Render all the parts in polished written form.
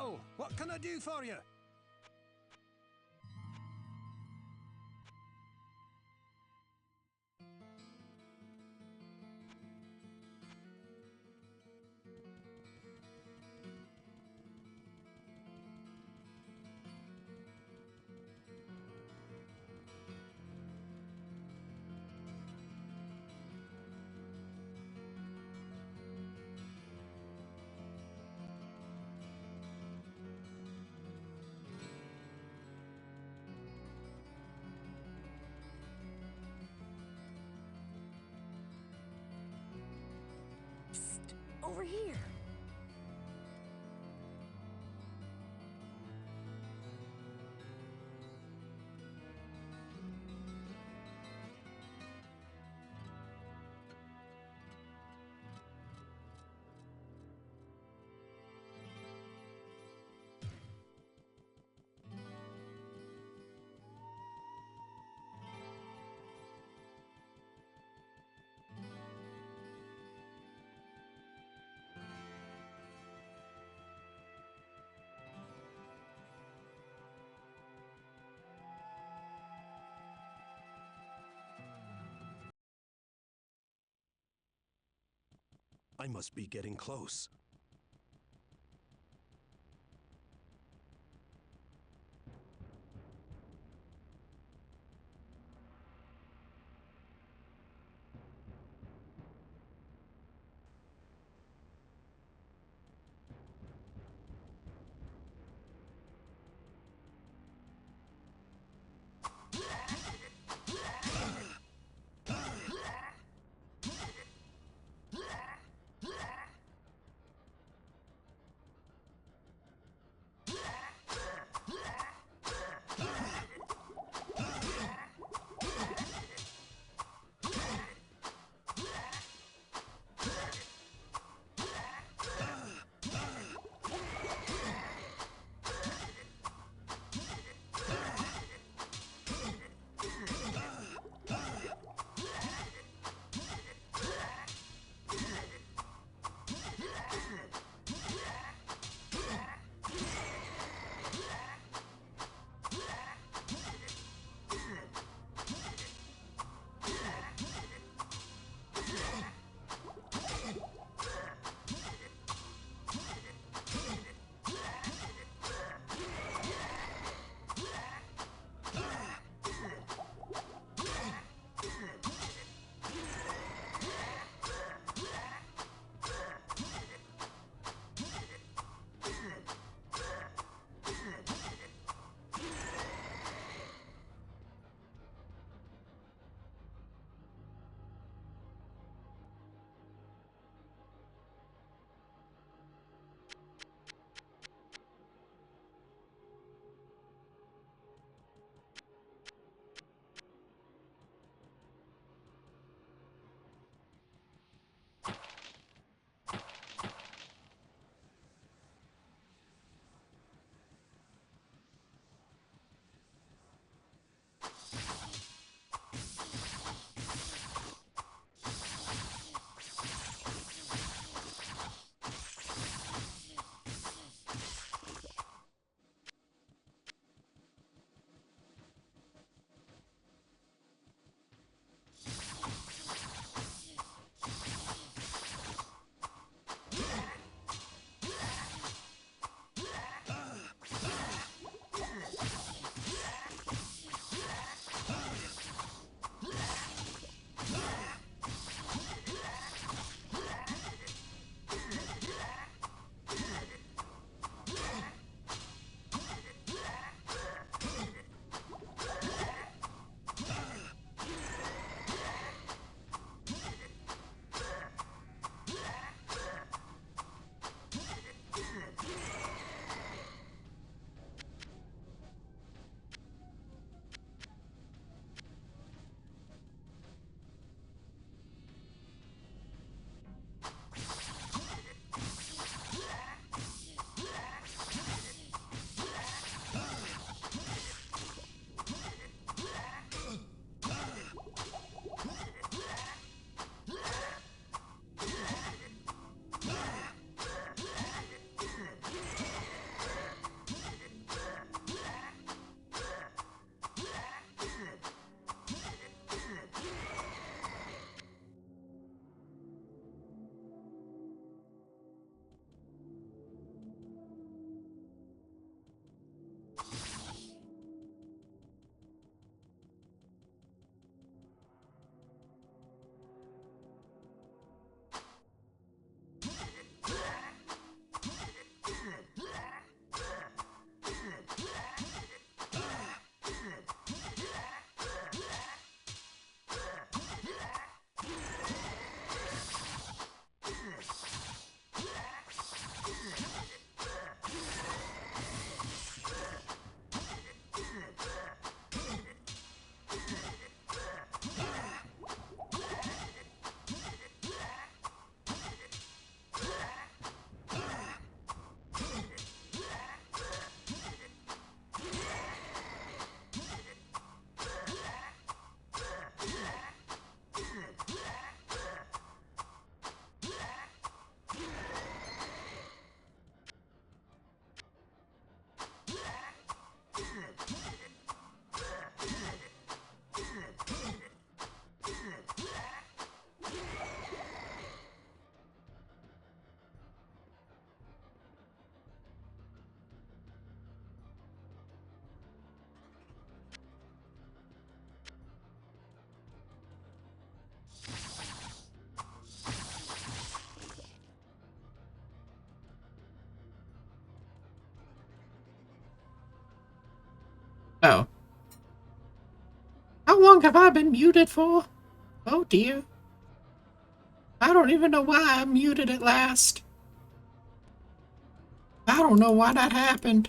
Hello, what can I do for you? Over here. I must be getting close. have I been muted for? Oh dear. I don't even know why I muted at last. I don't know why that happened.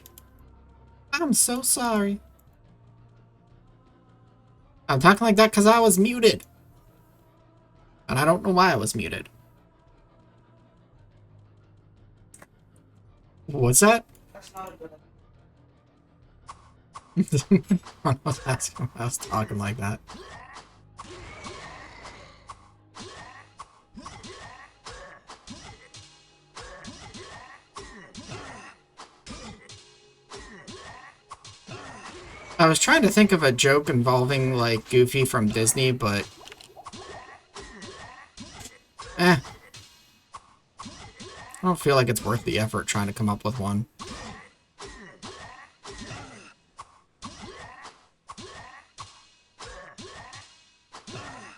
I'm so sorry. I'm talking like that because I was muted. And I don't know why I was muted. What's that? I was asking why I was talking like that. I was trying to think of a joke involving, like, Goofy from Disney, but... I don't feel like it's worth the effort trying to come up with one.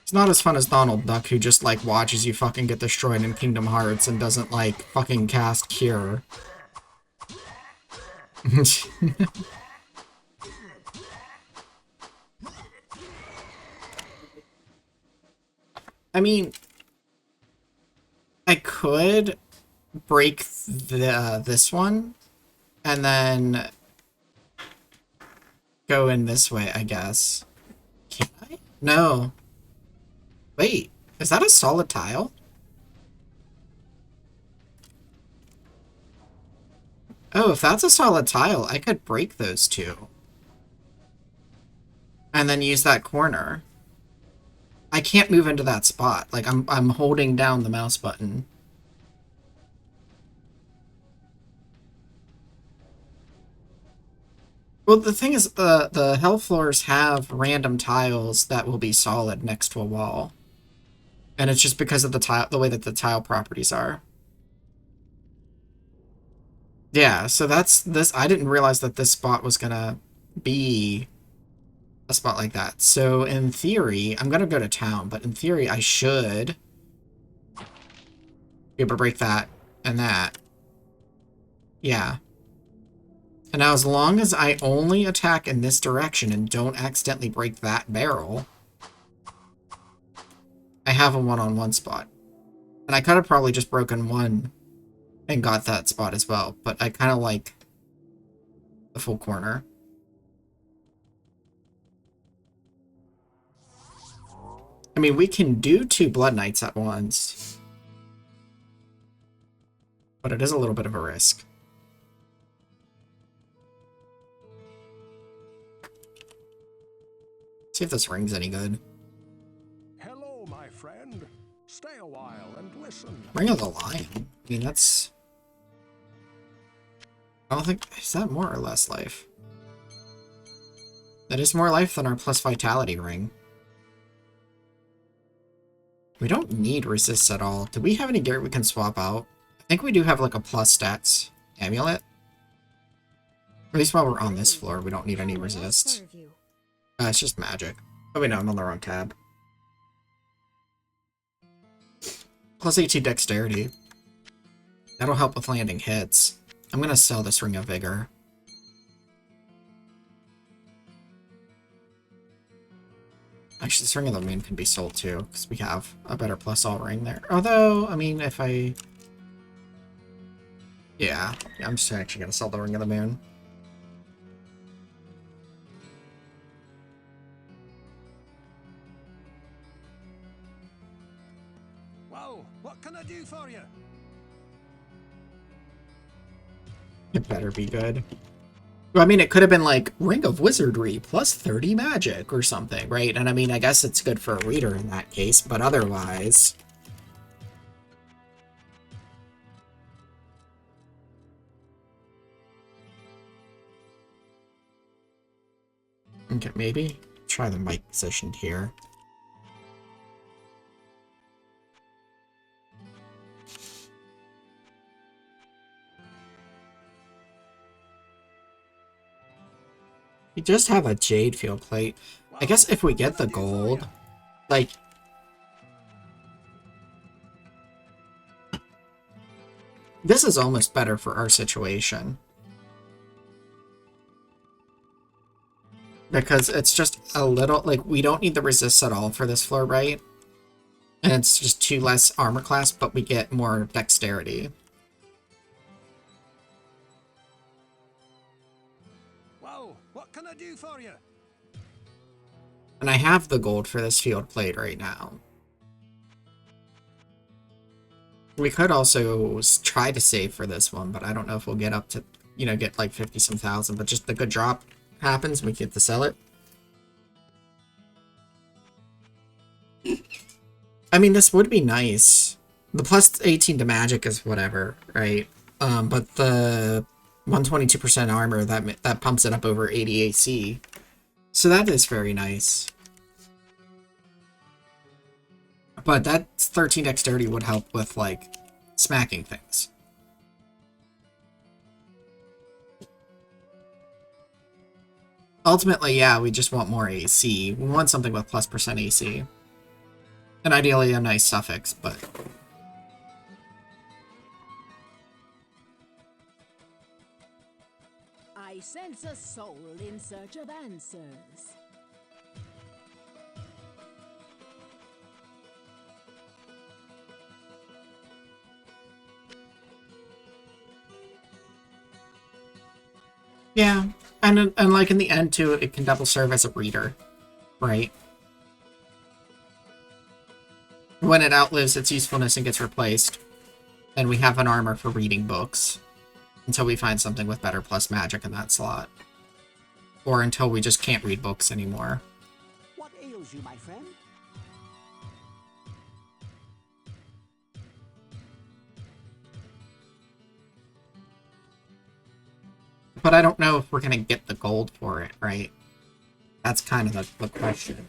It's not as fun as Donald Duck, who just, like, watches you fucking get destroyed in Kingdom Hearts and doesn't, like, fucking cast Cure. I mean, I could break this one and then go in this way, I guess. Can I? No. Wait, is that a solid tile? Oh, if that's a solid tile, I could break those two. And then use that corner. I can't move into that spot. Like, I'm holding down the mouse button. Well, the thing is, the hell floors have random tiles that will be solid next to a wall. And it's just because of the way that the tile properties are. Yeah, so that's this. I didn't realize that this spot was gonna be a spot like that. So in theory, I'm gonna go to town, but in theory, I should be able to break that and that. Yeah. And now as long as I only attack in this direction and don't accidentally break that barrel, I have a one-on-one spot. And I could have probably just broken one and got that spot as well, but I kind of like the full corner. I mean, we can do 2 Blood Knights at once, but it is a little bit of a risk. See if this ring's any good. Hello, my friend. Stay a while and listen. Ring of the Lion. I mean, that's... I don't think... Is that more or less life? That is more life than our plus vitality ring. We don't need resists at all. Do we have any gear we can swap out? I think we do have like a plus stats amulet. At least while we're on this floor, we don't need any resists. It's just magic. Oh wait, no, I'm on the wrong tab. Plus 18 dexterity. That'll help with landing hits. I'm gonna sell this Ring of Vigor. Actually, this Ring of the Moon can be sold too, because we have a better plus all ring there. Although, I mean, if I... Yeah, I'm just actually gonna sell the Ring of the Moon. Well, what can I do for you? It better be good. Well, I mean, it could have been like Ring of Wizardry plus 30 magic or something, right? And I mean, I guess it's good for a reader in that case, but otherwise... Okay, maybe try the mic positioned here. We just have a Jade Field Plate. I guess if we get the gold, like... This is almost better for our situation. Because it's just a little, like, we don't need the resist at all for this floor, right? And it's just 2 less armor class, but we get more dexterity. Well, what can I do for you? And I have the gold for this field plate right now. We could also try to save for this one, but I don't know if we'll get up to, you know, get like 50-some thousand, but just the good drop happens, we get to sell it. I mean, this would be nice. The plus 18 to magic is whatever, right? But the 122% armor, that pumps it up over 80 AC. So that is very nice. But that 13 dexterity would help with, like, smacking things. Ultimately, yeah, we just want more AC. We want something with plus % AC. And ideally a nice suffix, but... I sense a soul in search of answers. Yeah, and like in the end too, it can double serve as a reader, right? When it outlives its usefulness and gets replaced, then we have an armor for reading books until we find something with better plus magic in that slot. Or until we just can't read books anymore. What ails you, my friend? But I don't know if we're gonna get the gold for it, right? That's kind of the question.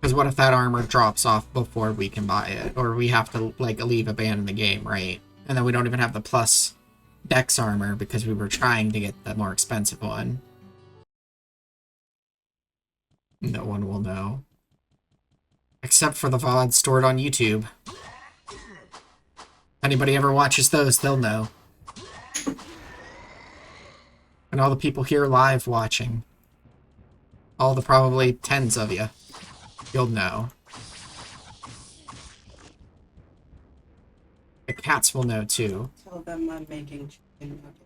Because what if that armor drops off before we can buy it? Or we have to, like, leave a ban in the game, right? And then we don't even have the plus dex armor because we were trying to get the more expensive one. No one will know. Except for the VODs stored on YouTube. Anybody ever watches those, they'll know. And all the people here live watching. All the probably tens of you. You'll know. The cats will know too. Tell them I'm making chicken nuggets.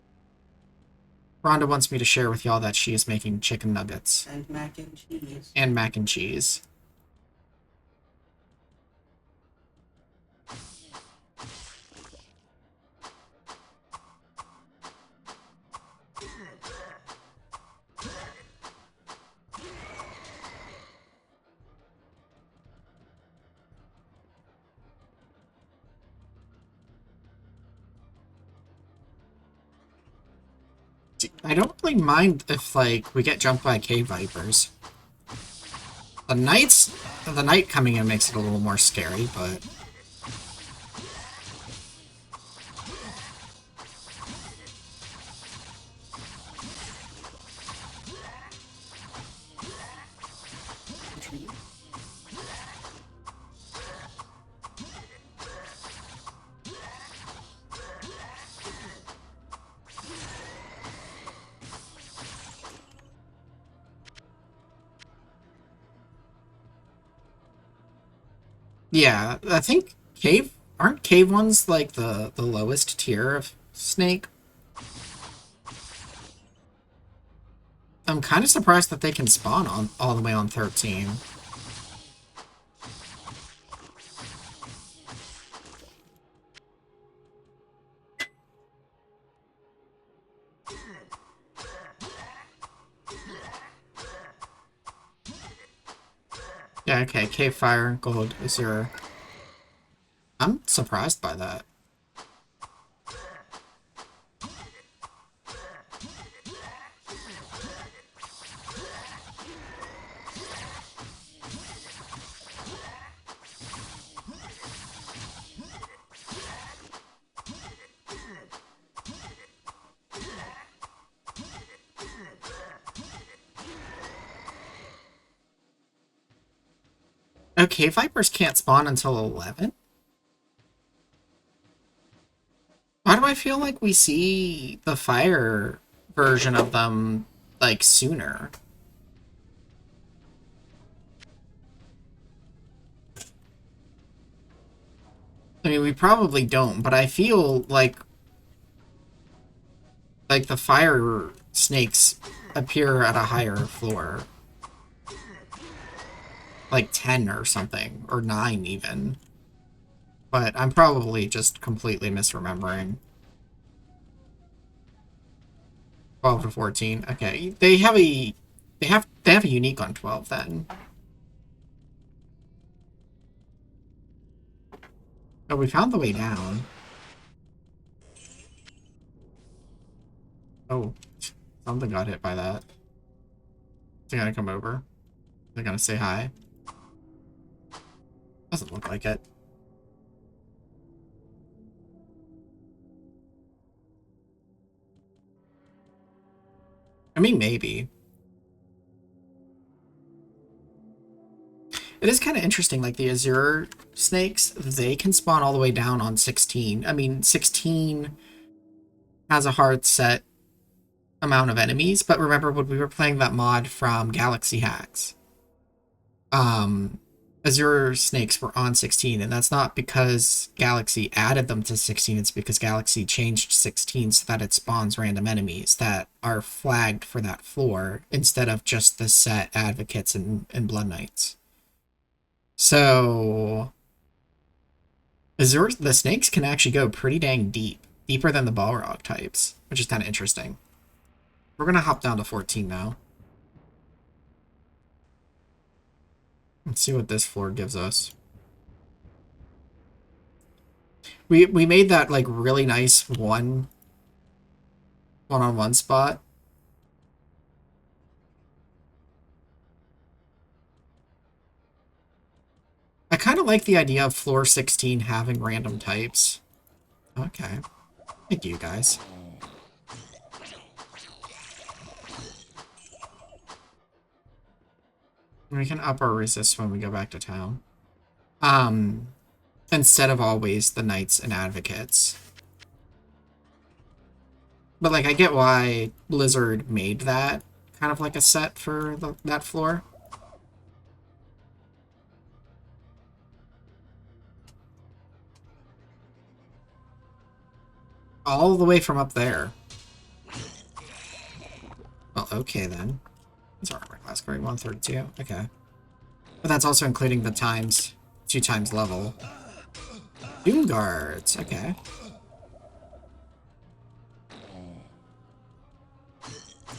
Rhonda wants me to share with y'all that she is making chicken nuggets. And mac and cheese. And mac and cheese. I don't really mind if, like, we get jumped by cave vipers. The night coming in makes it a little more scary, but... Yeah, I think aren't cave ones like the lowest tier of snake? I'm kind of surprised that they can spawn on all the way on 13. Yeah, okay, cave fire, gold, azure. I'm surprised by that. Okay, vipers can't spawn until 11? Why do I feel like we see the fire version of them like, sooner. I mean, we probably don't, but I feel like the fire snakes appear at a higher floor. Like 10 or something, or 9 even. But I'm probably just completely misremembering. 12 to 14. Okay, they have a unique on 12 then. Oh, we found the way down. Oh, something got hit by that. They're gonna come over. They're gonna say hi. Doesn't look like it. I mean, maybe. It is kind of interesting, like the Azure snakes, they can spawn all the way down on 16. I mean, 16 has a hard set amount of enemies, but remember when we were playing that mod from Galaxy Hacks, Azure snakes were on 16, and that's not because Galaxy added them to 16, it's because Galaxy changed 16 so that it spawns random enemies that are flagged for that floor instead of just the set advocates and blood knights. So Azure, the snakes can actually go pretty dang deep, deeper than the Balrog types, which is kind of interesting. We're gonna hop down to 14 now. Let's see what this floor gives us. We made that like really nice one-on-one spot. I kind of like the idea of floor 16 having random types. Okay. Thank you, guys. We can up our resist when we go back to town. Instead of always the knights and advocates. But, like, I get why Blizzard made that kind of like a set for that floor. All the way from up there. Well, okay then. It's armor class grade 132. Okay. But that's also including the 2 times level. Doom guards. Okay.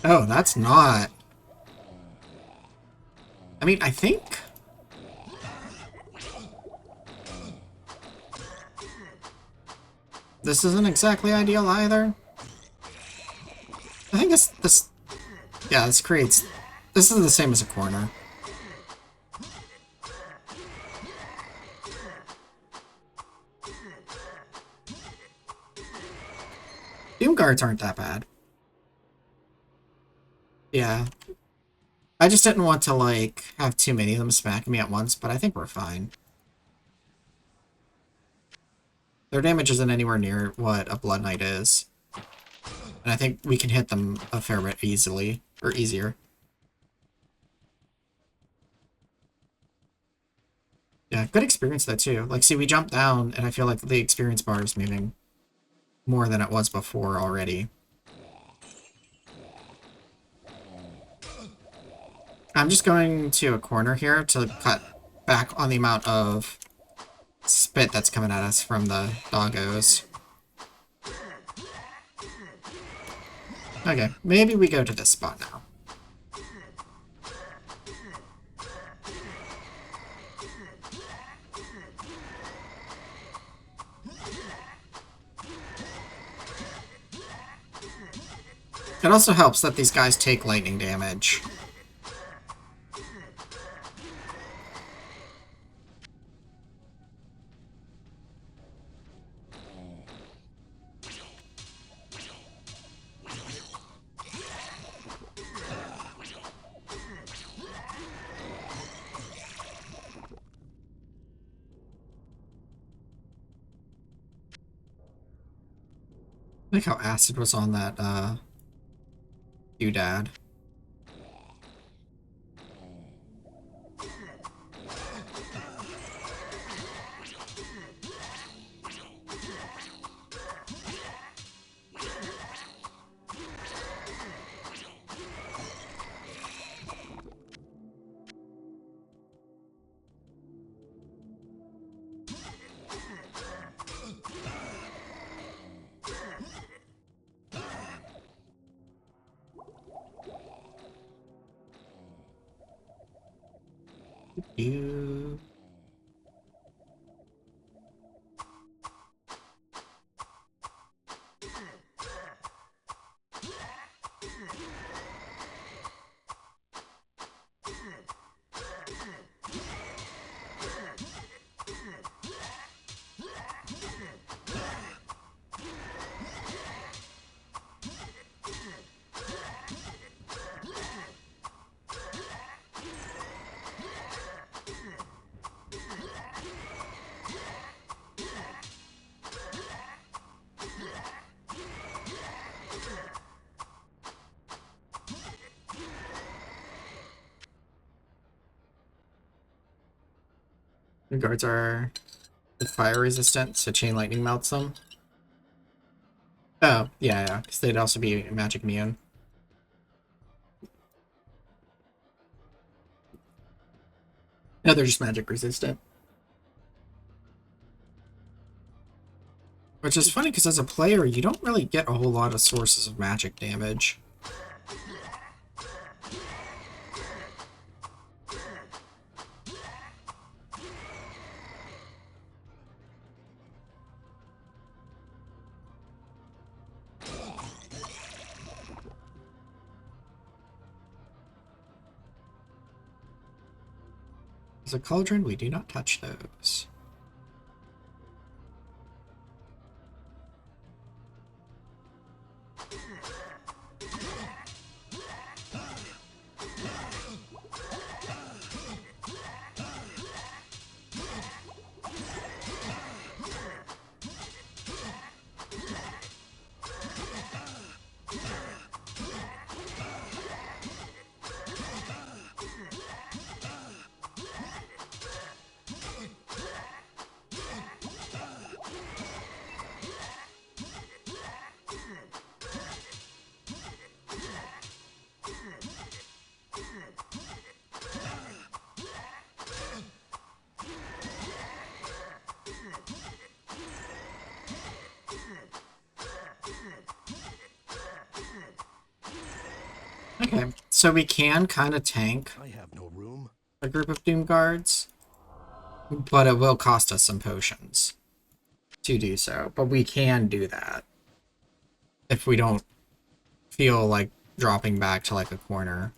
Oh, that's not... I mean, I think... This isn't exactly ideal either. I think this... Yeah, this creates... This is the same as a corner. Doom guards aren't that bad. Yeah. I just didn't want to, like, have too many of them smacking me at once, but I think we're fine. Their damage isn't anywhere near what a Blood Knight is. And I think we can hit them a fair bit easily. Or easier. Yeah, good experience though, too. Like, see, we jumped down, and I feel like the experience bar is moving more than it was before already. I'm just going to a corner here to cut back on the amount of spit that's coming at us from the doggos. Okay, maybe we go to this spot now. It also helps that these guys take lightning damage. I like how acid was on that, doodad. Do. The guards are fire resistant, so chain lightning melts them. Oh, yeah, because they'd also be magic immune. No, they're just magic resistant. Which is funny, because as a player, you don't really get a whole lot of sources of magic damage. As a cauldron, we do not touch those. Okay, so we can kind of tank I have no room. a group of Doom Guards, but it will cost us some potions to do so. But we can do that if we don't feel like dropping back to like a corner.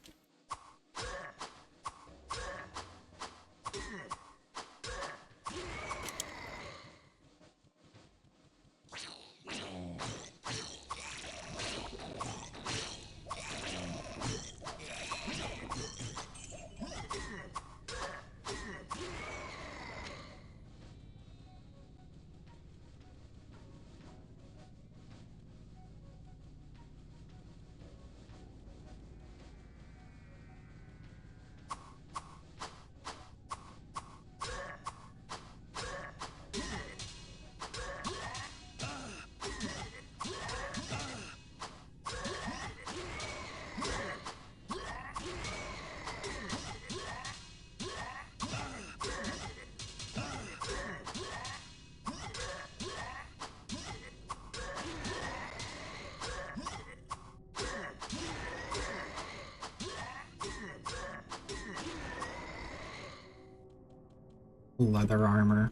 Leather armor.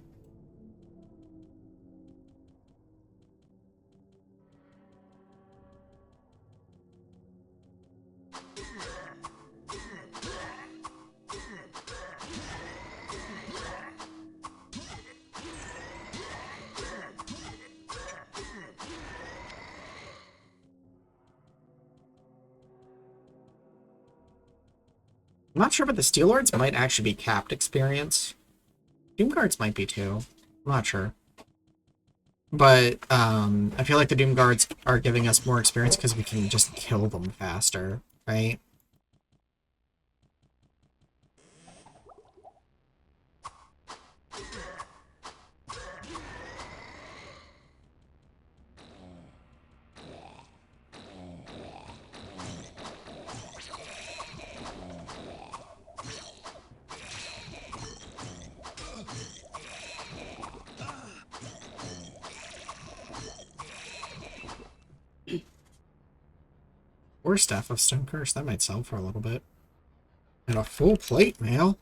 I'm not sure, but the Steel Lords might actually be capped experience. Doom Guards might be too. I'm not sure. But I feel like the Doom Guards are giving us more experience because we can just kill them faster, right? Or Staff of Stone Curse, that might sell for a little bit. And a full plate mail.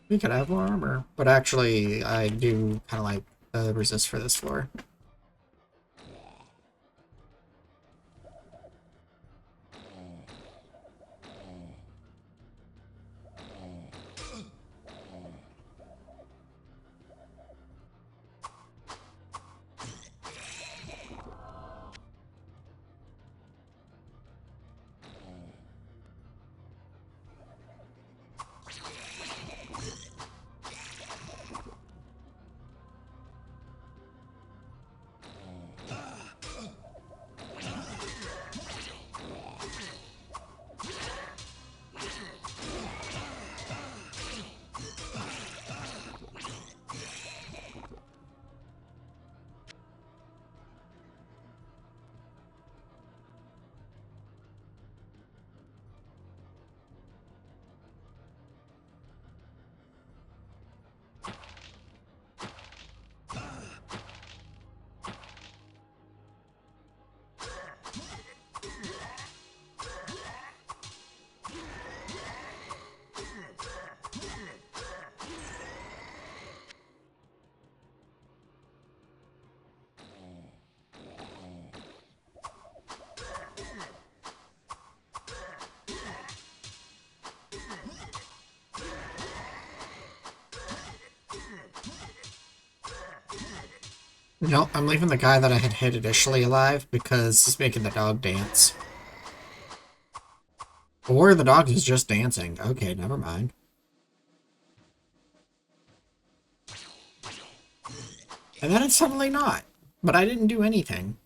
We could have more armor, but actually, I do kind of like the resist for this floor. No, I'm leaving the guy that I had hit initially alive because he's making the dog dance. Or the dog is just dancing. Okay, never mind. And then it's suddenly not. But I didn't do anything.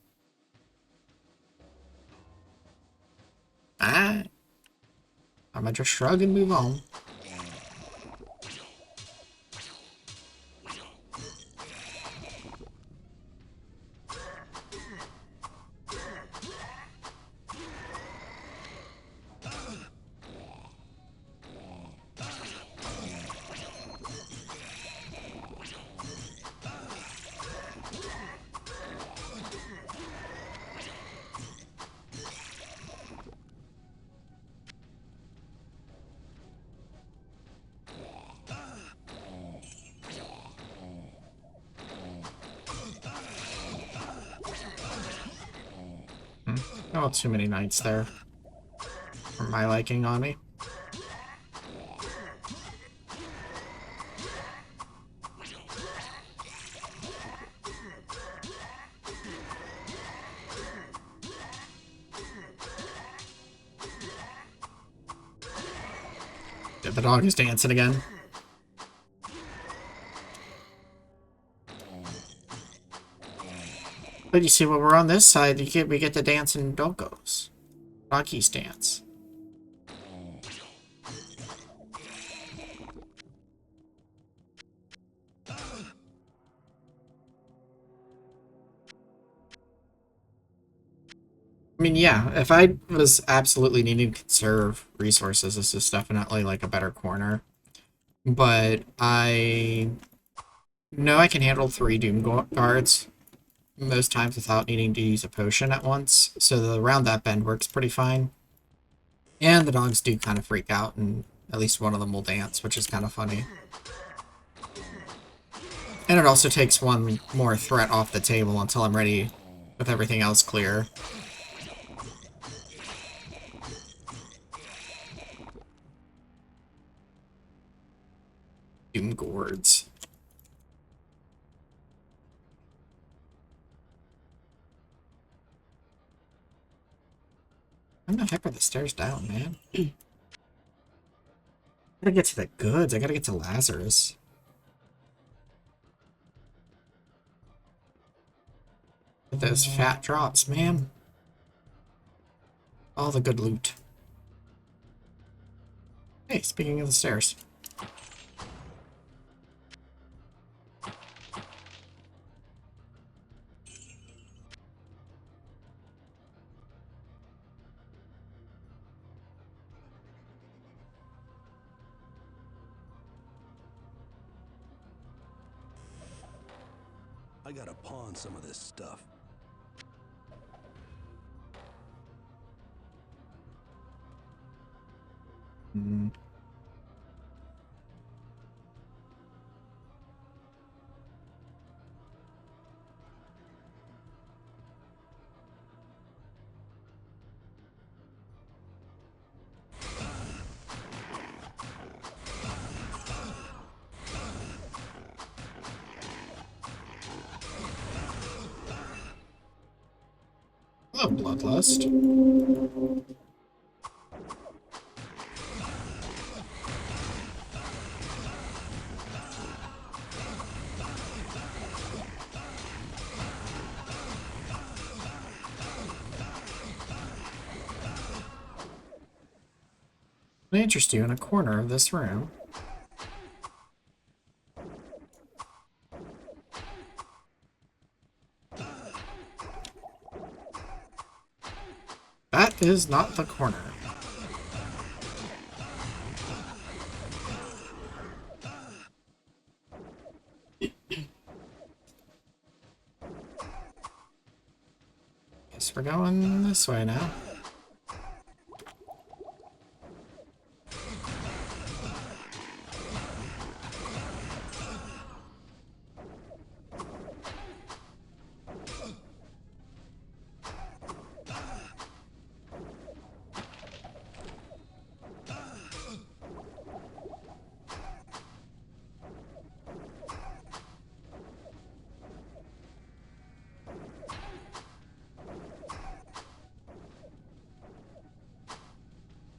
Ah. I'm gonna just shrug and move on. Oh, too many knights there. For my liking on me. Yeah, the dog is dancing again. But you see, when we're on this side, we get the dancing doggos. Doggies dance. I mean, yeah, if I was absolutely needing to conserve resources, this is definitely like a better corner. But I know I can handle 3 Doom Guards most times without needing to use a potion at once, so the around that bend works pretty fine. And the dogs do kind of freak out, and at least one of them will dance, which is kind of funny. And it also takes one more threat off the table until I'm ready with everything else clear. Doom Gourds. When the heck are the stairs down, man? I gotta get to the goods. I gotta get to Lazarus. Get those fat drops, man. All the good loot. Hey, speaking of the stairs. I gotta pawn some of this stuff. Hmm. Hello, Bloodlust. I interest you in a corner of this room. That is not the corner. Guess we're going this way now.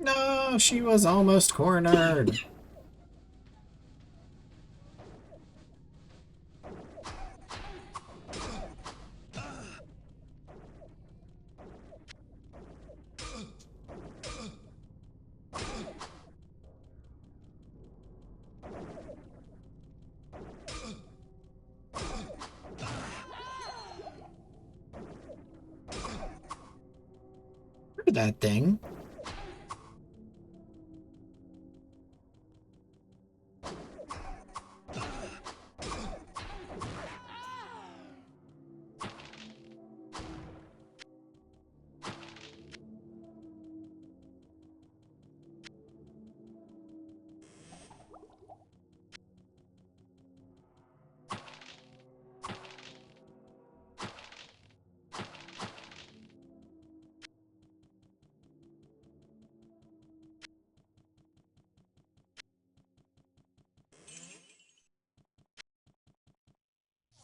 No, she was almost cornered. Heard that thing.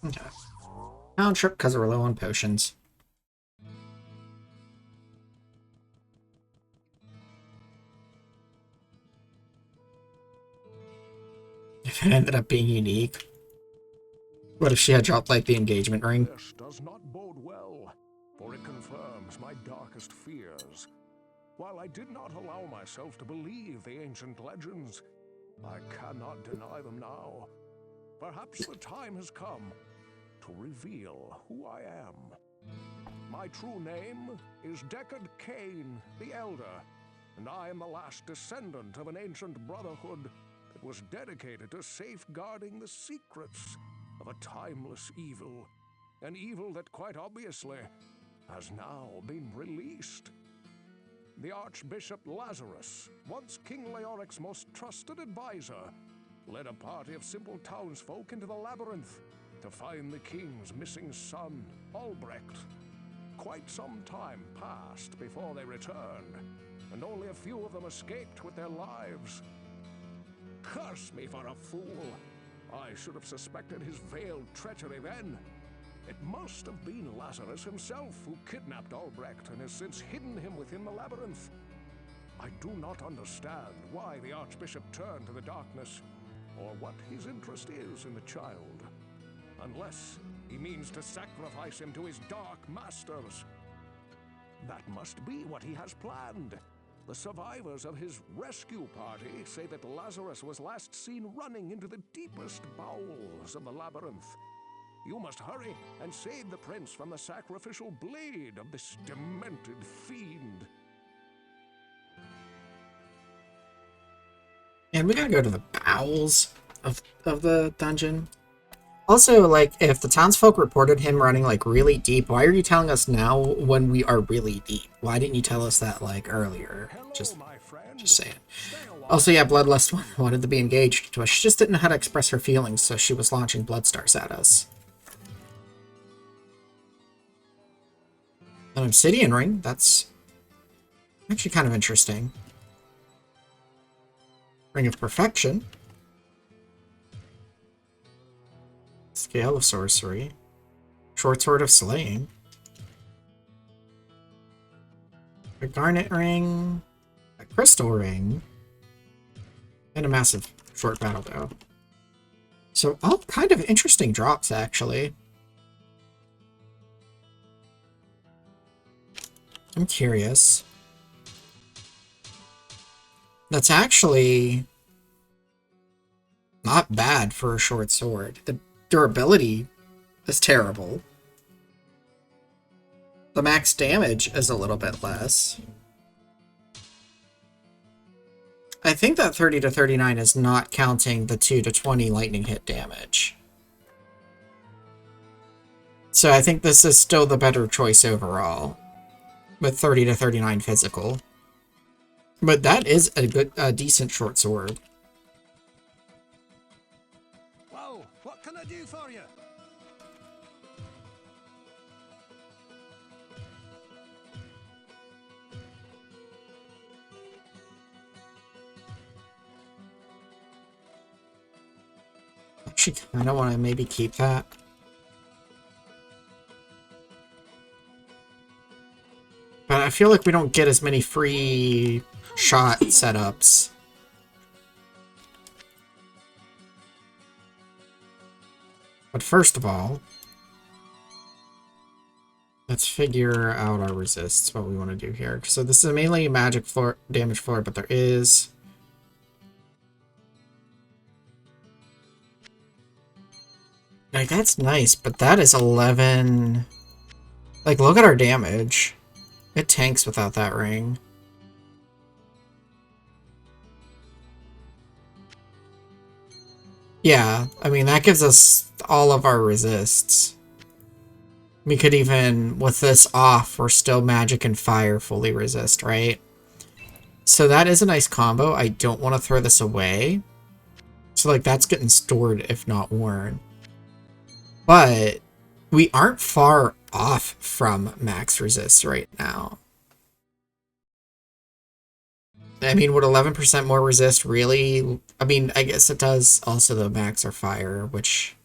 Okay. Town trip because we're low on potions. If it ended up being unique. What if she had dropped, like, the engagement ring? This does not bode well, for it confirms my darkest fears. While I did not allow myself to believe the ancient legends, I cannot deny them now. Perhaps the time has come to reveal who I am. My true name is Deckard Cain the Elder, and I am the last descendant of an ancient brotherhood that was dedicated to safeguarding the secrets of a timeless evil. An evil that quite obviously has now been released. The Archbishop Lazarus, once King Leoric's most trusted advisor, led a party of simple townsfolk into the labyrinth to find the king's missing son, Albrecht. Quite some time passed before they returned, and only a few of them escaped with their lives. Curse me for a fool! I should have suspected his veiled treachery then. It must have been Lazarus himself who kidnapped Albrecht and has since hidden him within the labyrinth. I do not understand why the Archbishop turned to the darkness, or what his interest is in the child. Unless he means to sacrifice him to his dark masters. That must be what he has planned. The survivors of his rescue party say that Lazarus was last seen running into the deepest bowels of the labyrinth. You must hurry and save the prince from the sacrificial blade of this demented fiend. And we gotta go to the bowels of the dungeon. Also, like, if the townsfolk reported him running, like, really deep, why are you telling us now when we are really deep? Why didn't you tell us that, like, earlier? Just saying. Also, yeah, Bloodlust wanted to be engaged to us. She just didn't know how to express her feelings, so she was launching Bloodstars at us. An obsidian ring, that's actually kind of interesting. Ring of Perfection. Scale of Sorcery. Short Sword of Slaying. A garnet ring, a crystal ring, and a massive short battle bow. So all kind of interesting drops, actually. I'm curious. That's actually not bad for a short sword. The durability is terrible. The max damage is a little bit less. I think that 30 to 39 is not counting the 2 to 20 lightning hit damage. So I think this is still the better choice overall, with 30 to 39 physical. But that is a decent short sword. Well, what can I do for you? Actually, I don't want to maybe keep that. But I feel like we don't get as many free shot setups. But first of all, let's figure out our resists, what we want to do here. So this is mainly a magic floor, damage floor, but there is... Like, that's nice, but that is 11... Like, look at our damage. It tanks without that ring. Yeah, I mean, that gives us all of our resists. We could even, with this off, we're still magic and fire fully resist, right? So that is a nice combo. I don't want to throw this away. So, like, that's getting stored if not worn. But we aren't far off from max resist right now. I mean, would 11% more resist really? I mean, I guess it does also the max or fire, which...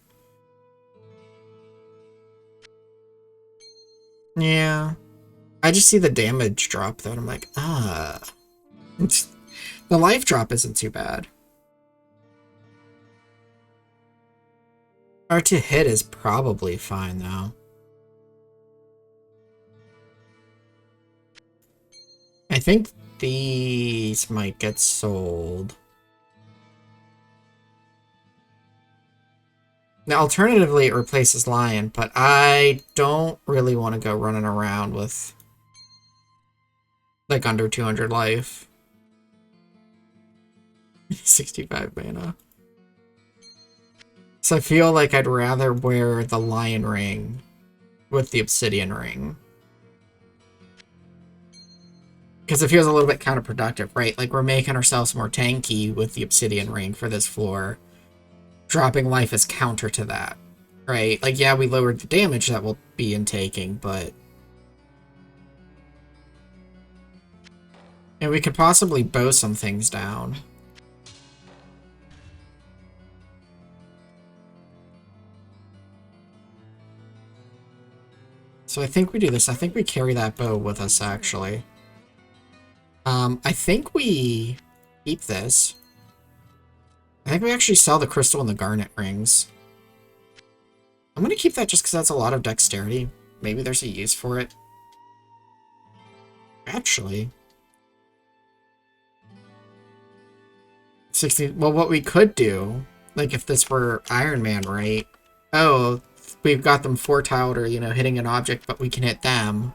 Yeah. I just see the damage drop though, and I'm like, ah. The life drop isn't too bad. R to hit is probably fine though. I think these might get sold. Now, alternatively, it replaces Lion, but I don't really want to go running around with, like, under 200 life. 65 mana. So I feel like I'd rather wear the Lion ring with the Obsidian ring. Because it feels a little bit counterproductive, right? Like, we're making ourselves more tanky with the Obsidian ring for this floor. Dropping life is counter to that, right? Like, yeah, we lowered the damage that we'll be intaking, but... And we could possibly bow some things down. So I think we do this. I think we carry that bow with us, actually. I think we keep this. I think we actually sell the crystal and the garnet rings. I'm going to keep that just because that's a lot of dexterity. Maybe there's a use for it. Actually. 60. Well, what we could do, like if this were Iron Man, right? Oh, we've got them four-tiled or, you know, hitting an object, but we can hit them.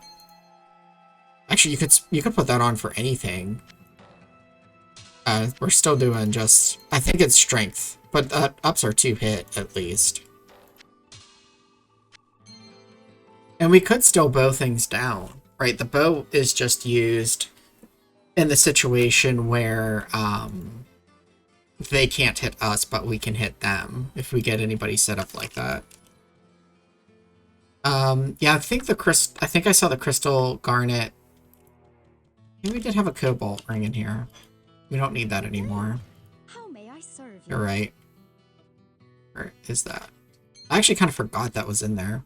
Actually, you could put that on for anything. We're still doing just... I think it's strength, but ups are 2 hit, at least. And we could still bow things down, right? The bow is just used in the situation where they can't hit us, but we can hit them, if we get anybody set up like that. Yeah, I think I saw the crystal garnet. Maybe we did have a cobalt ring in here. We don't need that anymore. How may I serve you? You're right. Where is that? I actually kind of forgot that was in there.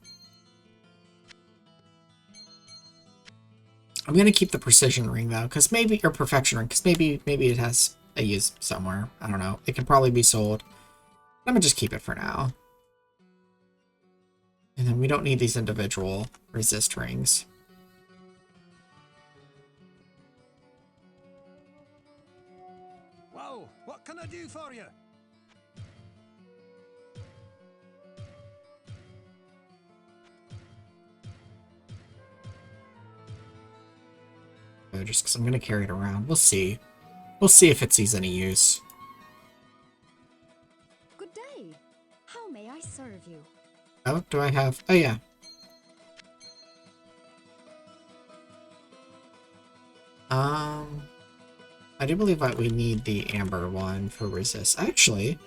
I'm gonna keep the precision ring though, because maybe, or perfection ring, because maybe it has a use somewhere. I don't know. It can probably be sold. I'm gonna just keep it for now. And then we don't need these individual resist rings. Well, what can I do for you? Just because I'm gonna carry it around. We'll see. We'll see if it sees any use. Good day. How may I serve you? Oh, do I have... Oh, yeah. I do believe that we need the amber one for resist. Actually,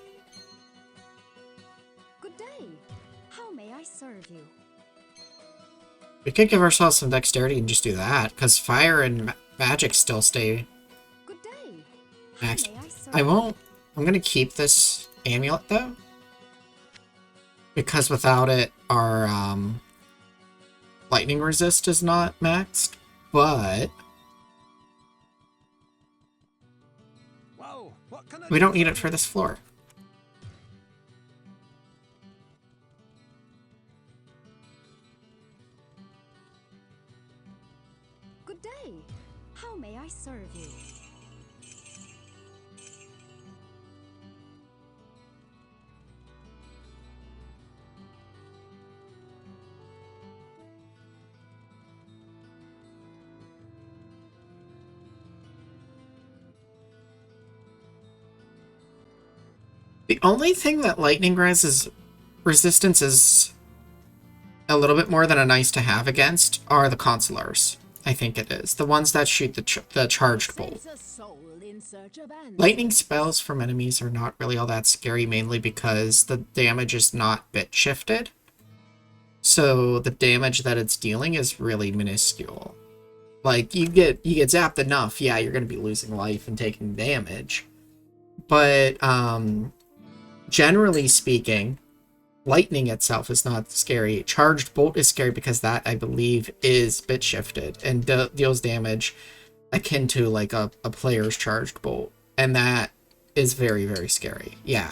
Good day. How may I serve you? we could give ourselves some dexterity and just do that, because fire and magic still stay Good day. How maxed. may I serve I you? won't... I'm gonna keep this amulet, though. Because without it, our, lightning resist is not maxed. But... Well, what can I we do don't need for it for you? this floor. Good day. How may I serve you? The only thing that lightning resistance is a little bit more than a nice to have against are the consulars. I think it is. The ones that shoot the charged bolt. Sends a soul in search of answers. Lightning spells from enemies are not really all that scary, mainly because the damage is not bit shifted. So the damage that it's dealing is really minuscule. Like, you get zapped enough, yeah, you're going to be losing life and taking damage. But, generally speaking, lightning itself is not scary. Charged bolt is scary because that, I believe, is bit shifted and deals damage akin to like a player's charged bolt. And that is very, very scary. Yeah.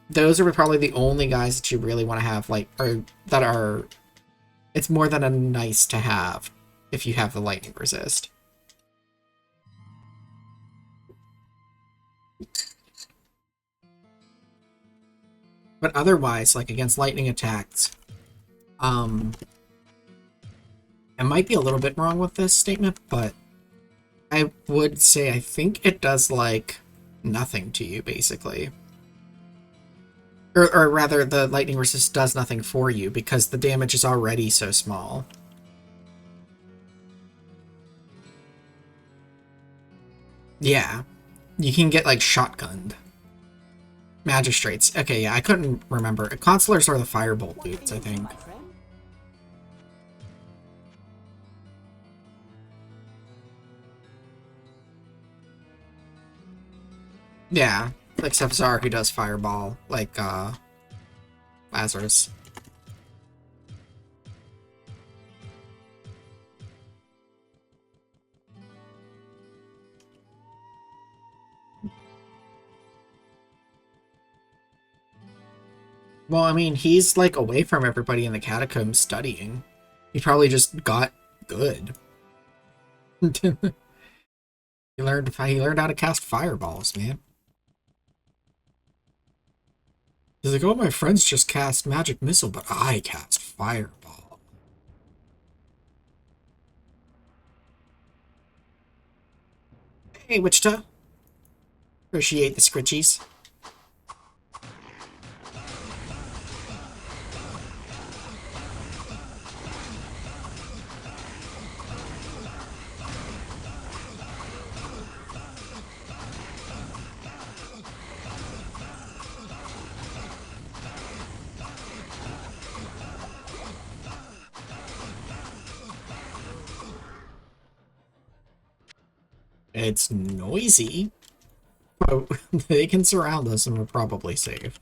Those are probably the only guys that you really want to have, like, or that are... It's more than a nice to have if you have the lightning resist. But otherwise, like against lightning attacks, I might be a little bit wrong with this statement, but I would say I think it does like nothing to you, basically. Or rather, the lightning resist does nothing for you because the damage is already so small. Yeah, you can get like shotgunned. Magistrates. Okay, yeah, I couldn't remember. Consulars are the firebolt dudes, I think. My friend. Yeah, like Zar who does fireball, like Lazarus. Well, I mean, he's like away from everybody in the catacombs studying. He probably just got good. He learned how to cast fireballs, man. He's like, oh, my friends just cast magic missile, but I cast fireball. Hey, Wichita. Appreciate the scritchies. It's noisy, but they can surround us and we're probably safe.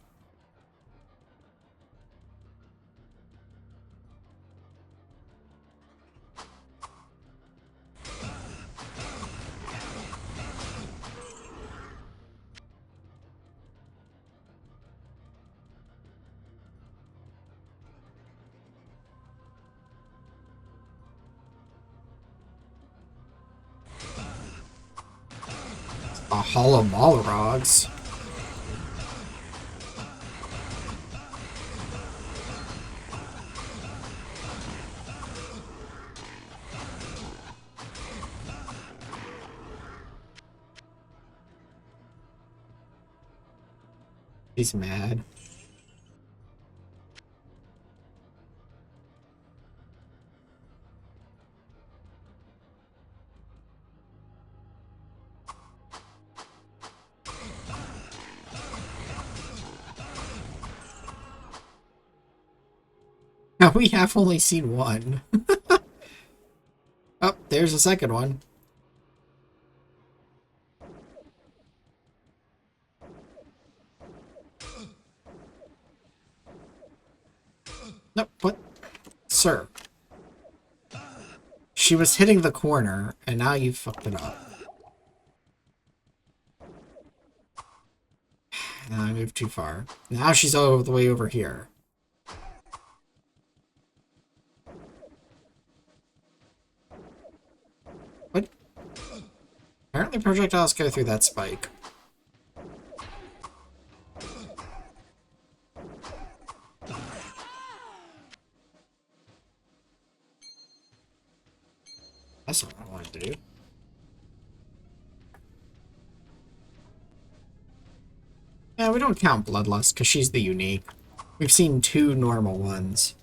A hollow Balrogs. He's mad. Now we have only seen one. Oh, there's a second one. Nope, what? Sir. She was hitting the corner, and now you fucked it up. And I moved too far. Now she's all the way over here. What? Apparently projectiles go through that spike. That's not what I wanted to do. Yeah, we don't count Bloodlust because she's the unique. We've seen 2 normal ones.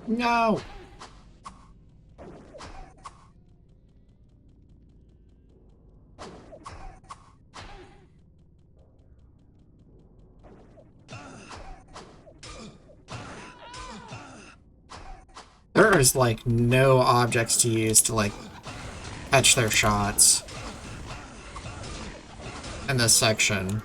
No! There is, like, no objects to use to, like, catch their shots in this section.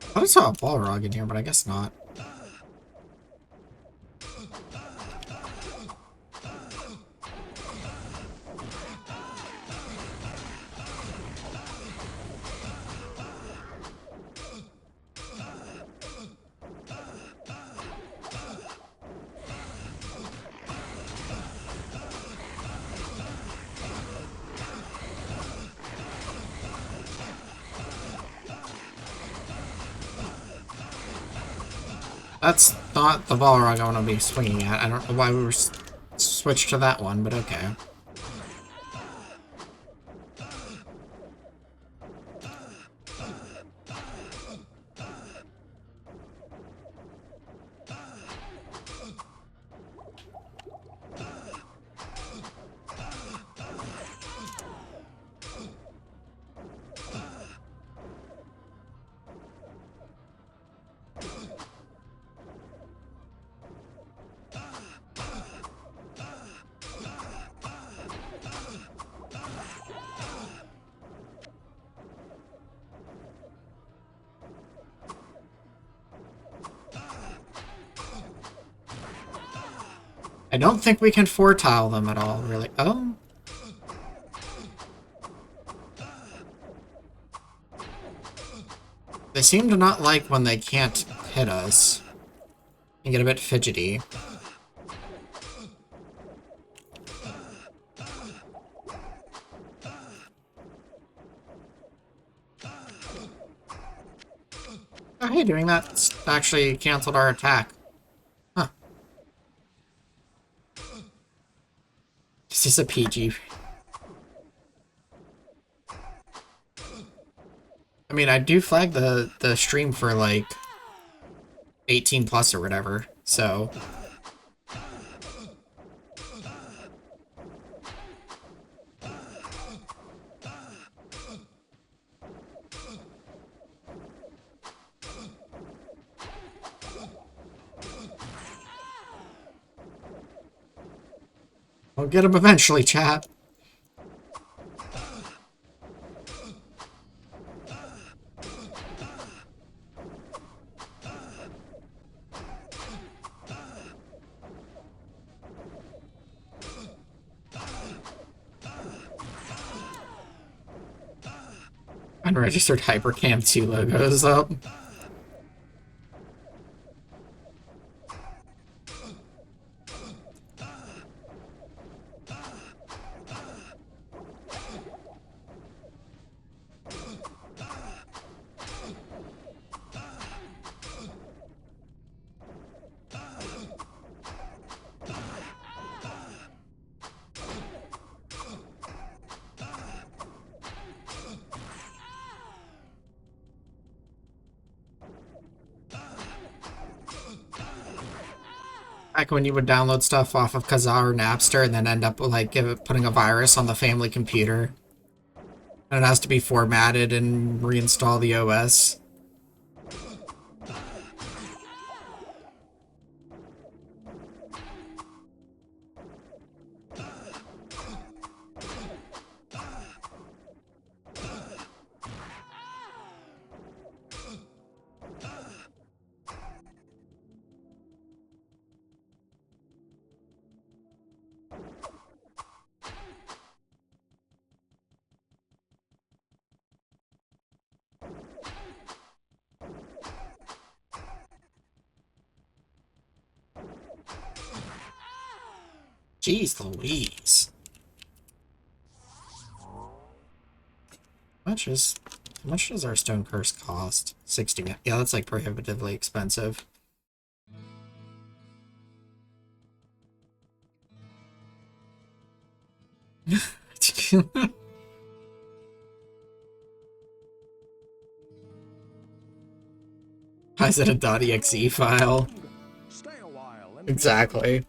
I thought I saw a Balrog in here, but I guess not. That's not the Balrog I want to be swinging at. I don't know why we were switched to that one, but okay. I don't think we can foretile them at all, really. Oh. They seem to not like when they can't hit us. And get a bit fidgety. Oh, hey, doing that actually canceled our attack. Huh. This is a PG. I mean, I do flag the stream for like 18 plus or whatever, so. We'll get him eventually, chat. Unregistered Hypercam 2 logos up. Back when you would download stuff off of Kazaa or Napster and then end up like putting a virus on the family computer. And it has to be formatted and reinstall the OS. Jeez Louise. How much does our stone curse cost? 60. Yeah, that's like prohibitively expensive. Why is it a .exe file? Stay a while and Exactly.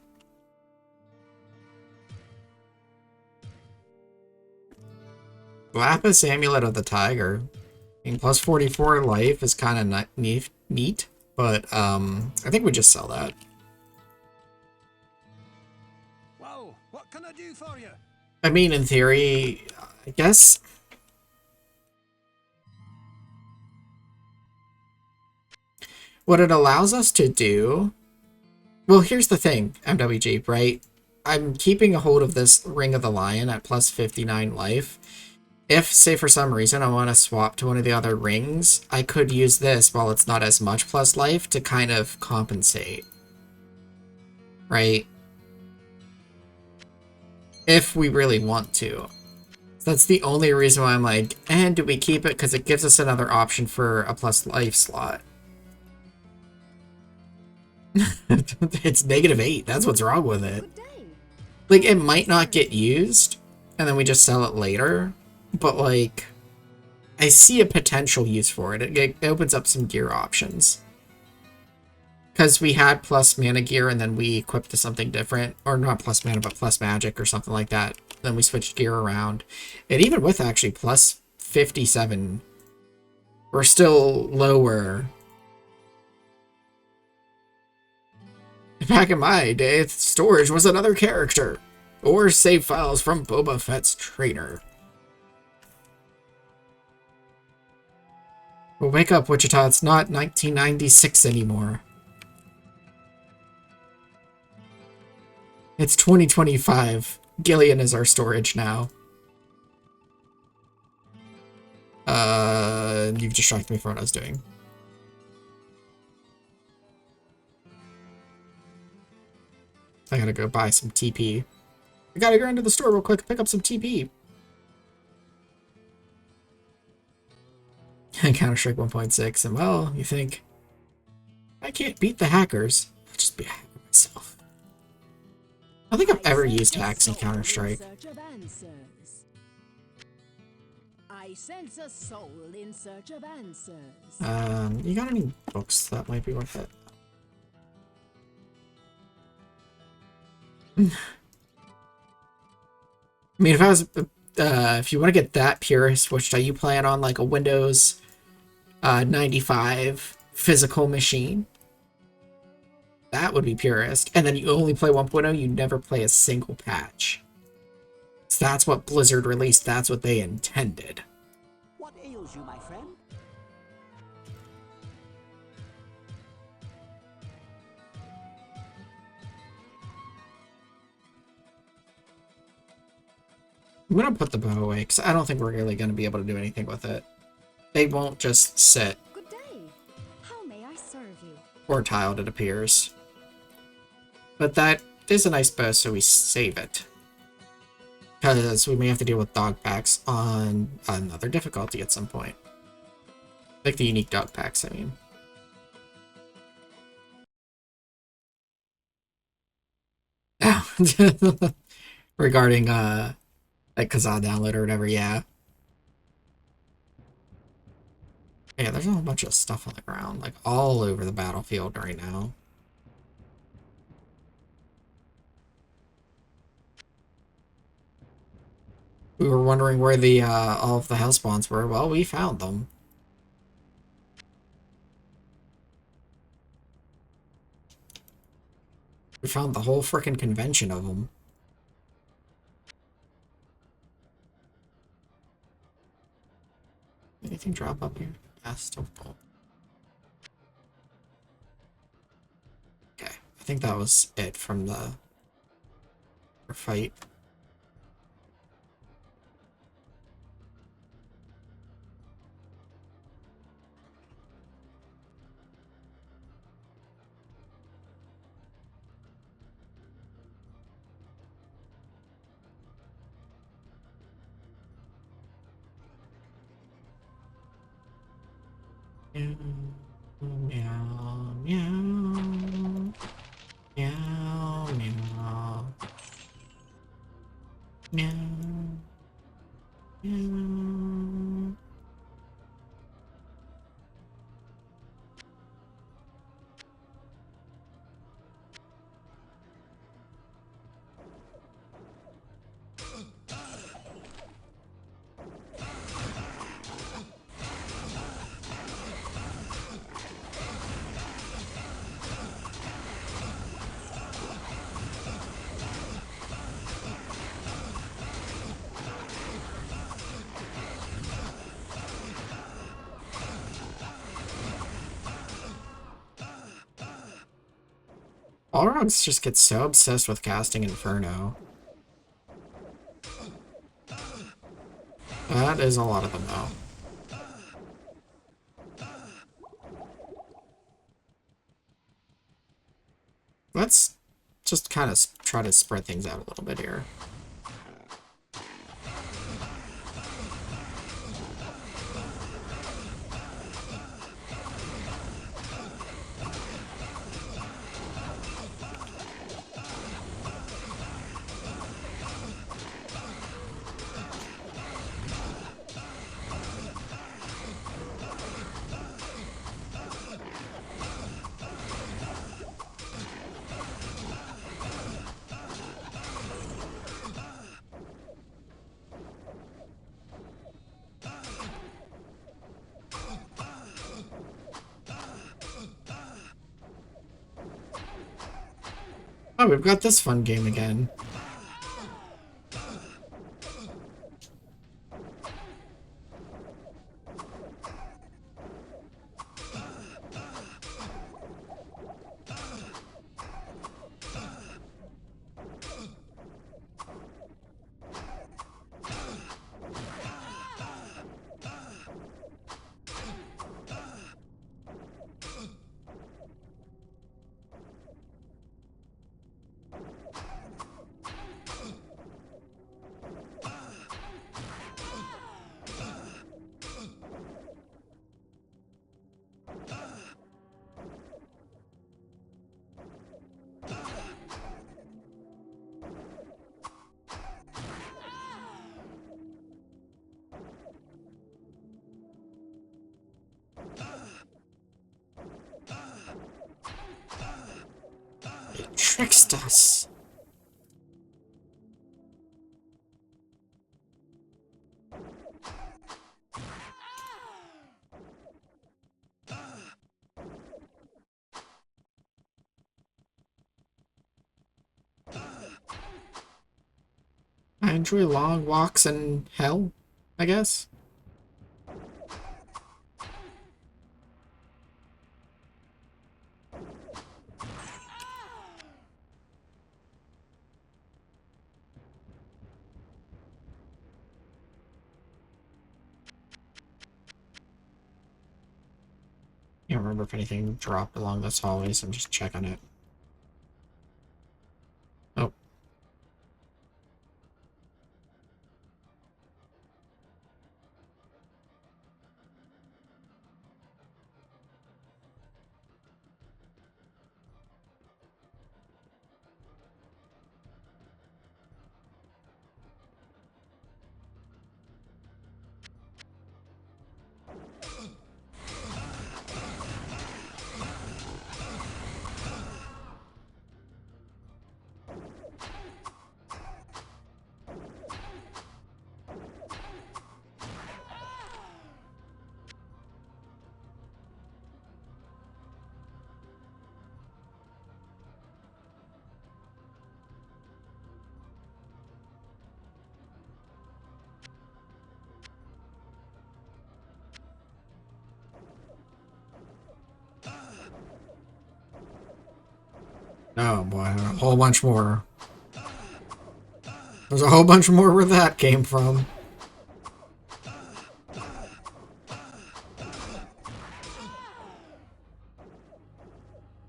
Lapis Amulet of the Tiger. I mean, plus 44 life is kind of neat, but I think we just sell that. well, what can I do for you? I mean, in theory, I guess. What it allows us to do. Well, here's the thing, MWG, right? I'm keeping a hold of this Ring of the Lion at plus 59 life. If, say, for some reason I want to swap to one of the other rings, I could use this while it's not as much plus life to kind of compensate. Right? If we really want to. That's the only reason why I'm like, and do we keep it? Because it gives us another option for a plus life slot. It's -8. That's what's wrong with it. Good day. Like, it might not get used, and then we just sell it later. But, like, I see a potential use for it. It opens up some gear options. Because we had plus mana gear, and then we equipped to something different. Or not plus mana, but plus magic or something like that. Then we switched gear around. And even with, actually, plus 57, we're still lower. Back in my day, storage was another character. Or save files from Boba Fett's trainer. Well, wake up, Wichita. It's not 1996 anymore. It's 2025. Gillian is our storage now. You've distracted me from what I was doing. I gotta go buy some TP. I gotta go into the store real quick and pick up some TP. I Counter-Strike 1.6, and well, you think, I can't beat the hackers. I'll just be a hacker myself. I don't think I've ever used hacks in Counter-Strike. I sense a soul in search of answers. You got any books that might be worth it? I mean, if you want to get that purist, which do you plan on like a Windows 95 physical machine? That would be purist. And then you only play 1.0, you never play a single patch. So that's what Blizzard released, that's what they intended. What ails you, my friend? I'm gonna put the bow away, because I don't think we're really gonna be able to do anything with it. They won't just sit. Good day. How may I serve you? Or tiled, it appears. But that is a nice bow, so we save it. Because we may have to deal with dog packs on another difficulty at some point. Like the unique dog packs, I mean. Regarding, like Kazaa download or whatever, yeah. Yeah, there's a whole bunch of stuff on the ground, like all over the battlefield right now. We were wondering where the all of the hell spawns were. Well, we found them. We found the whole frickin' convention of them. Anything drop up here? Yeah, still full. Okay, I think that was it from the fight. Meow, meow, meow, meow, meow, meow, meow. Balrogs just get so obsessed with casting Inferno. That is a lot of them, though. Let's just kind of try to spread things out a little bit here. Oh, we've got this fun game again. It tricked us. I enjoy long walks in hell, I guess. Can't remember if anything dropped along this hallway, so I'm just checking it. Oh. Oh boy, a whole bunch more. There's a whole bunch more where that came from.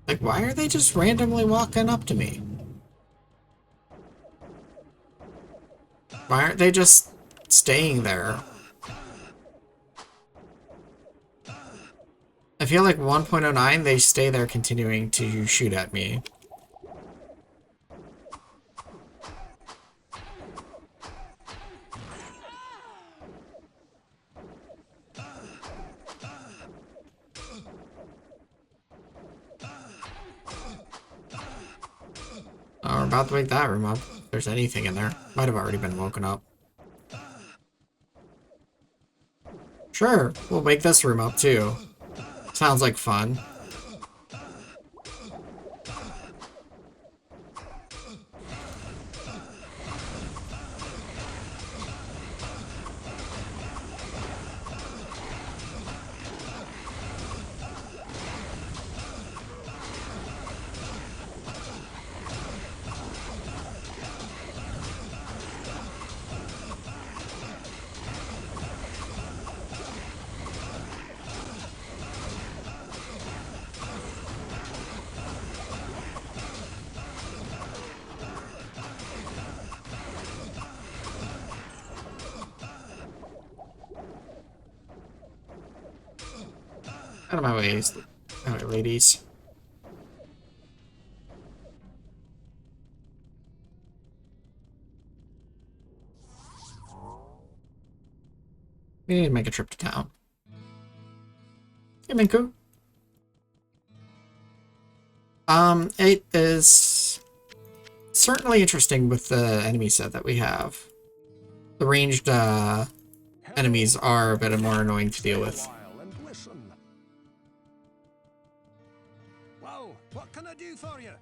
Like, why are they just randomly walking up to me? Why aren't they just staying there? I feel like 1.09, they stay there continuing to shoot at me. Oh, we're about to wake that room up. If there's anything in there. Might have already been woken up. Sure, we'll wake this room up too. Sounds like fun. Out of my way, ladies. We need to make a trip to town. Hey, Minku. It is certainly interesting with the enemy set that we have. The ranged, enemies are a bit more annoying to deal with. Well, what can I do for you?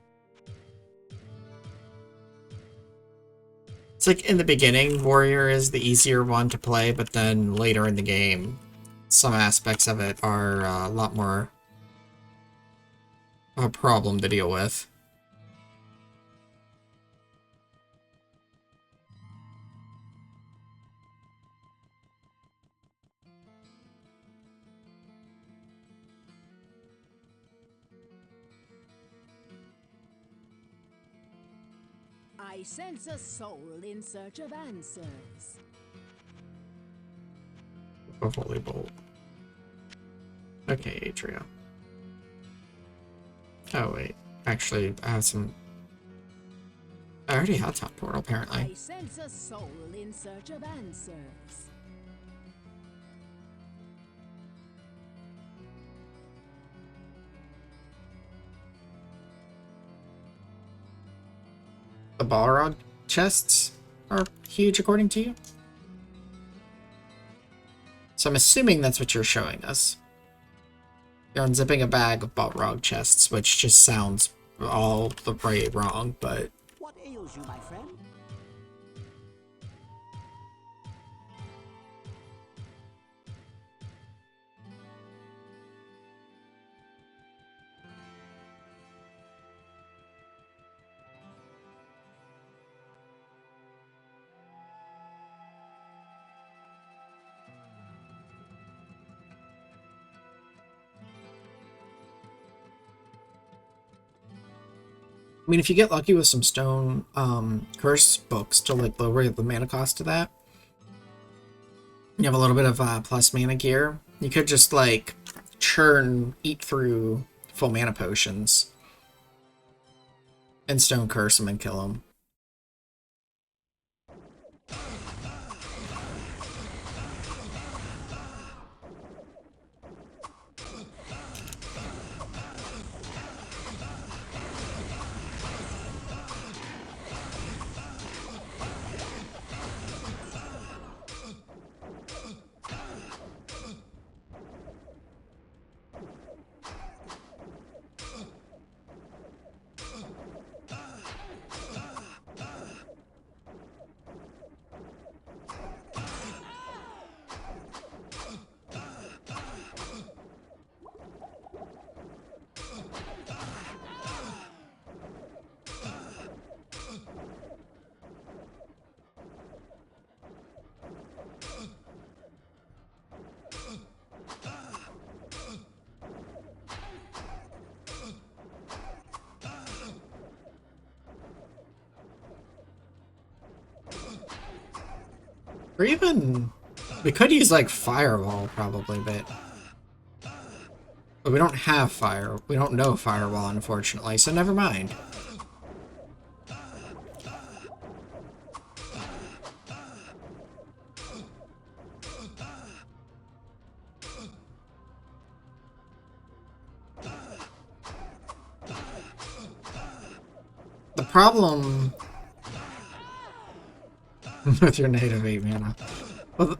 It's like in the beginning, Warrior is the easier one to play, but then later in the game, some aspects of it are a lot more of a problem to deal with. I sense a soul in search of answers. A holy bolt. Okay, Atria. Oh wait, actually, I have some. I already had top portal apparently. I sense a soul in search of answers. the Balrog chests are huge according to you. So I'm assuming that's what you're showing us. You're unzipping a bag of Balrog chests, which just sounds all the way wrong, but... What ails you, my friend? I mean, if you get lucky with some stone curse books to like lower the mana cost to that, you have a little bit of plus mana gear, you could just like eat through full mana potions and stone curse them and kill them. Or even, we could use like Firewall probably, but we don't have fire. We don't know Firewall, unfortunately, so never mind. The problem with your native 8 mana. Well,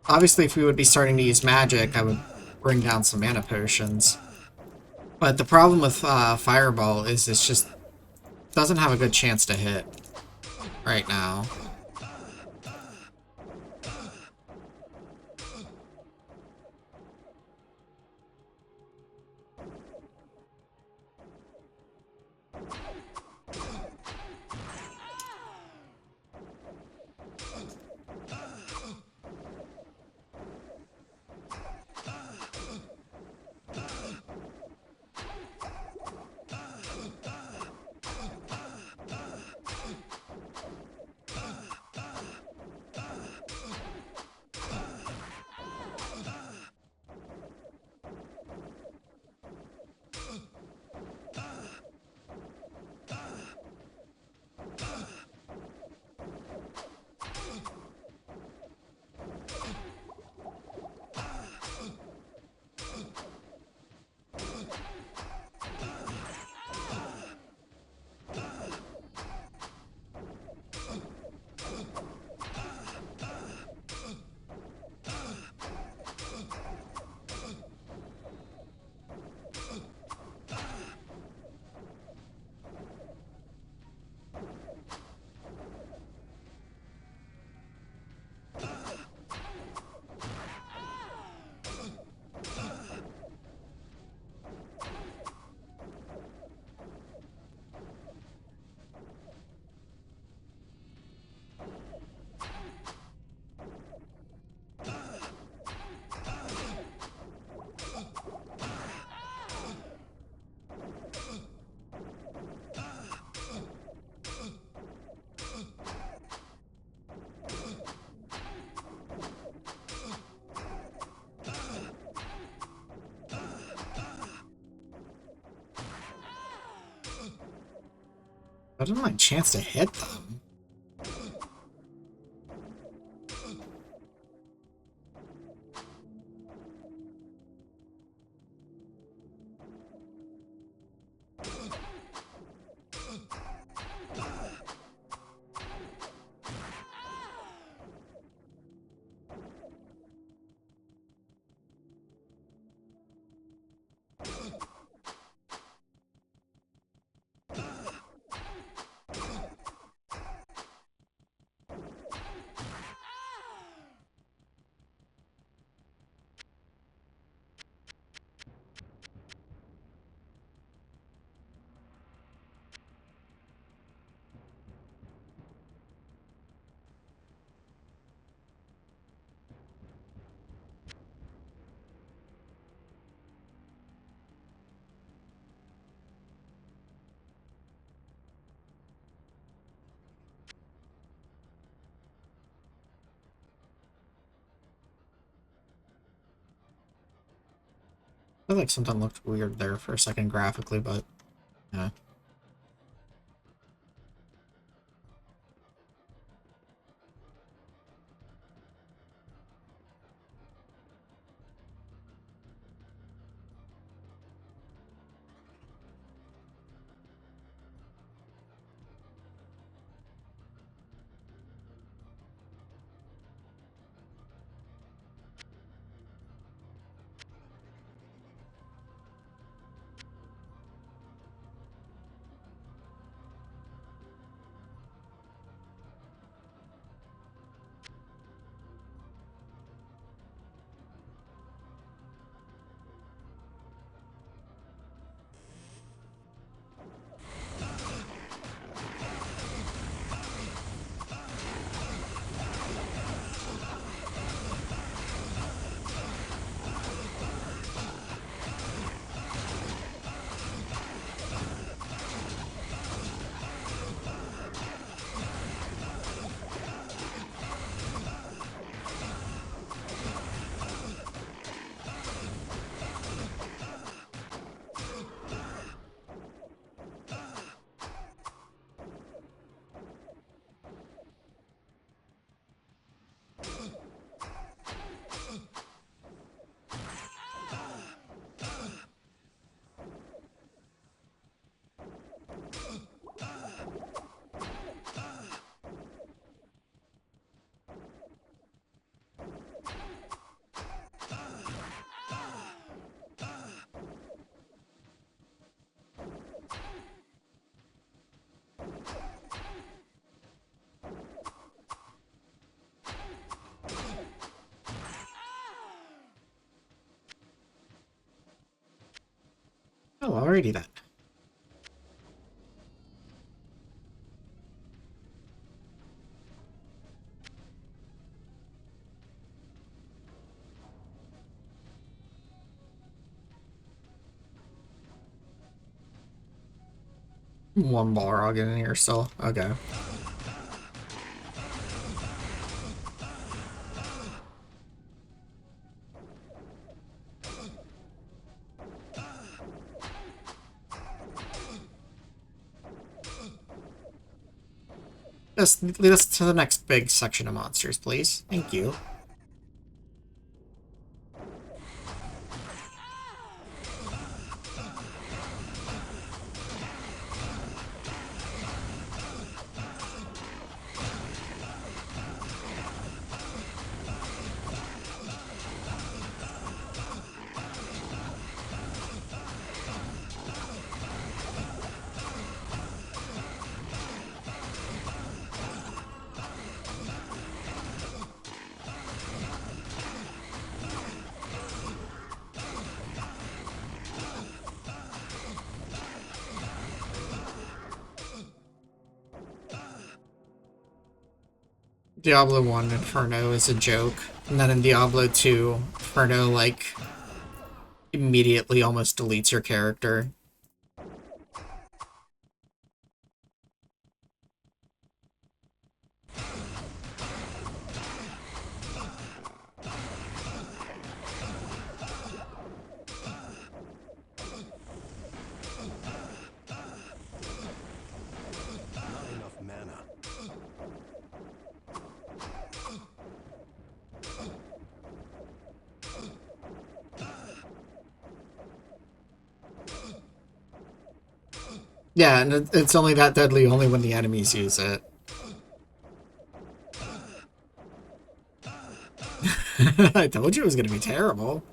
obviously, if we would be starting to use magic, I would bring down some mana potions. But the problem with Fireball is it's just doesn't have a good chance to hit right now. I don't like chance to hit them. feel like something looked weird there for a second graphically, but yeah. Oh, alrighty then. One Balrog in here still. Okay. Just lead us to the next big section of monsters, please. Thank you. Diablo 1 Inferno is a joke. And then in Diablo 2, Inferno, like, immediately almost deletes your character. Not enough mana. Yeah, and it's only that deadly only when the enemies use it. I told you it was going to be terrible.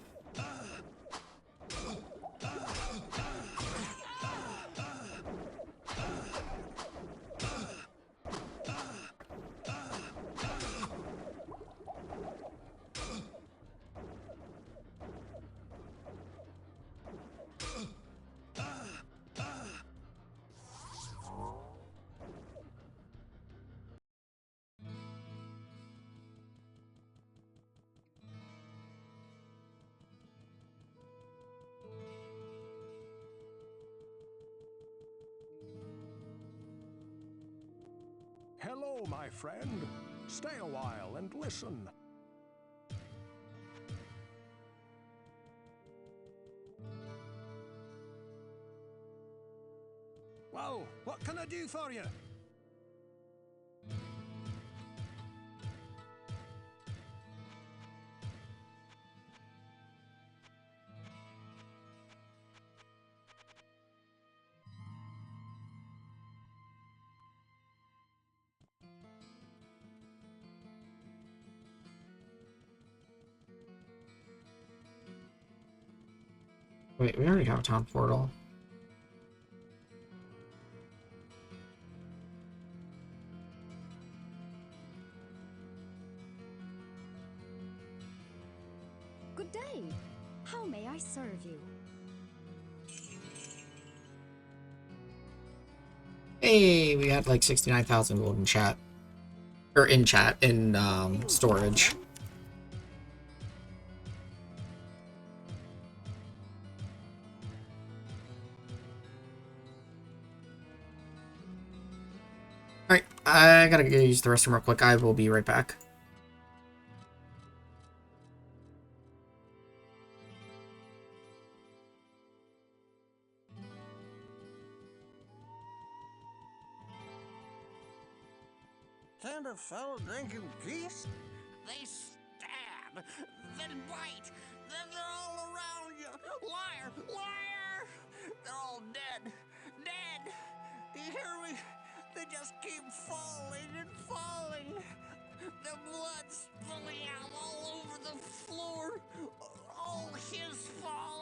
Hello, my friend. Stay a while and listen. What can I do for you? Wait, we already have a town portal. Good day. How may I serve you? Hey, we had like 69,000 gold in chat. Or in chat, in storage. Alright, I gotta go use the restroom real quick. I will be right back. Can't a fellow drink in peace? They stab, then bite, then they're all around you. Liar! Liar! They're all dead. Dead! Do you hear me? They just keep falling and falling. The blood's spilling out all over the floor. All his fault.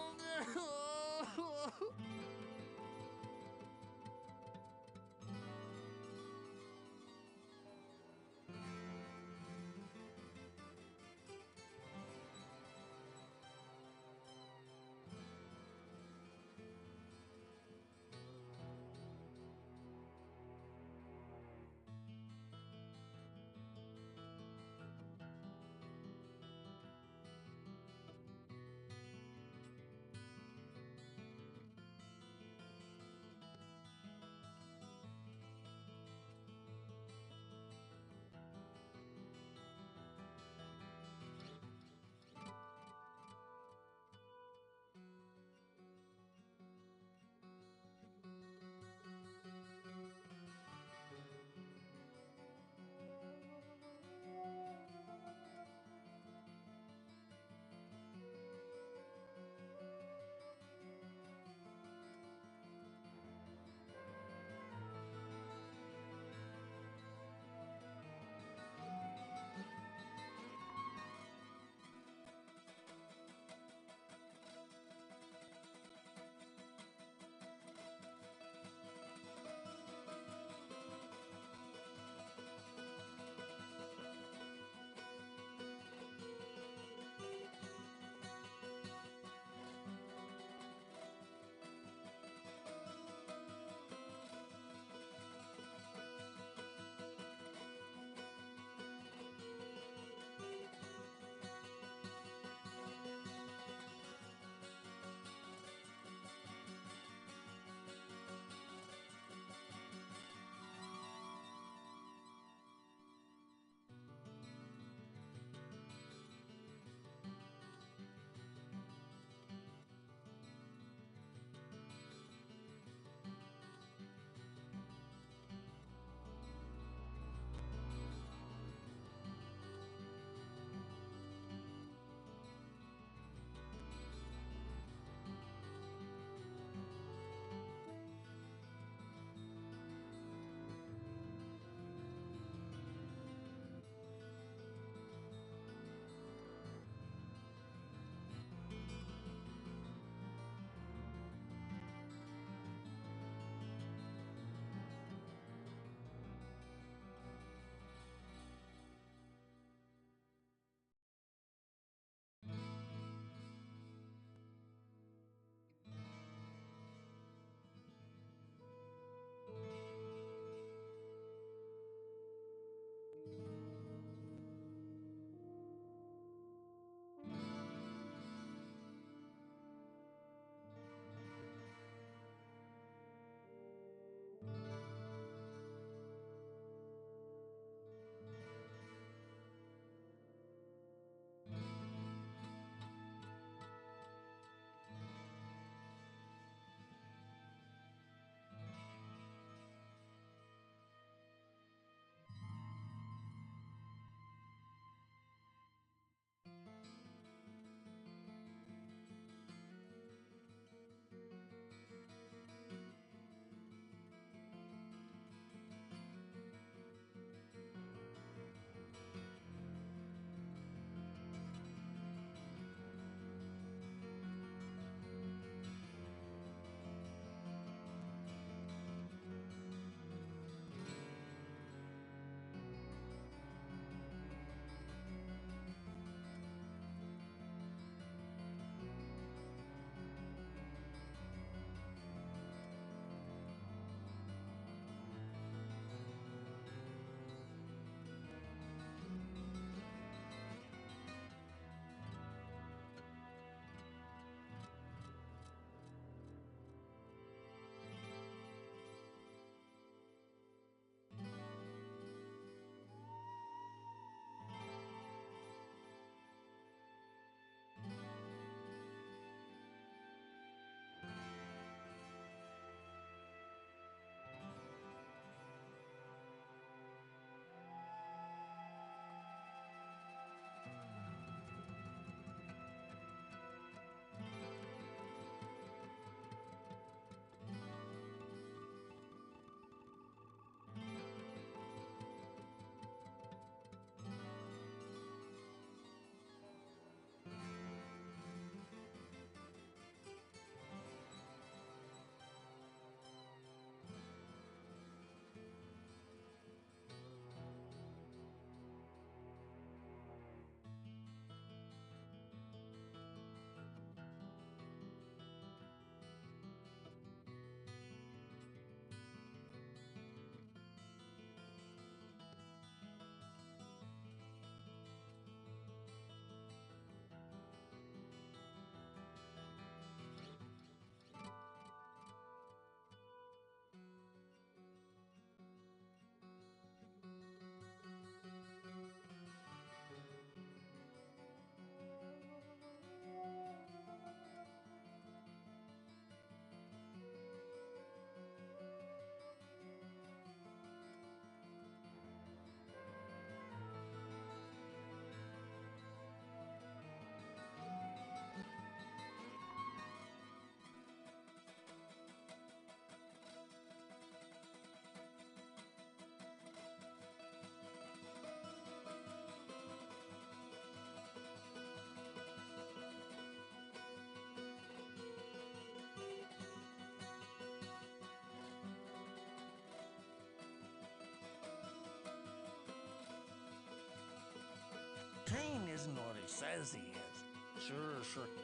says he is. Sure.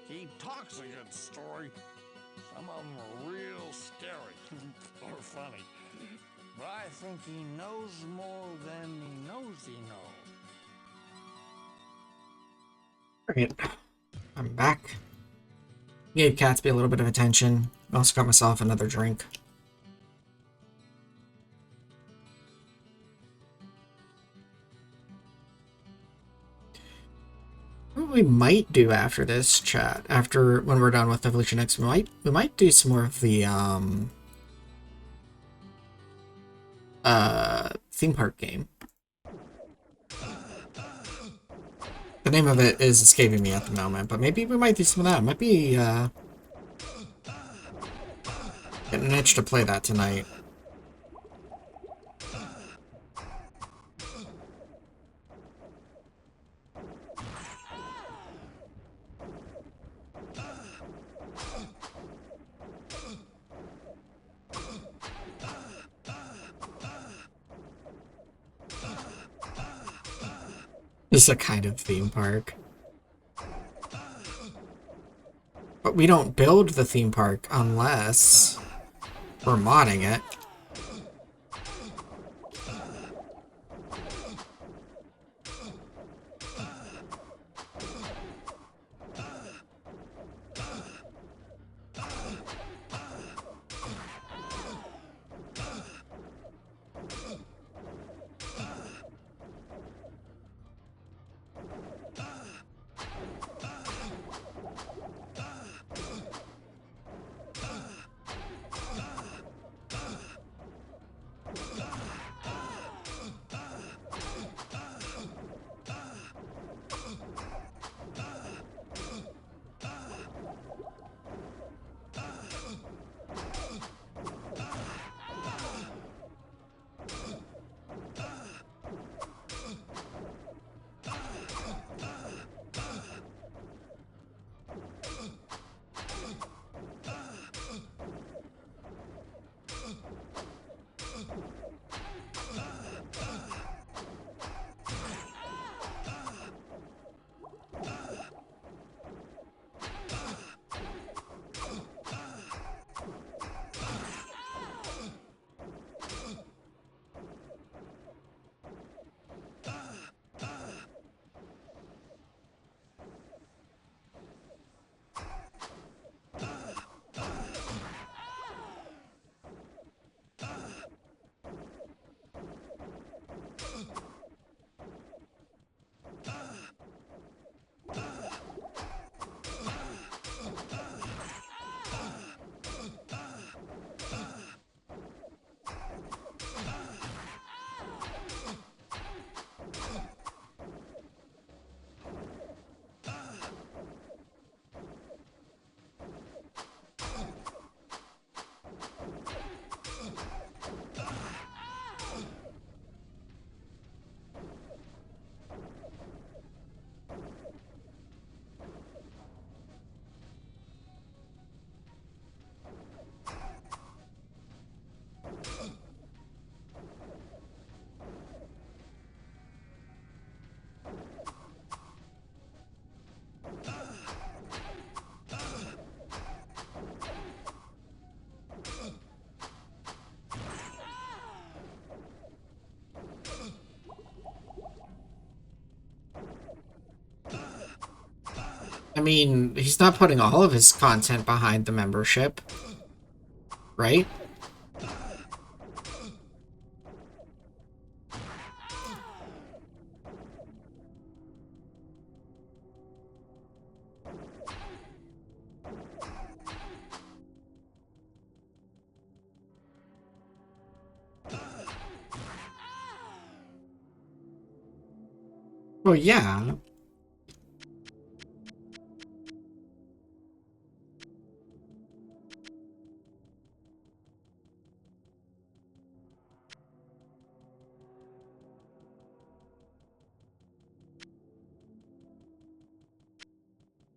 He talks a good story. Some of them are real scary or funny. But I think he knows more than he knows he knows. Alright, I'm back. Gave Catsby a little bit of attention. Also got myself another drink. What we might do after this chat, when we're done with DevilutionX, we might do some more of the theme park game. The name of it is escaping me at the moment, but maybe we might do some of that. It might be getting an itch to play that tonight. It's a kind of theme park. But we don't build the theme park unless we're modding it. I mean, he's not putting all of his content behind the membership, right? Well, yeah.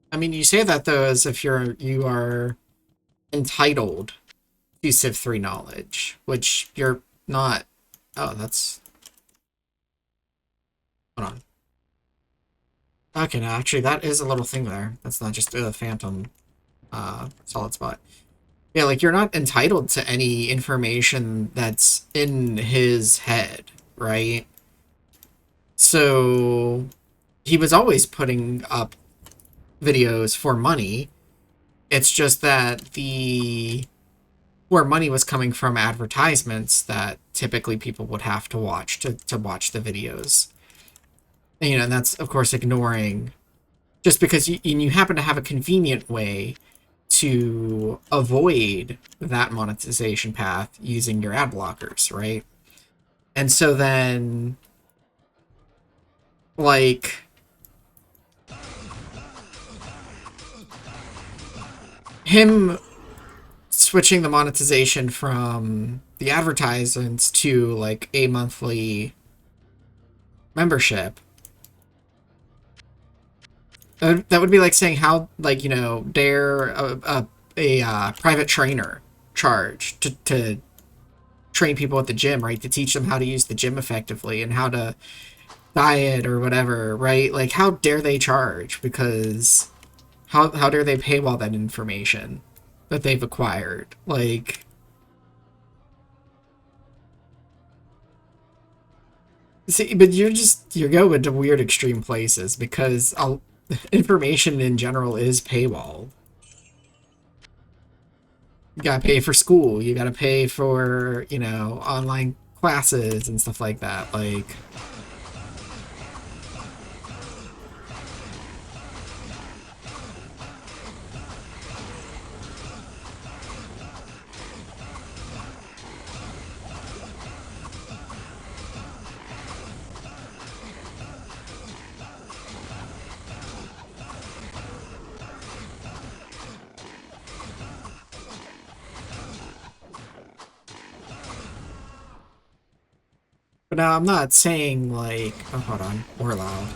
I mean, you say that though as if you are entitled to Civ 3 knowledge, which you're not. Oh, that's. Hold on. Okay, now actually that is a little thing there. That's not just a phantom solid spot. Yeah, like you're not entitled to any information that's in his head, right? So he was always putting up videos for money. It's just that where money was coming from advertisements that typically people would have to watch to watch the videos. And, and that's of course ignoring just because you happen to have a convenient way to avoid that monetization path using your ad blockers, right? And so then, like, him switching the monetization from the advertisements to, like, a monthly membership, that would be like saying how, like, dare a private trainer charge to train people at the gym, right? To teach them how to use the gym effectively and how to diet or whatever, right? Like, how dare they charge? Because how dare they paywall that information that they've acquired? Like, see, but you're going to weird extreme places because information in general is paywall. You gotta pay for school. You gotta pay for, online classes and stuff like that. Like, but now I'm not saying like, oh, hold on, we're loud.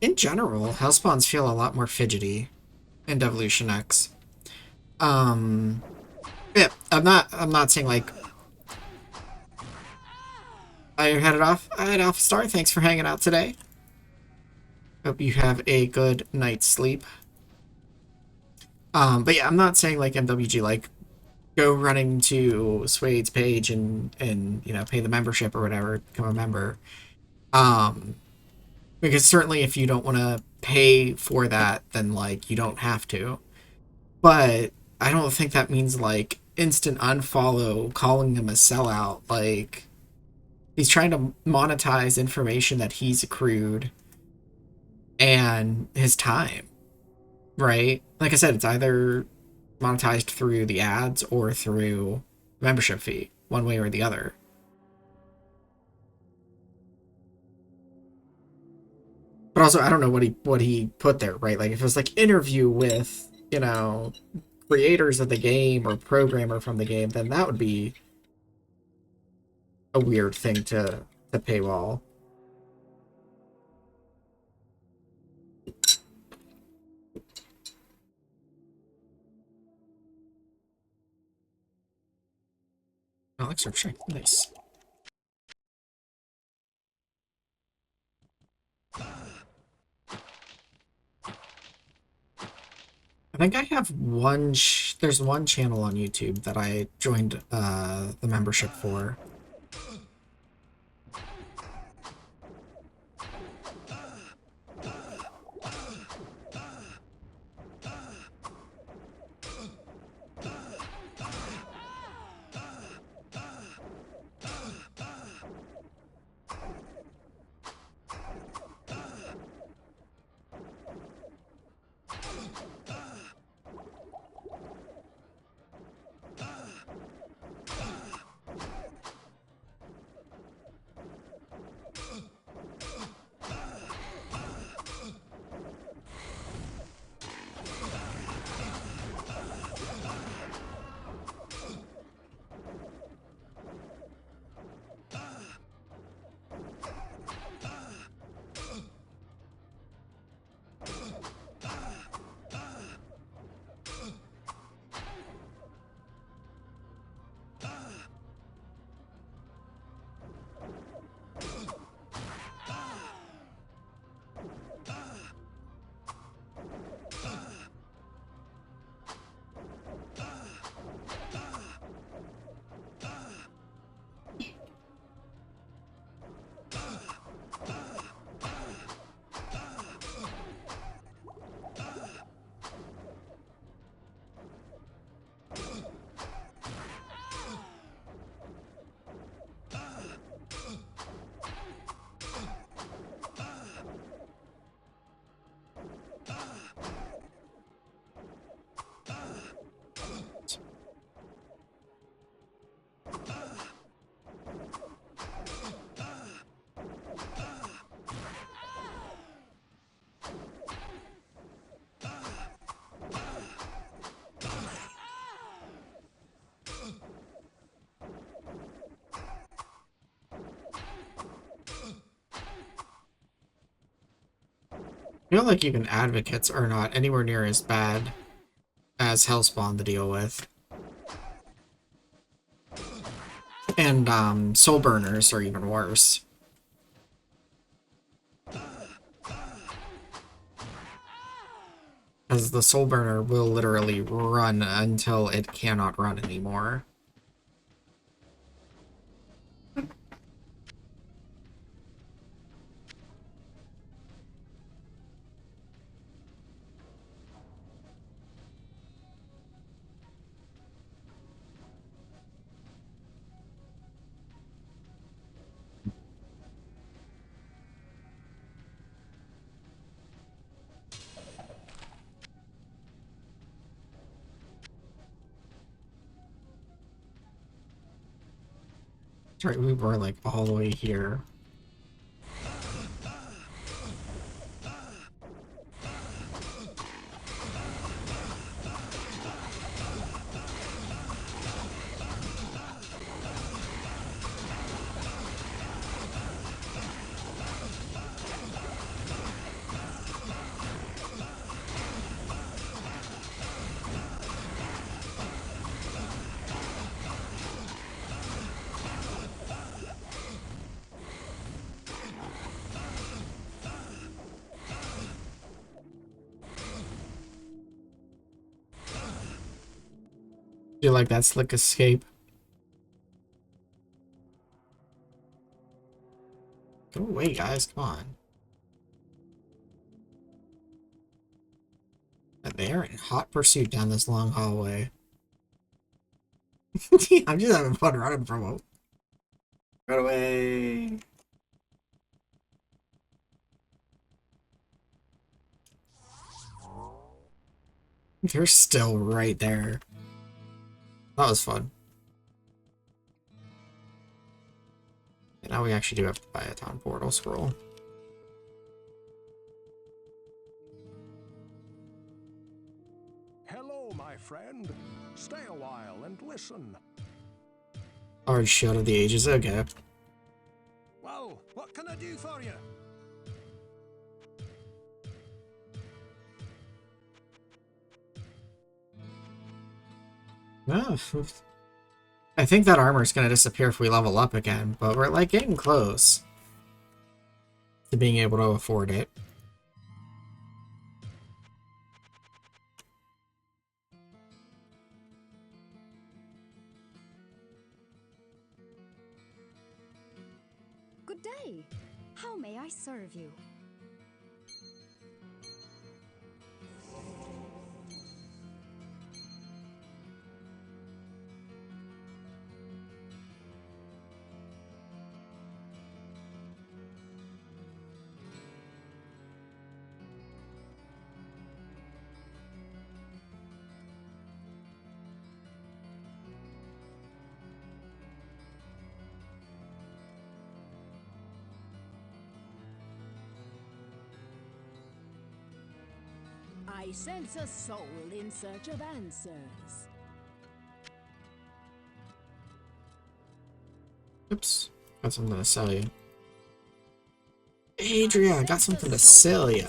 In general, house spawns feel a lot more fidgety in DevilutionX. Um, yeah, I'm not saying like I headed off. All right, Alpha Star, thanks for hanging out today. Hope you have a good night's sleep. But yeah, I'm not saying like MWG, like go running to Suede's page and pay the membership or whatever, become a member. Because certainly if you don't want to pay for that, then like you don't have to. But I don't think that means like instant unfollow, calling him a sellout. Like, he's trying to monetize information that he's accrued and his time, right? Like I said, it's either monetized through the ads or through membership fee, one way or the other. But also, I don't know what he put there, right? Like, if it was like interview with, creators of the game or programmer from the game, then that would be a weird thing to paywall. Alex or check. Nice. I think I have there's one channel on YouTube that I joined the membership for. I feel like even advocates are not anywhere near as bad as Hellspawn to deal with. And soul burners are even worse. As the soul burner will literally run until it cannot run anymore. That's right, we were like all the way here. Do you like that slick escape? Go away, guys, come on. And they are in hot pursuit down this long hallway. I'm just having fun running from them. Run away! They're still right there. That was fun. And now we actually do have to buy a town portal scroll. Hello, my friend. Stay a while and listen. Hard Shot of the Ages, okay. Well, what can I do for you? Oh, I think that armor's gonna disappear if we level up again, but we're like getting close to being able to afford it. Good day. How may I serve you? I sense a soul in search of answers. Oops, got something to sell you. Adria, I got something to sell you.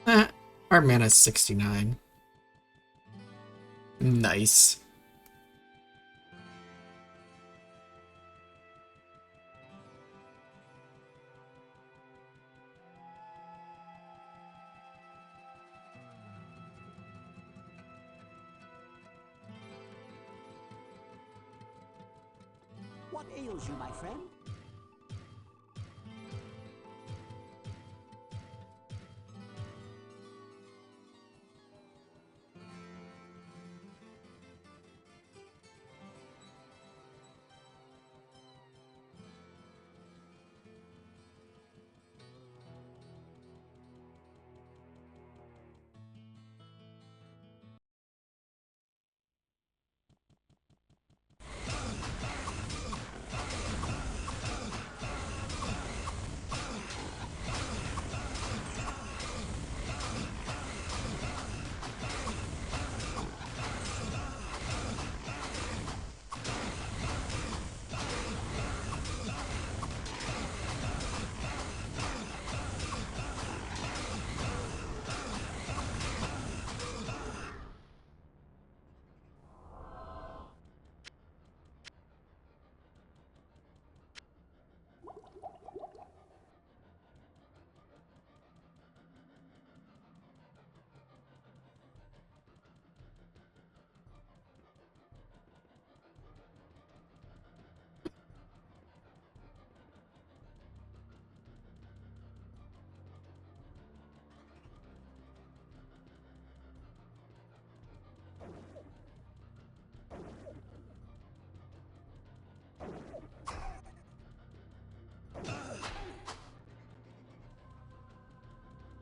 Our mana's 69. Nice. What ails you, my friend?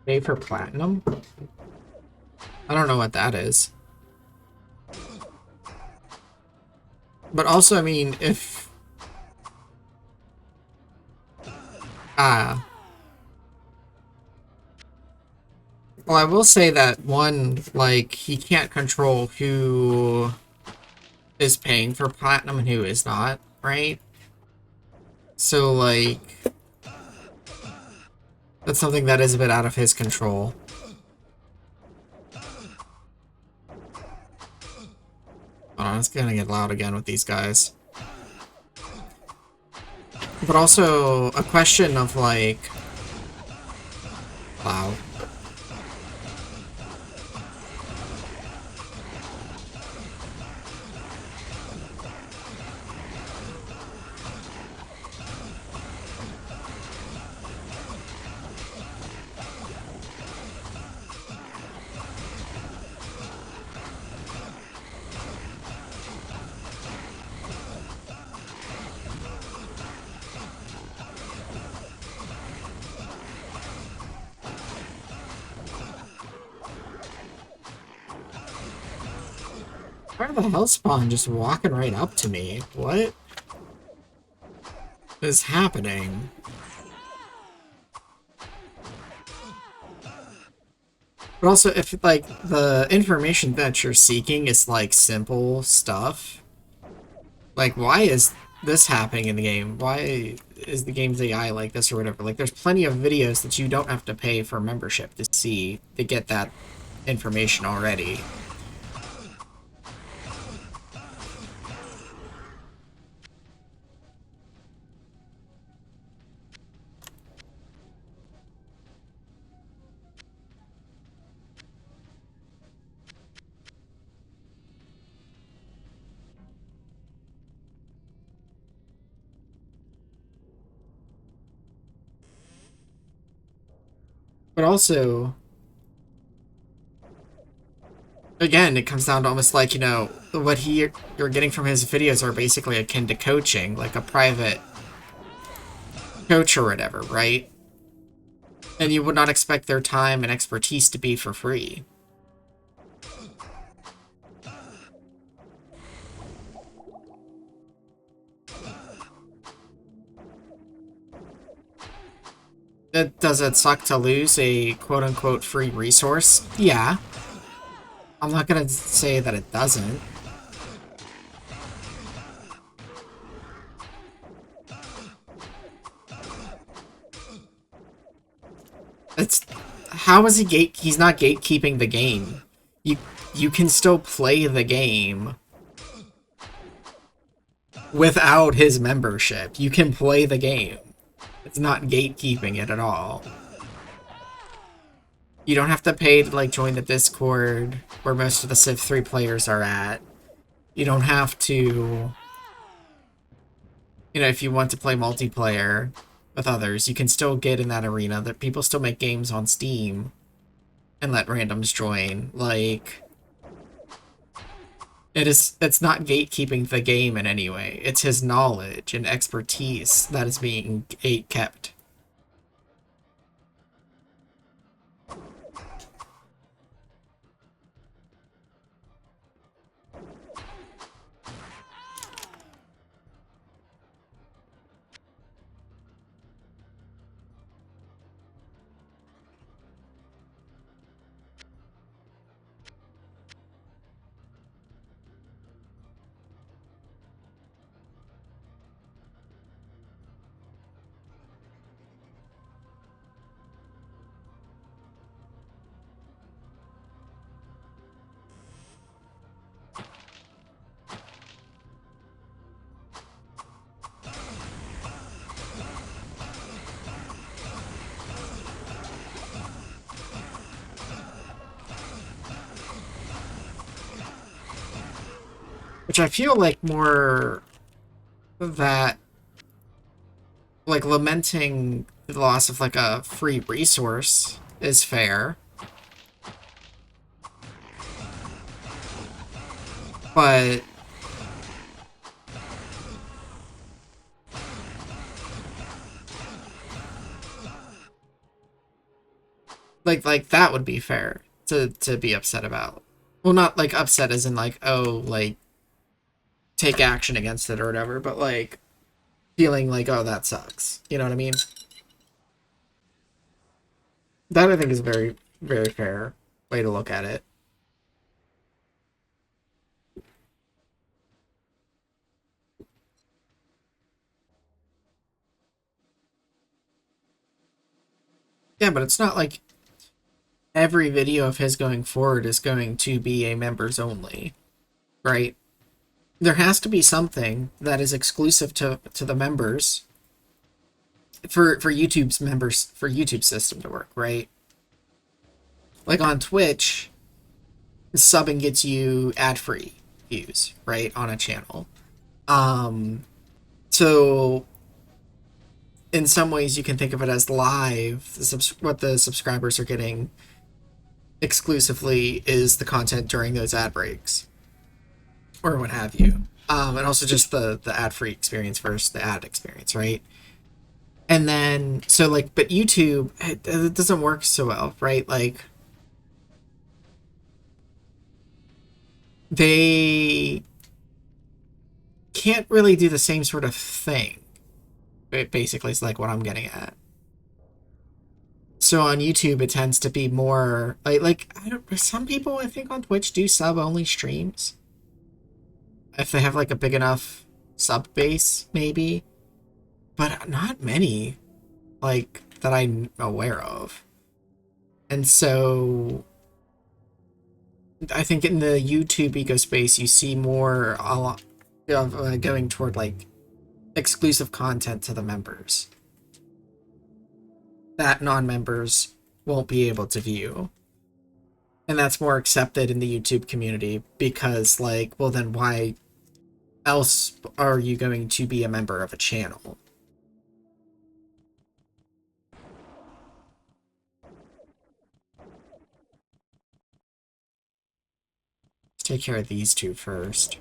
Pay for platinum? I don't know what that is. But also, I mean, if... Well, I will say that, one, like, he can't control who is paying for platinum and who is not, right? So, like... That's something that is a bit out of his control. Hold on, it's gonna get loud again with these guys. But also, a question of, like... Wow. Where the hell spawn just walking right up to me? What is happening? But also, if, like, the information that you're seeking is, like, simple stuff, like, why is this happening in the game? Why is the game's AI like this or whatever? Like, there's plenty of videos that you don't have to pay for membership to see to get that information already. But also, again, it comes down to almost like, you know, what you're getting from his videos are basically akin to coaching, like a private coach or whatever, right? And you would not expect their time and expertise to be for free. Does it suck to lose a quote-unquote free resource? Yeah. I'm not gonna say that it doesn't. It's... How is he he's not gatekeeping the game. You can still play the game without his membership. You can play the game. It's not gatekeeping it at all. You don't have to pay to, like, join the Discord where most of the Civ 3 players are at. You don't have to... You know, if you want to play multiplayer with others, you can still get in that arena. That people still make games on Steam and let randoms join. Like... It's not gatekeeping the game in any way. It's his knowledge and expertise that is being kept. Which I feel like more that, like, lamenting the loss of, like, a free resource is fair. But... Like that would be fair to be upset about. Well, not like upset as in like, oh, like take action against it or whatever, but like feeling like, oh, that sucks. You know what I mean? That I think is a very, very fair way to look at it. Yeah, but it's not like every video of his going forward is going to be a members only, right? There has to be something that is exclusive to the members for YouTube's members, for YouTube system to work, right? Like on Twitch, subbing gets you ad-free views, right, on a channel. So in some ways you can think of it as live. What the subscribers are getting exclusively is the content during those ad breaks or what have you. And also just the ad-free experience versus the ad experience, right? And then, so like, but YouTube, it doesn't work so well, right? Like, they can't really do the same sort of thing. It basically is like what I'm getting at. So on YouTube, it tends to be more like I don't. Some people I think on Twitch do sub only streams if they have like a big enough sub base, maybe, but not many like that I'm aware of. And so I think in the YouTube ecospace, you see more a lot of going toward like exclusive content to the members that non-members won't be able to view. And that's more accepted in the YouTube community because, like, well, then why else are you going to be a member of a channel? Let's take care of these two first.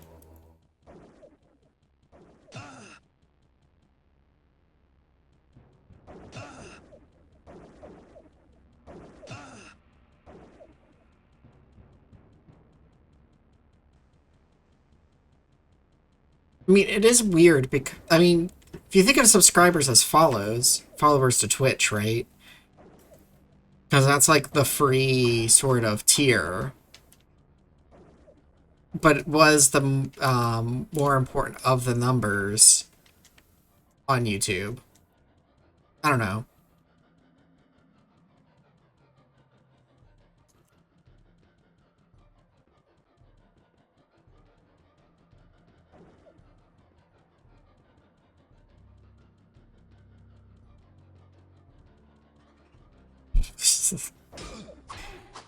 I mean, it is weird because, I mean, if you think of subscribers as followers to Twitch, right? Because that's like the free sort of tier. But it was the more important of the numbers on YouTube. I don't know.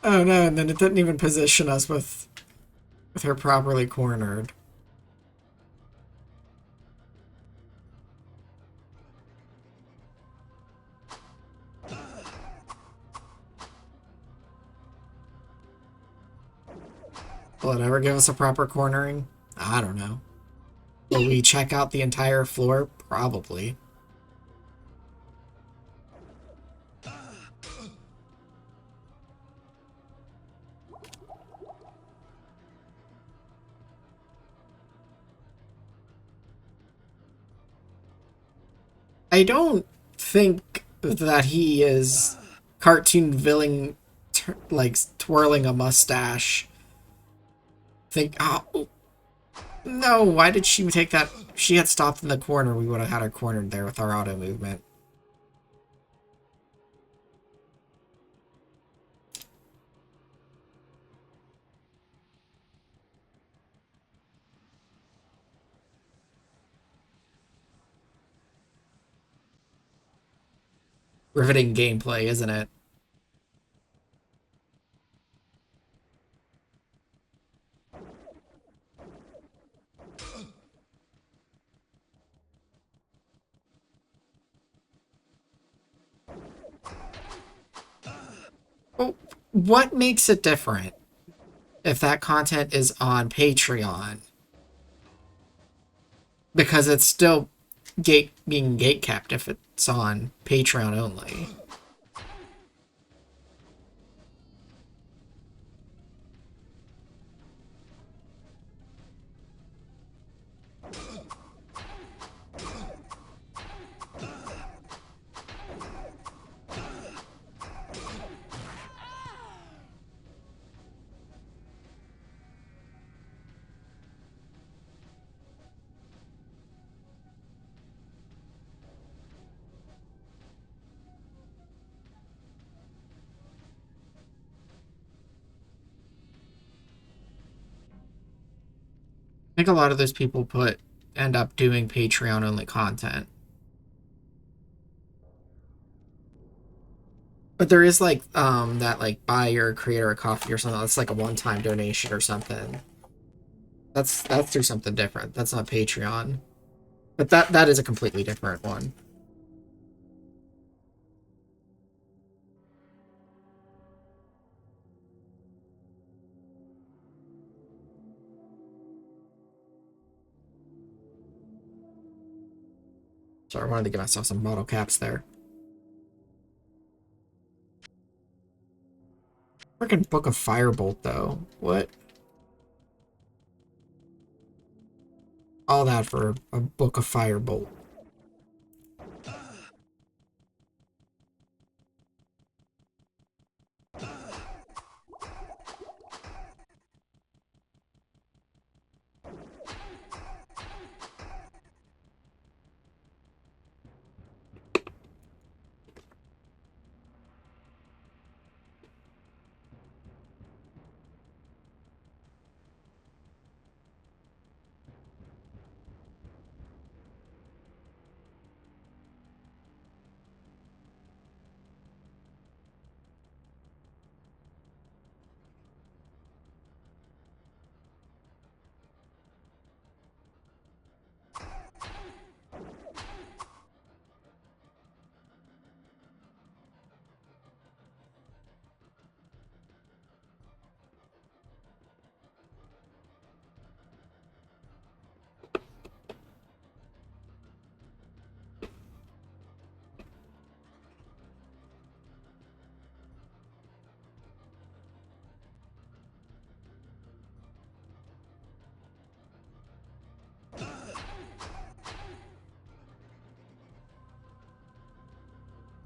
Oh no, and then it didn't even position us with her properly cornered. Will it ever give us a proper cornering? I don't know. Will we check out the entire floor? Probably. I don't think that he is cartoon villain, like twirling a mustache. Think, oh no! Why did she take that? If she had stopped in the corner, we would have had her cornered there with our auto movement. Riveting gameplay, isn't it? Well, what makes it different if that content is on Patreon? Because it's still being gatekept if it's on Patreon only. think a lot of those people end up doing Patreon only content. But there is like that like buy your creator a coffee or something. That's like a one-time donation or something. That's through something different. That's not Patreon. But that is a completely different one. Sorry, I wanted to give myself some bottle caps there. Freaking Book of Firebolt, though. What? All that for a Book of Firebolt.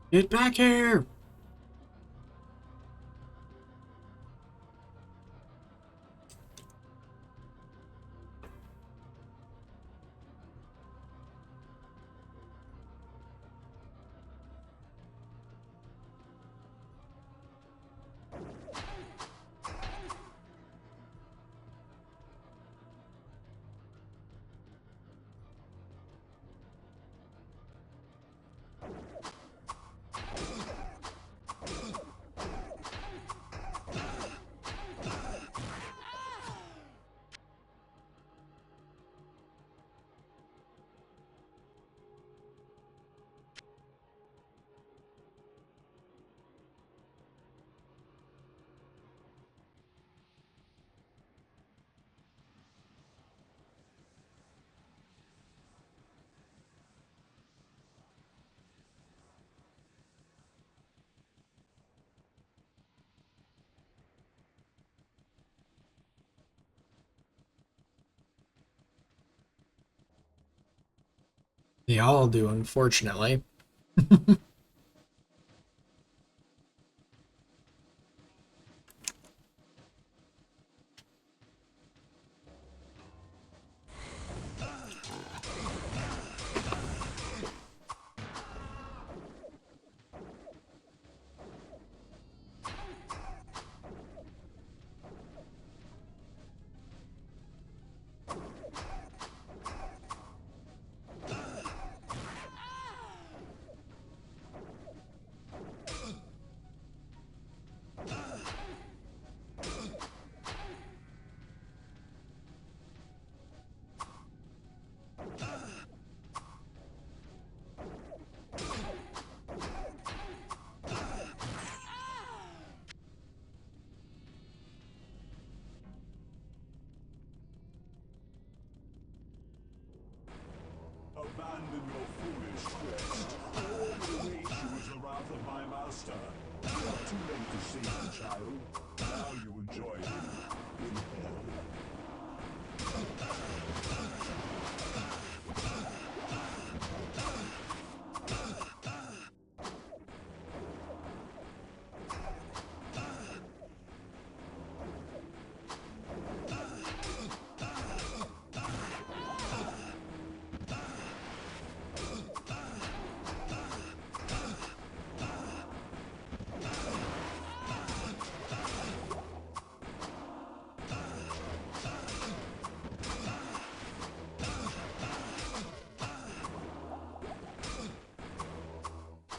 Get back here! They all do, unfortunately. Abandon your foolish quest. All will await you as the wrath of my master. Not too late to save the child. Now you enjoy him in hell.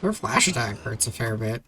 Her flash attack hurts a fair bit.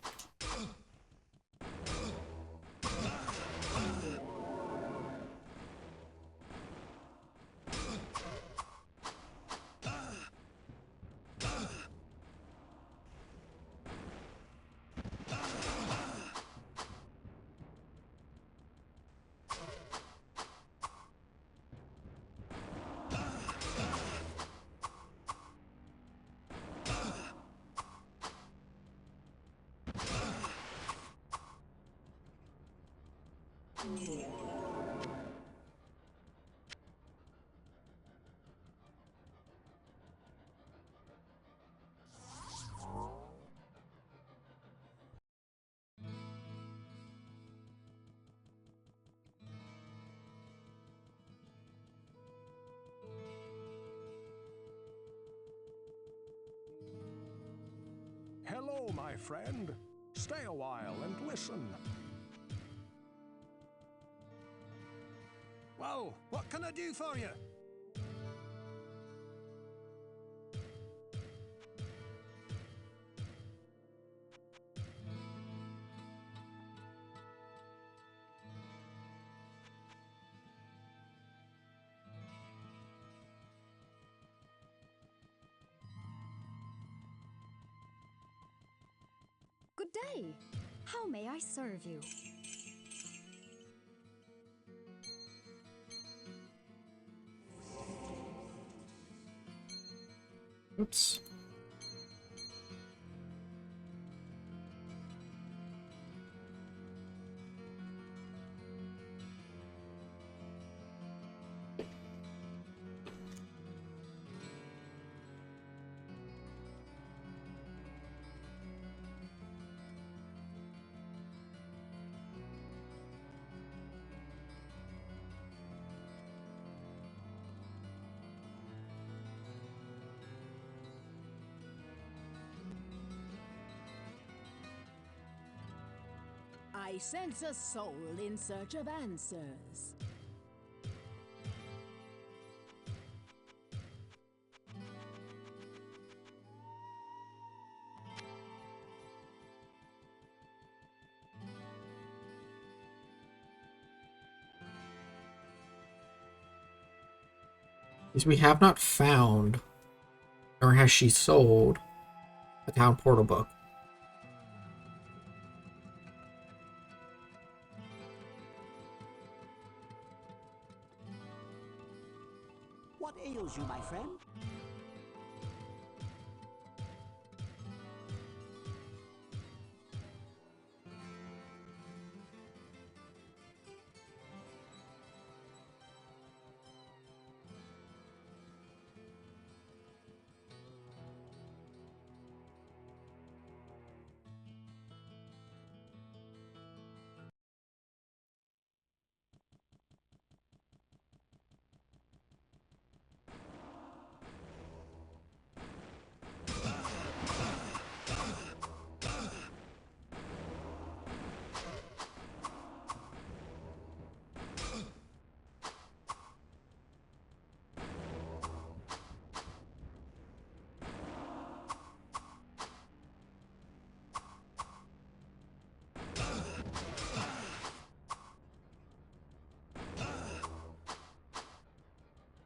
Hello, my friend. Stay a while and listen. Well, what can I do for you? Good day. How may I serve you? Oops. I sense a soul in search of answers. Because we have not found, nor has she sold, a town portal book. What ails you, my friend?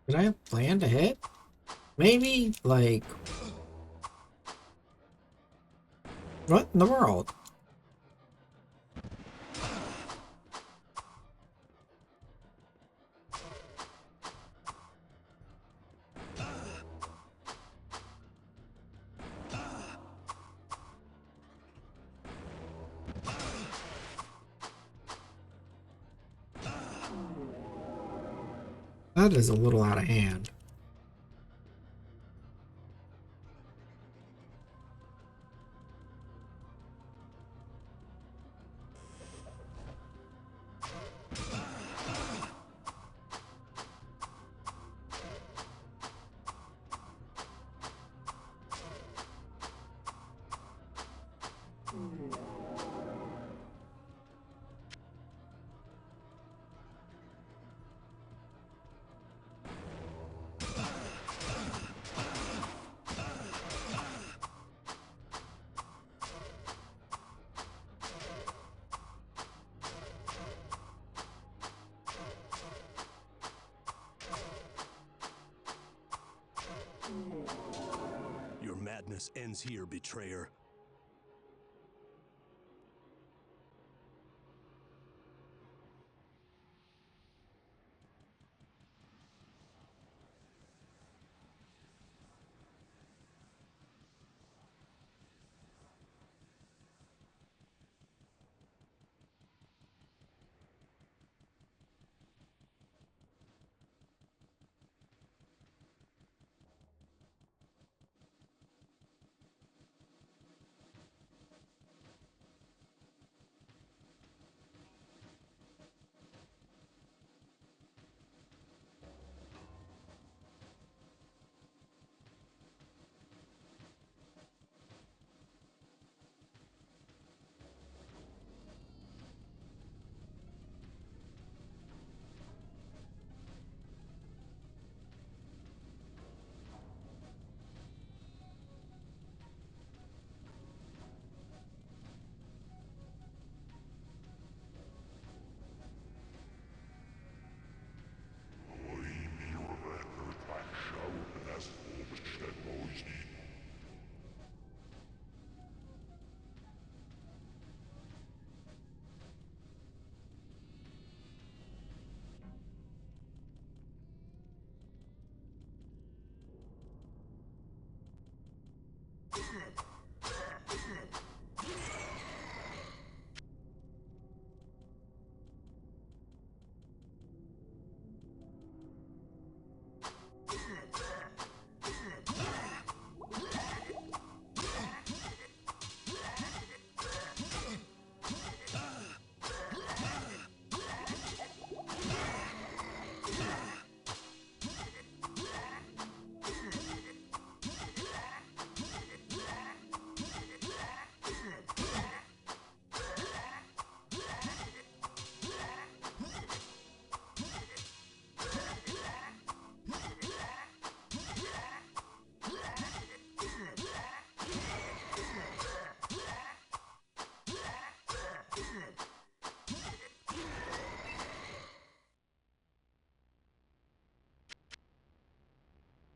Did I have planned to hit? Maybe, like... What in the world? That is a little out of hand. darkness ends here, betrayer.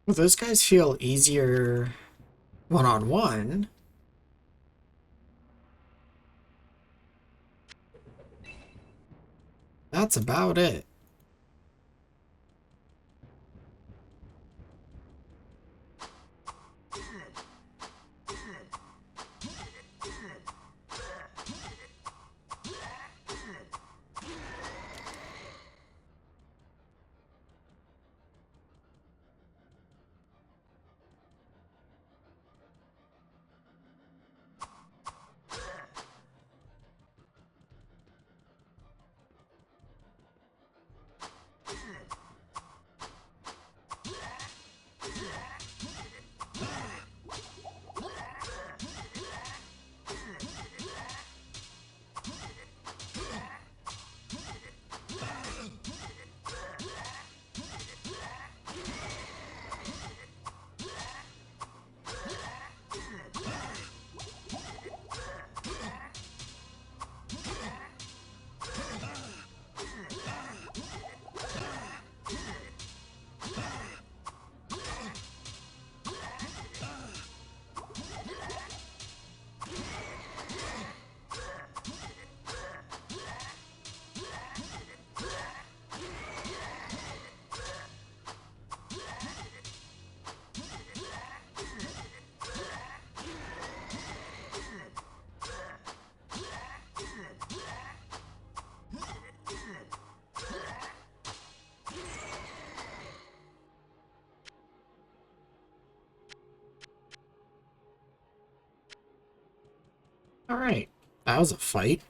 Well, those guys feel easier one-on-one. That's about it. Alright, that was a fight.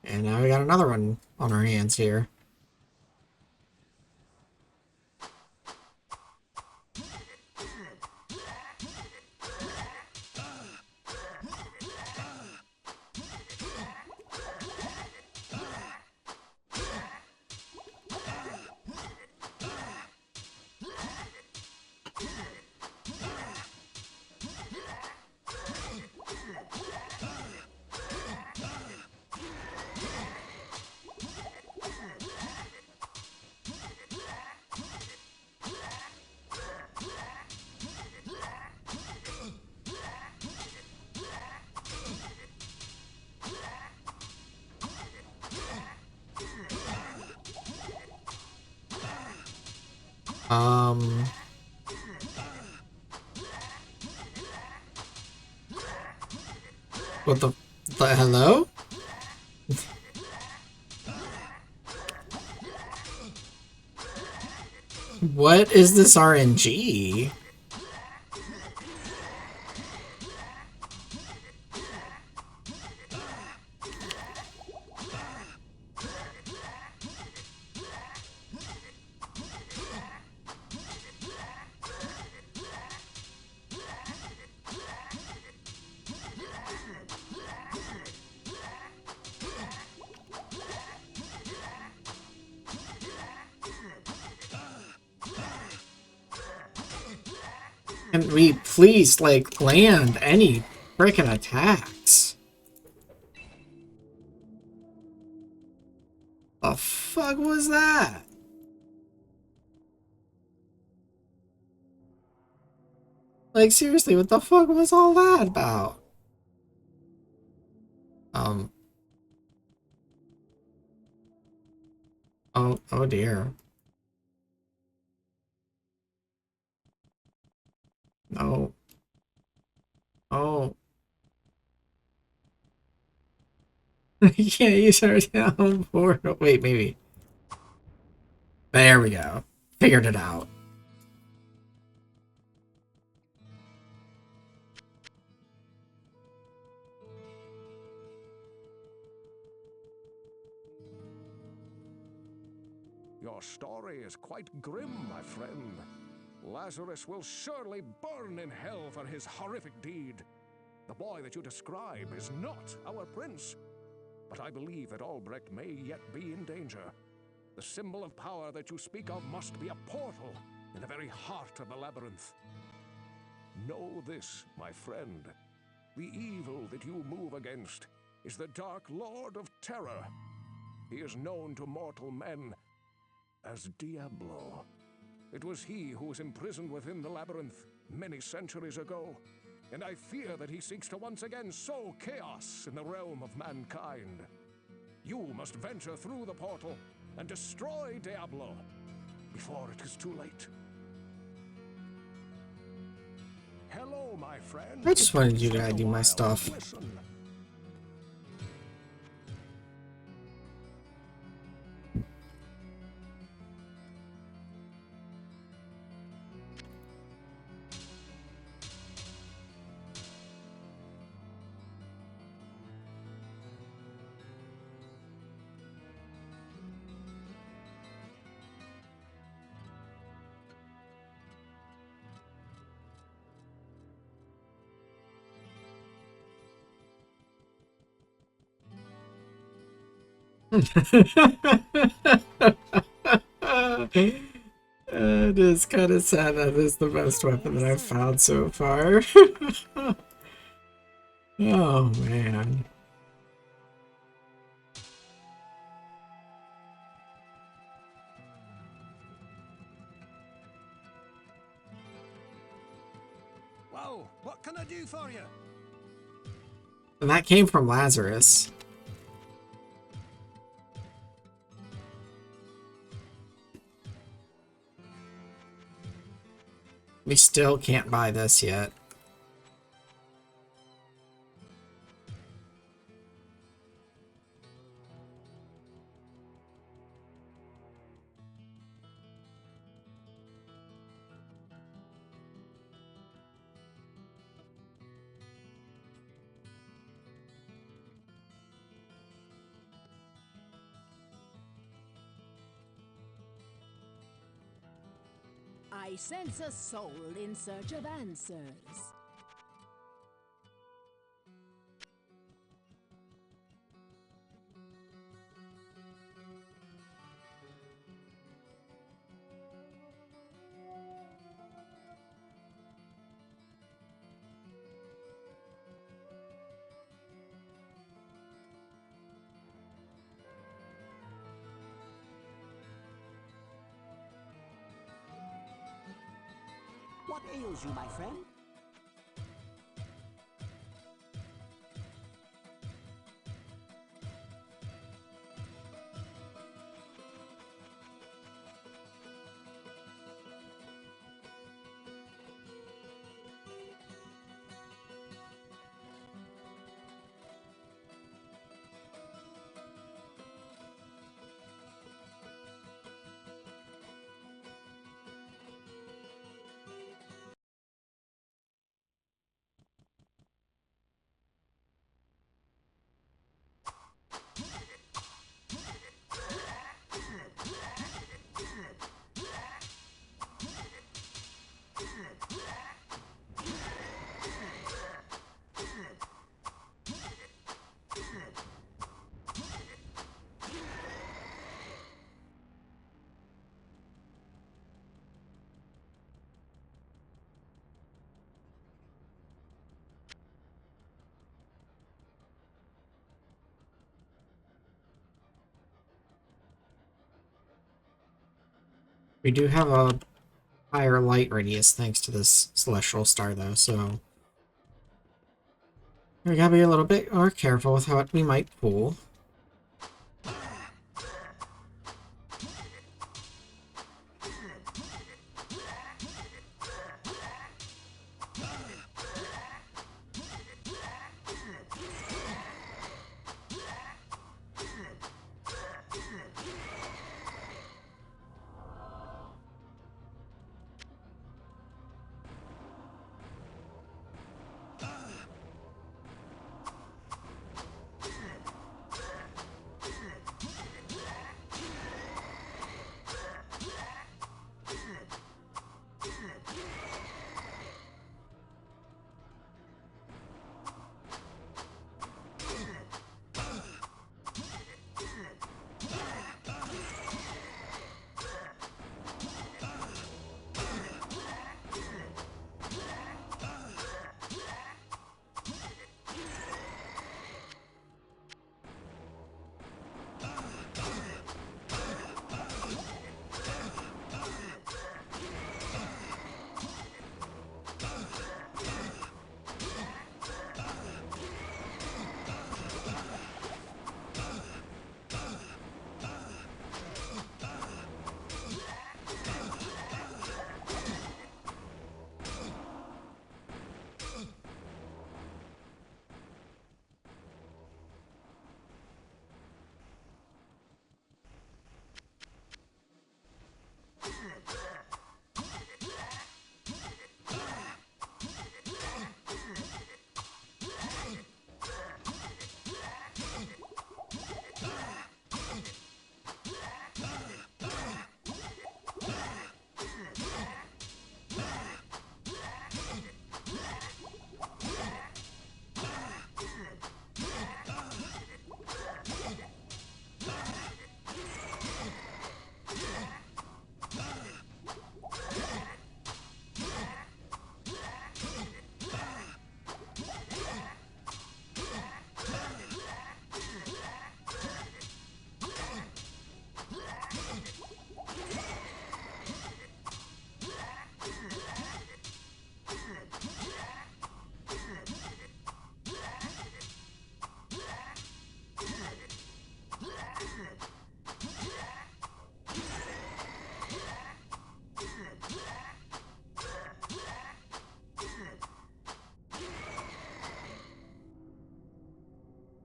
And now we got another one on our hands here. Um. What the hello? What is this RNG? Can we please, like, land any freaking attacks? The fuck was that? Like, seriously, what the fuck was all that about? Oh dear. No. Oh. You can't use our down portal. Wait, maybe. There we go. Figured it out. Your story is quite grim, my friend. Lazarus will surely burn in hell for his horrific deed. The boy that you describe is not our prince. But I believe that Albrecht may yet be in danger. The symbol of power that you speak of must be a portal in the very heart of the labyrinth. Know this, my friend. The evil that you move against is the Dark Lord of Terror. He is known to mortal men as Diablo. It was he who was imprisoned within the labyrinth many centuries ago, and I fear that he seeks to once again sow chaos in the realm of mankind. You must venture through the portal and destroy Diablo before it is too late. Hello, my friend. I just wanted you to ID my stuff. Listen. It is kind of sad that is the best weapon that I've found so far. Oh man. Whoa, what can I do for you? And that came from Lazarus. We still can't buy this yet. I sense a soul in search of answers. What ails you, my friend? We do have a higher light radius thanks to this celestial star, though, so we gotta be a little bit more careful with what we might pull.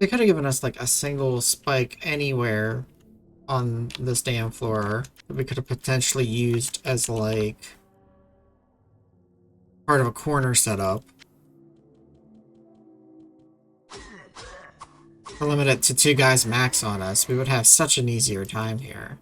They could have given us like a single spike anywhere on this damn floor that we could have potentially used as like part of a corner setup. To limit it to 2 guys max on us, we would have such an easier time here.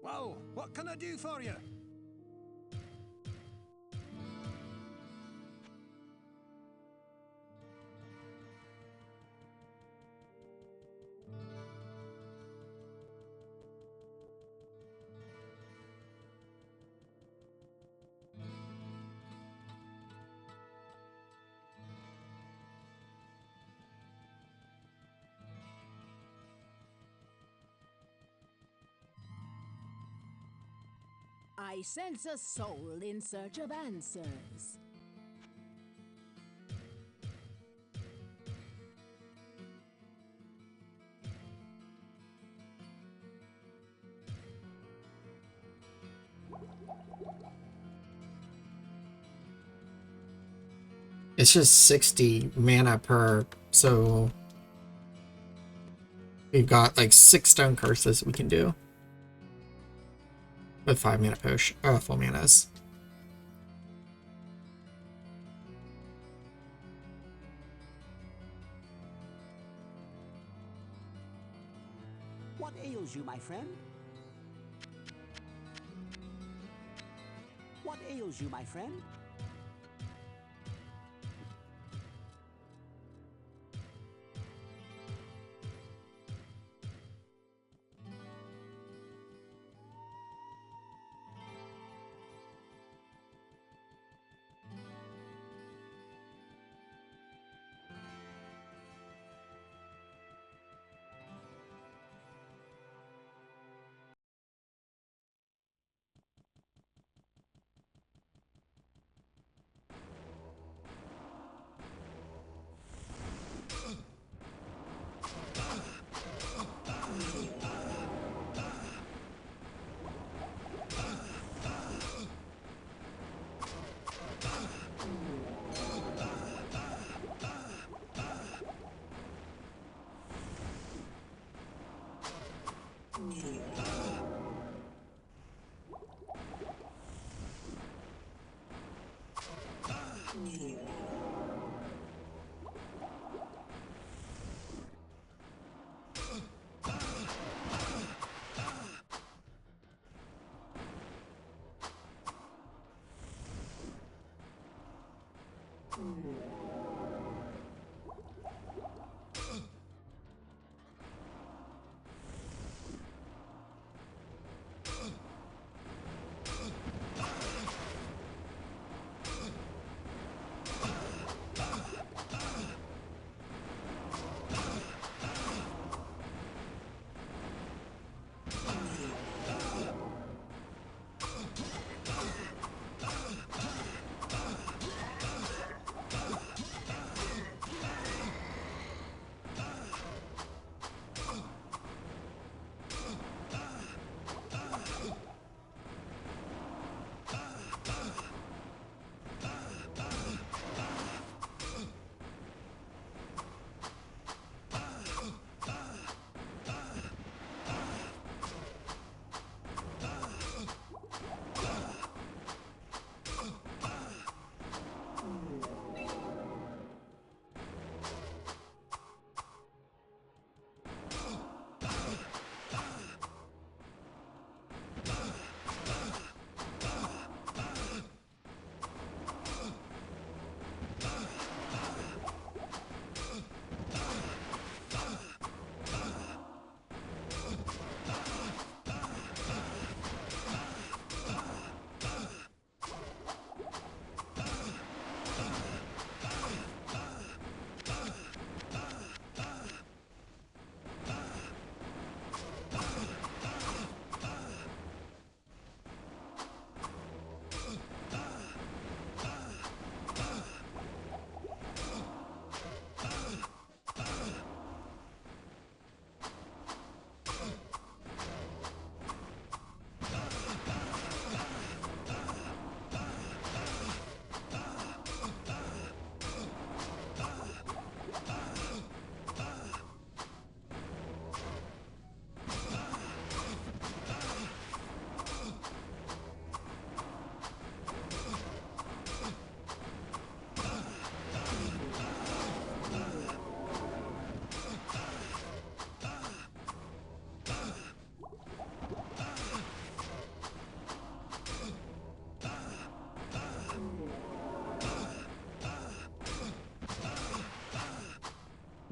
Well, what can I do for you? I sense a soul in search of answers. It's just 60 mana per, so we've got like 6 stone curses we can do with 5 mana push, full manas. What ails you, my friend? What ails you, my friend?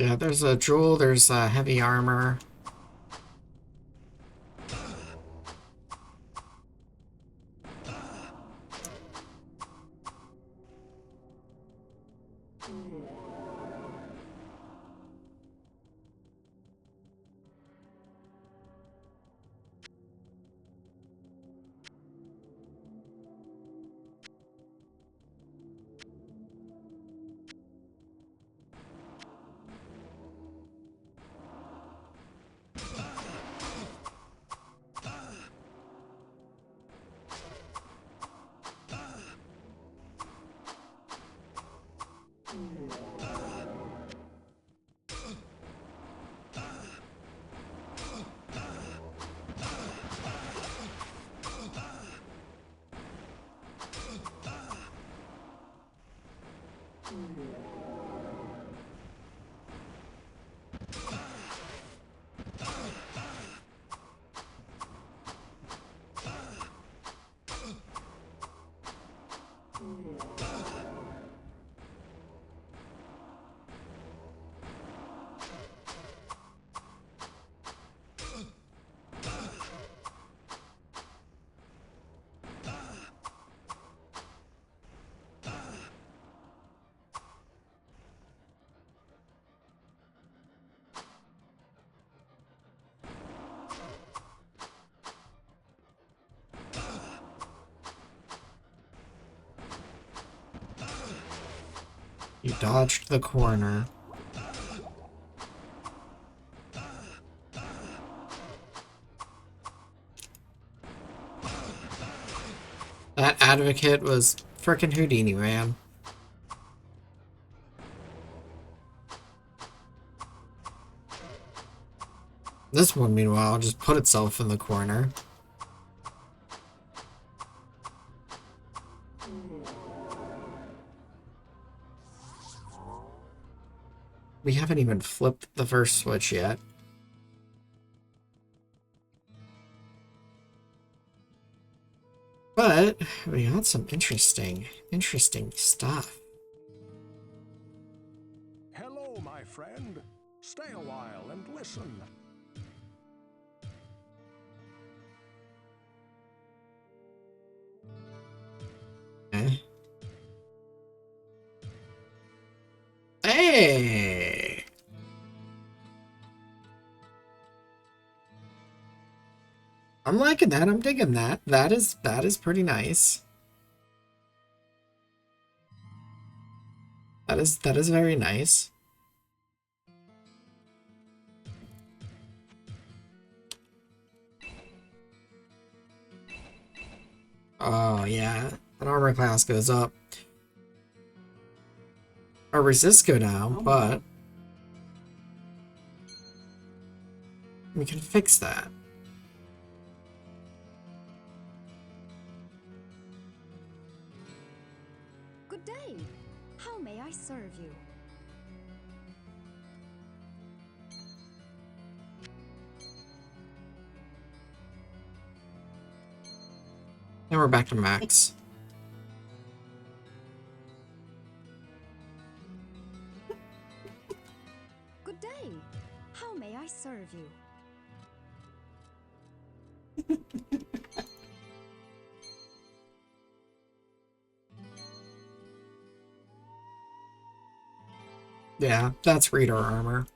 Yeah, there's a jewel, there's heavy armor. You dodged the corner. That advocate was frickin' Houdini, man. This one, meanwhile, just put itself in the corner. We haven't even flipped the first switch yet. But we got some interesting stuff. Hello, my friend. Stay a while and listen. Okay. Hey! I'm liking that. I'm digging that. That is pretty nice. That is very nice. Oh yeah, that armor class goes up. Our resists go down, but we can fix that. Good day. How may I serve you? And we're back to max. Good day. How may I serve you? Yeah, that's reader armor.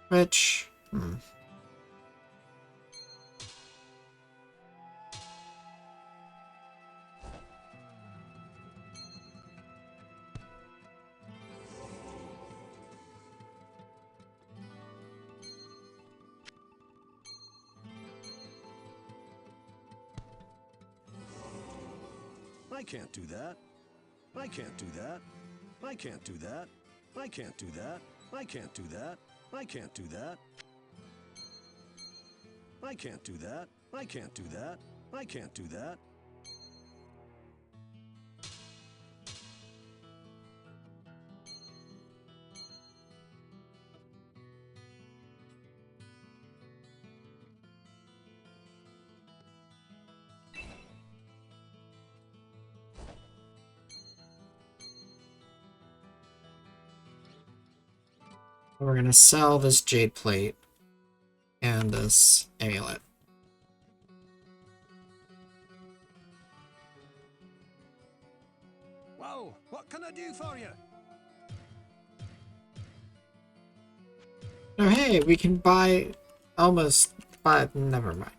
Which... I can't do that. I can't do that. I can't do that. I can't do that. I can't do that. I can't do that. I can't do that. I can't do that. I can't do that. And we're gonna sell this jade plate and this amulet. Well, what can I do for you? Oh hey, we can buy almost, but never mind.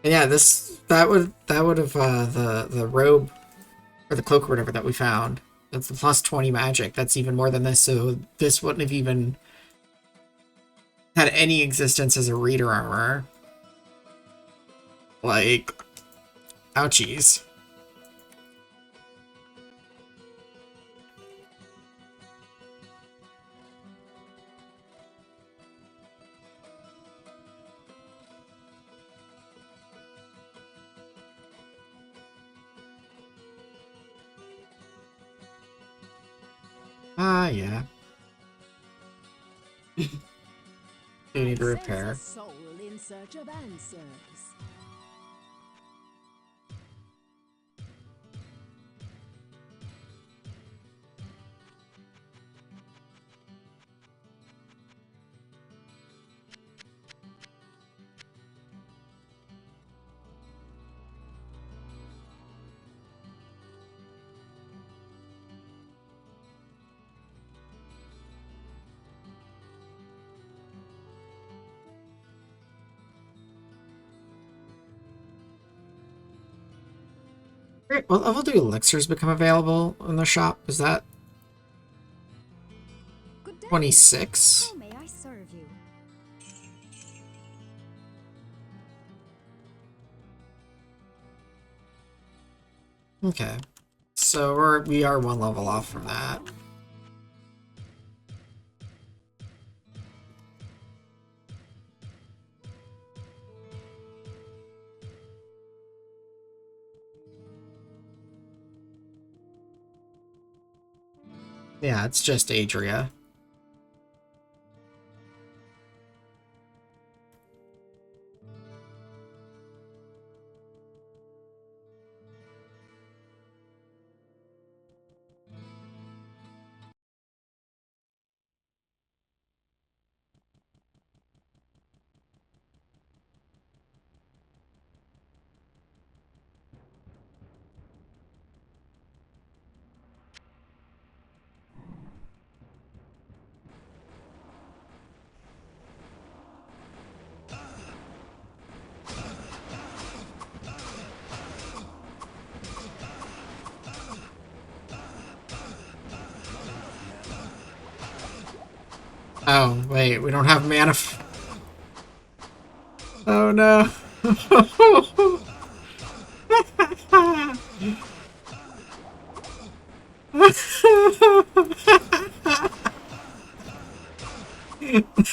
Yeah, that would have the robe or the cloak or whatever that we found. That's the plus 20 magic. That's even more than this, so this wouldn't have even had any existence as a reader armor. Like, ouchies. Ah, yeah. You need to I repair. sense a soul in search of answers. Great. Well, level 2 elixirs become available in the shop. Is that Good day. 26? How may I serve you? Okay. So we are one level off from that. Yeah, it's just Adria. Oh, wait, we don't have mana. Oh no.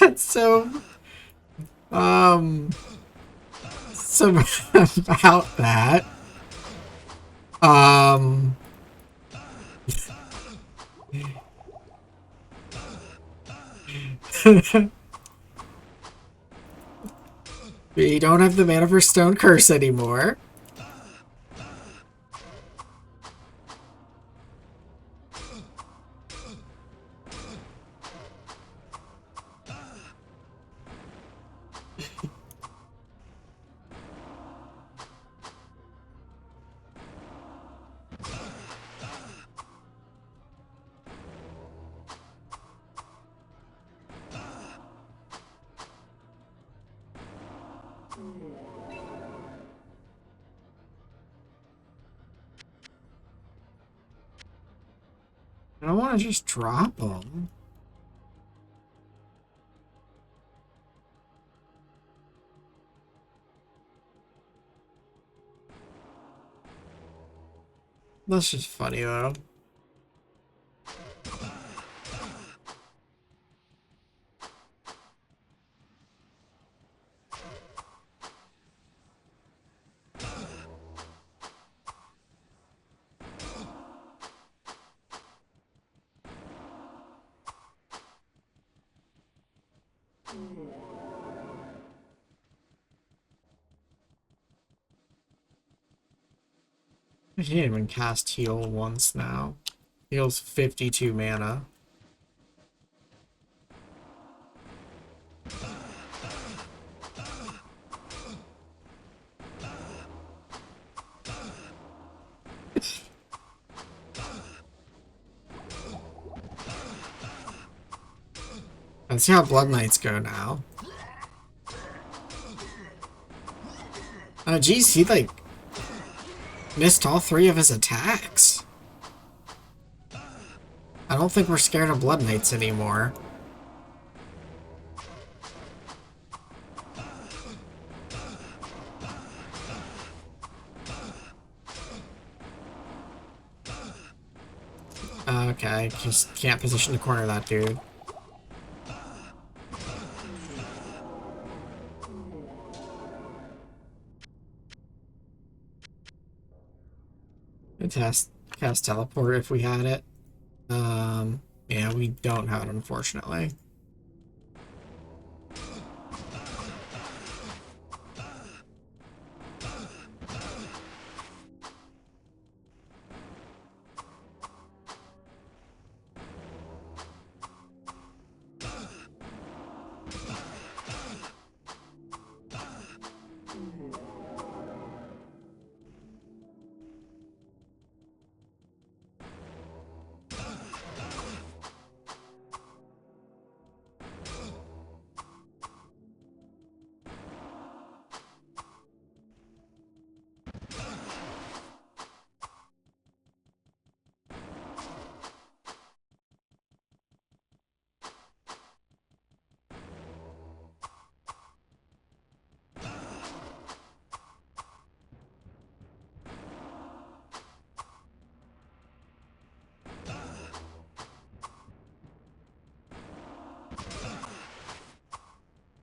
That's so so about that. Um we don't have the mana for Stone Curse anymore. I don't want to just drop them. That's just funny though. I didn't even cast heal once now. Heals 52 mana. Let's see how Blood Knights go now. Oh, geez, he, like, missed all 3 of his attacks. I don't think we're scared of Blood Knights anymore. Okay, just can't position to corner that dude. Cast teleport if we had it. Yeah, we don't have it, unfortunately.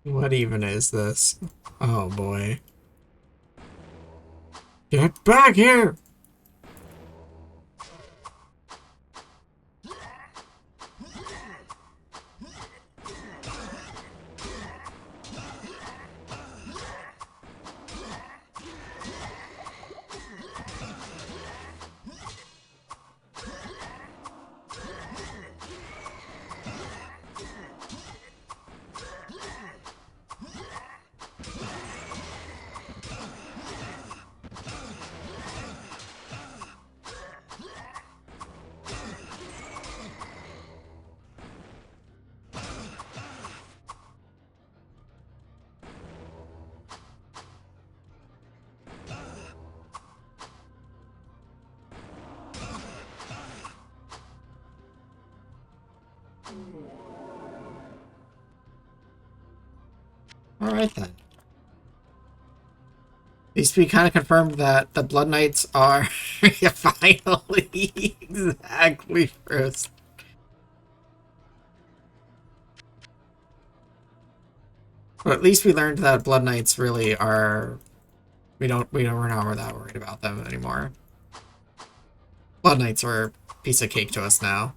What even is this? Oh boy. Get back here! Alright then. At least we kind of confirmed that the Blood Knights are finally exactly first. But at least we learned that Blood Knights really are... we're not that worried about them anymore. Blood Knights are a piece of cake to us now.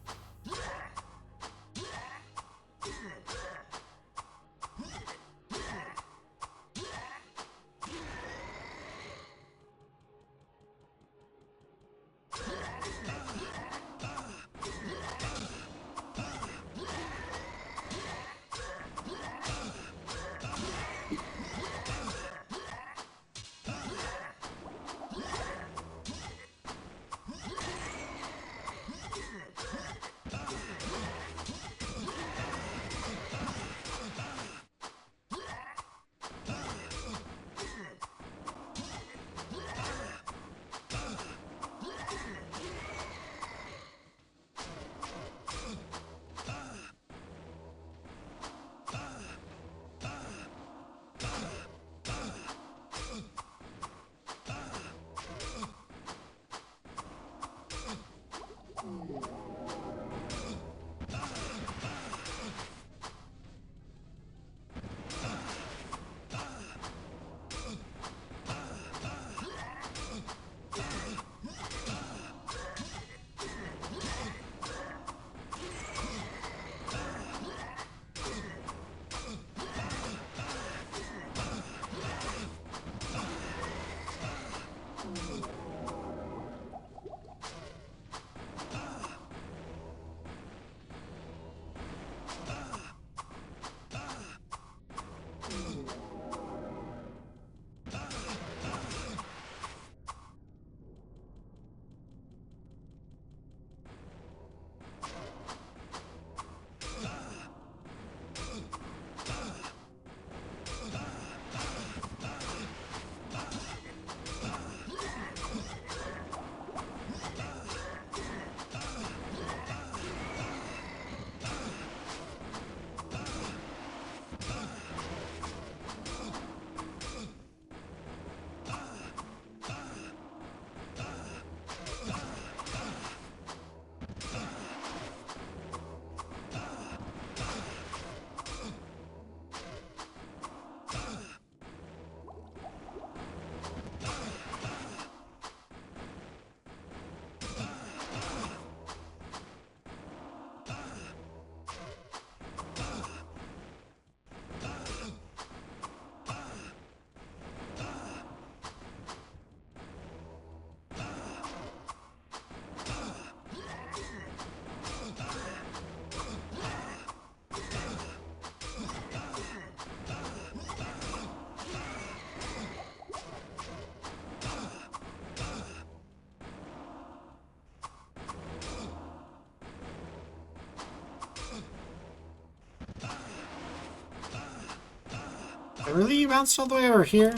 Really? You bounced all the way over here?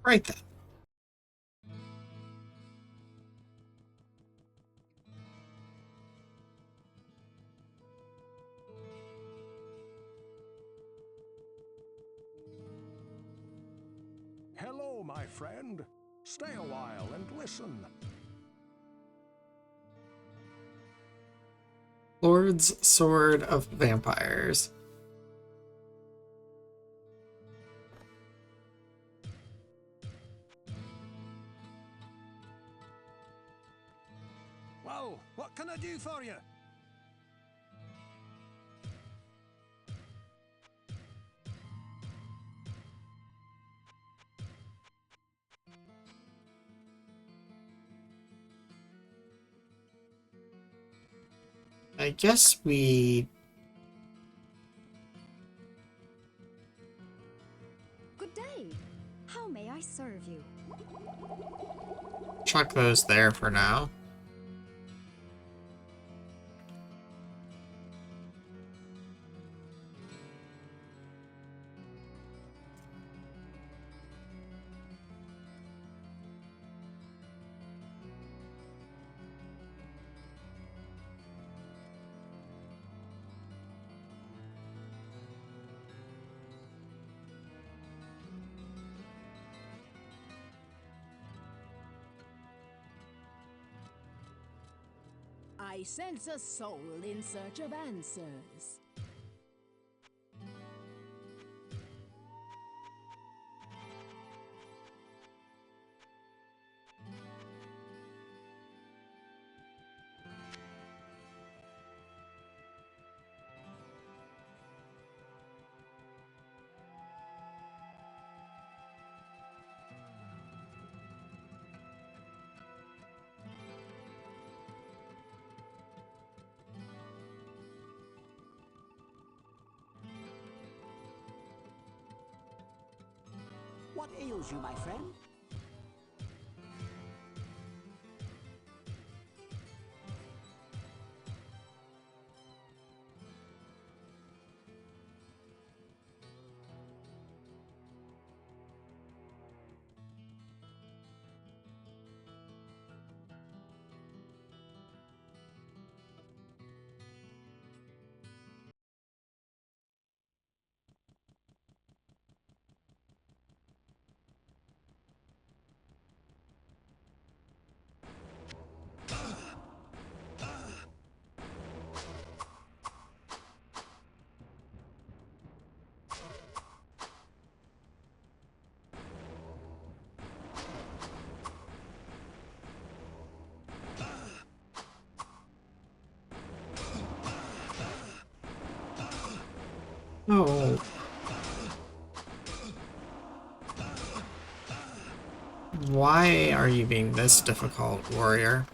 Right then. Hello, my friend. Stay a while and listen. Lord's Sword of Vampires. Well, what can I do for you? I guess we... Good day. How may I serve you? chuck those there for now. I sense a soul in search of answers. What ails you, my friend? Oh. Why are you being this difficult, warrior?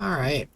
All right.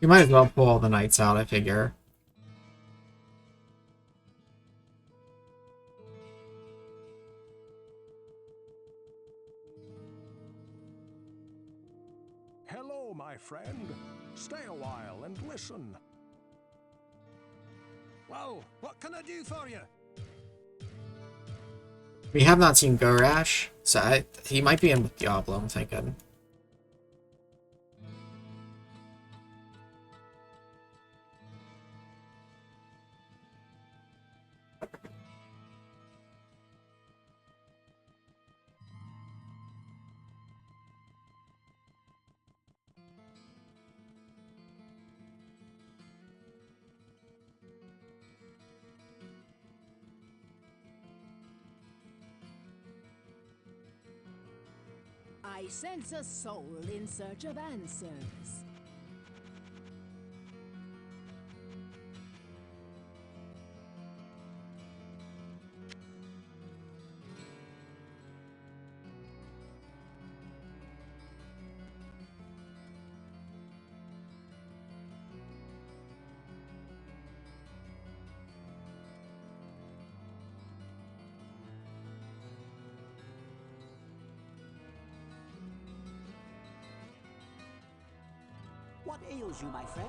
You might as well pull all the knights out, I figure. Hello, my friend. Stay a while and listen. Well, what can I do for you? We have not seen Gorash, so he might be in with Diablo, I'm thinking. I sense a soul in search of answers. What ails you, my friend?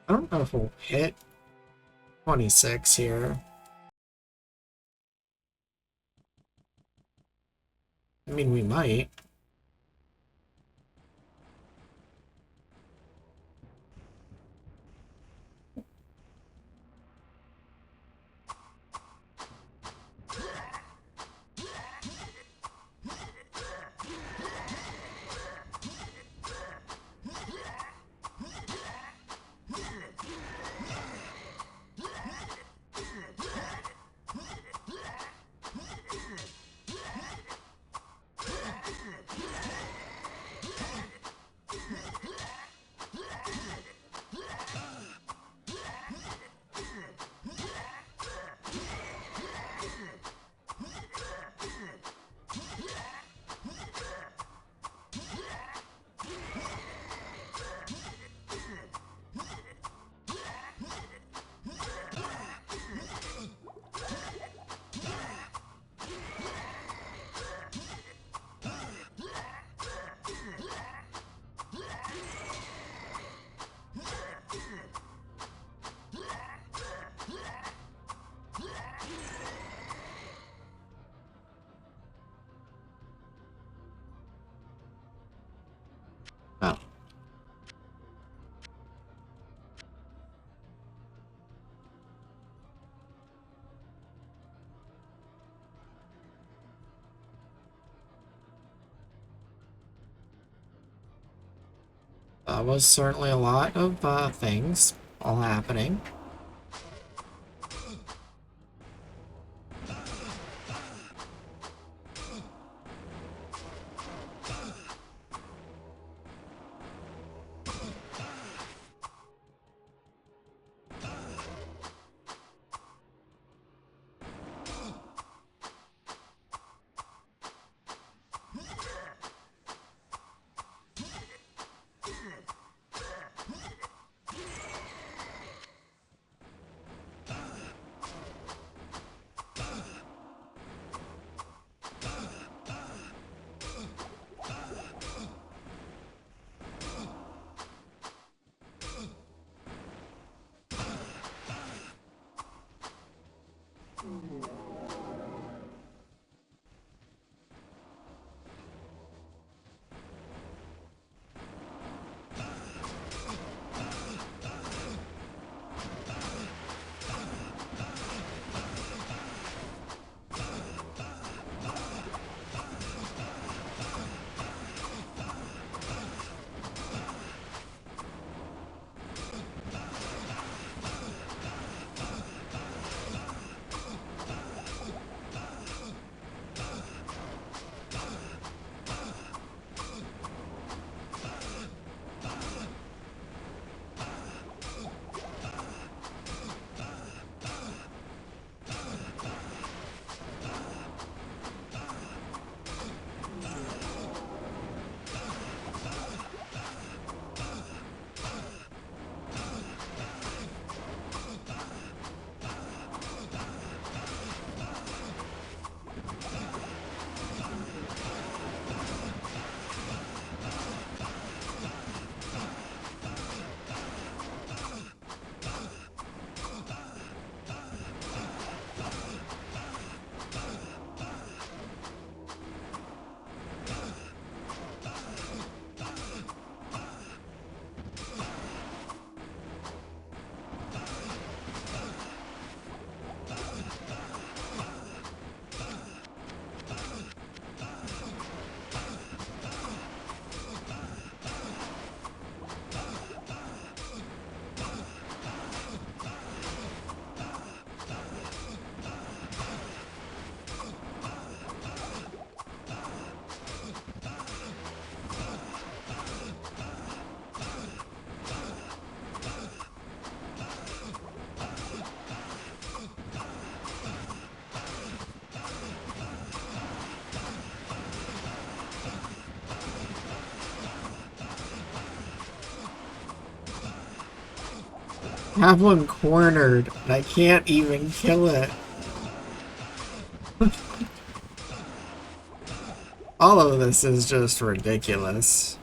I don't know if we'll hit 26 here. I mean, we might. Oh. That was certainly a lot of things all happening. I have one cornered, and I can't even kill it. All of this is just ridiculous.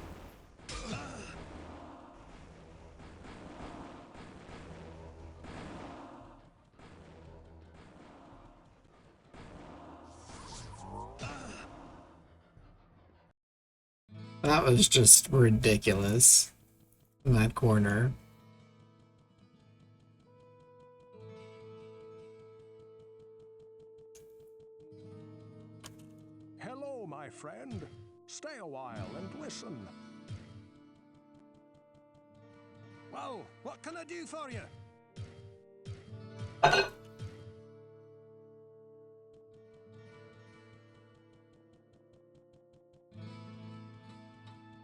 That was just ridiculous in that corner. Hello, my friend. Stay a while and listen. Well, what can I do for you?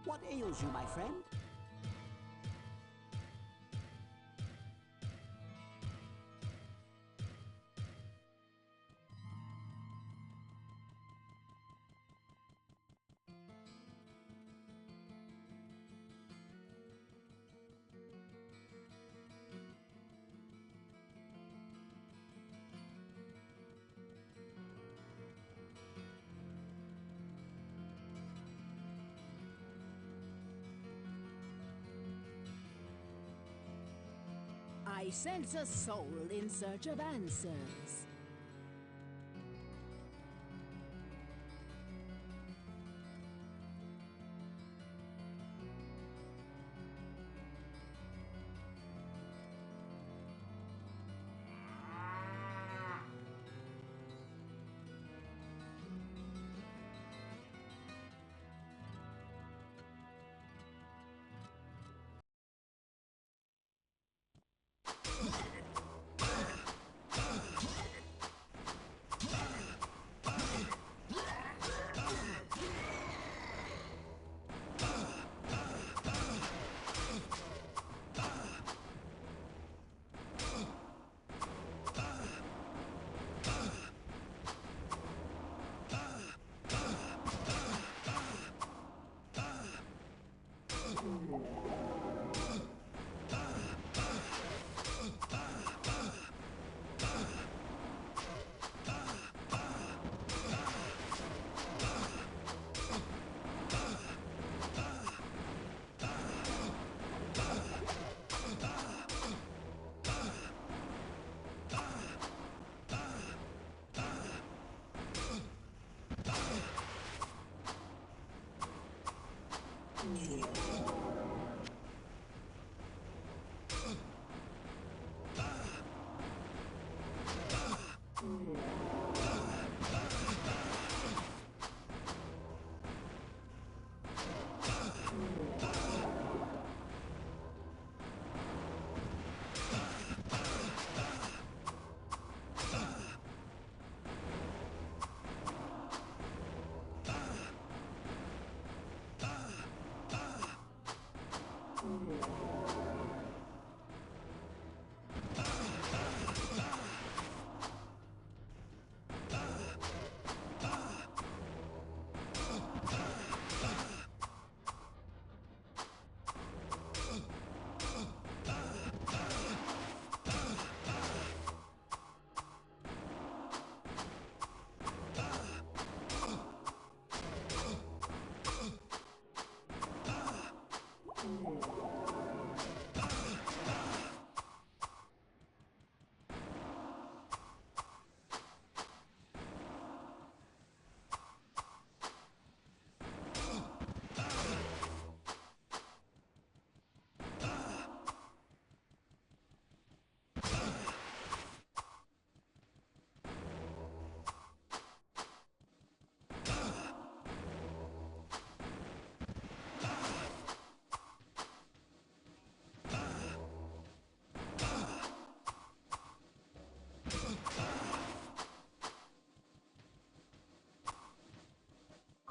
What ails you, my friend? I sense a soul in search of answers.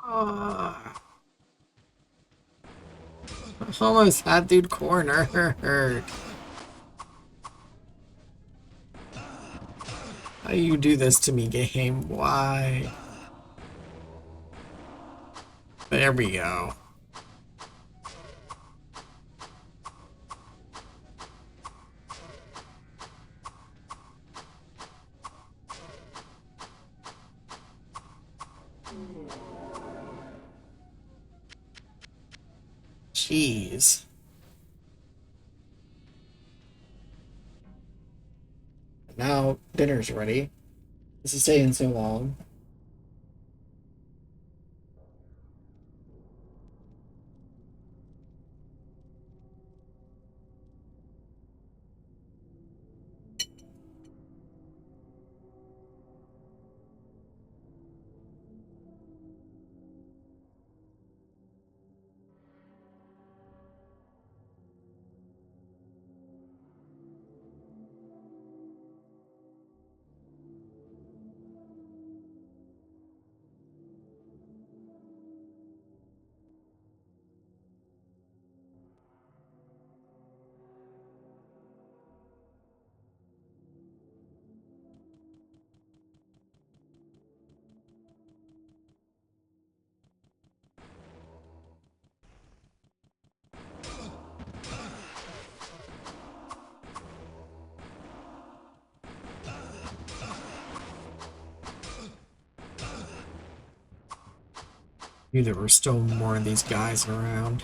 Ah, I almost had dude cornered. How do you do this to me, game? Why? There we go. Jeez. Now dinner's ready. This is taking so long. Knew there were still more of these guys around.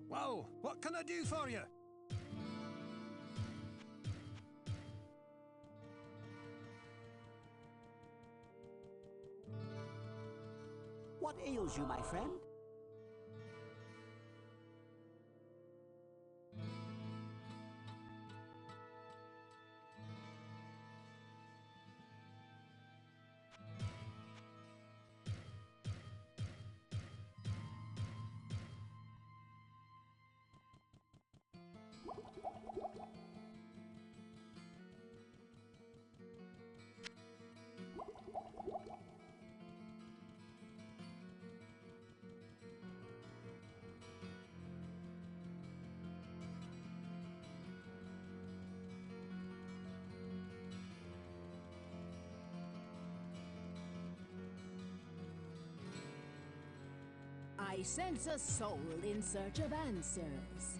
Well, what can I do for you? What ails you, my friend? I sense a soul in search of answers.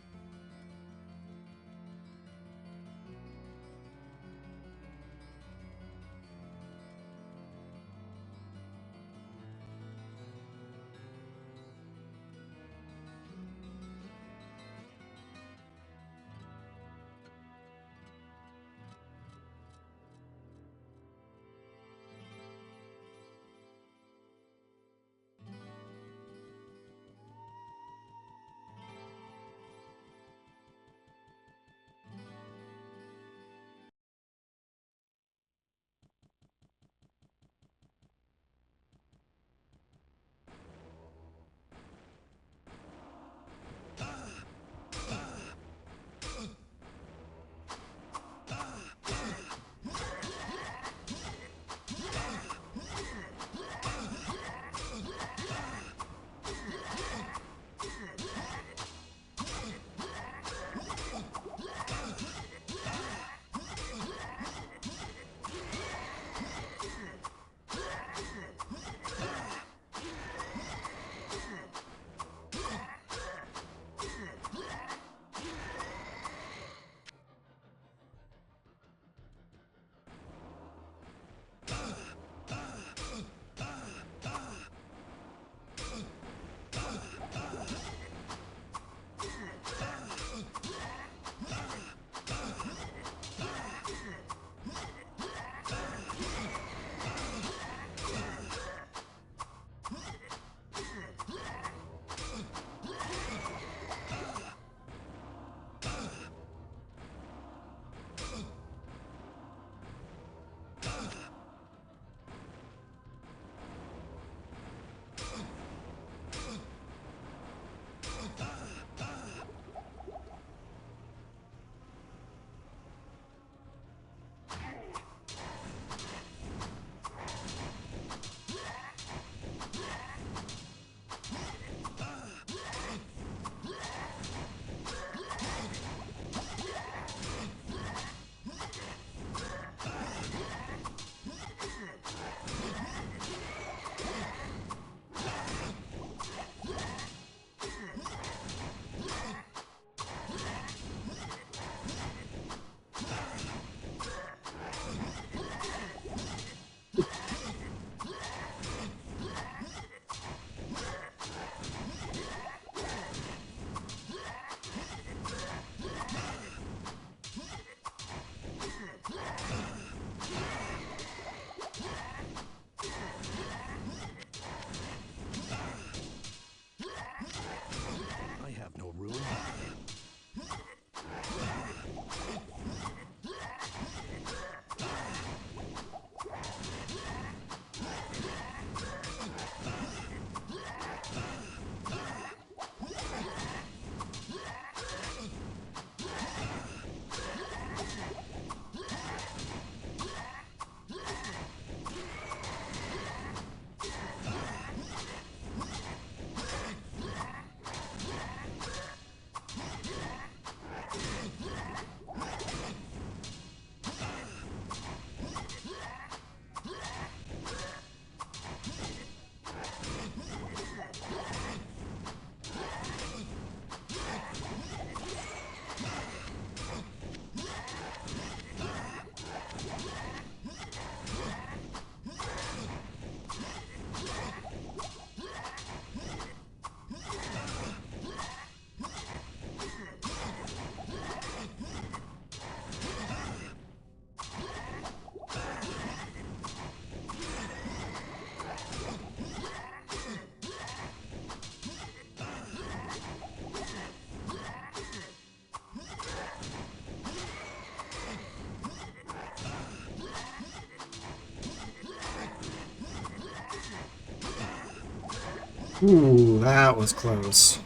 Ooh, that was close.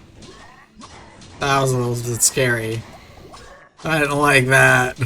That was a little bit scary. I didn't like that.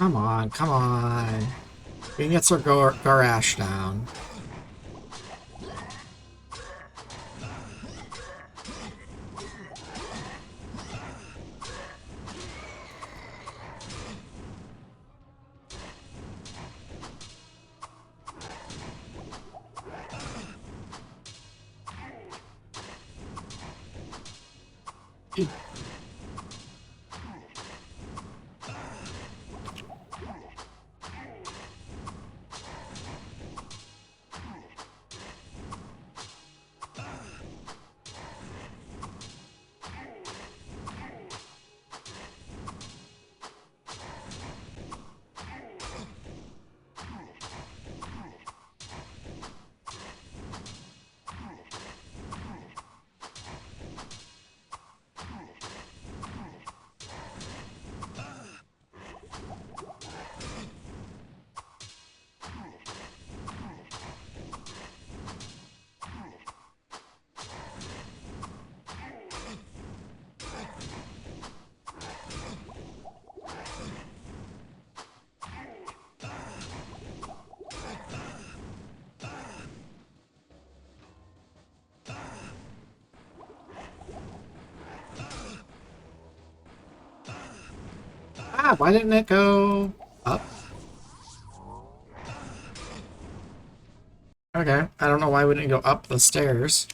Come on, come on. We can get Sir Garash down. Ah, why didn't it go up? Okay, I don't know why we didn't go up the stairs.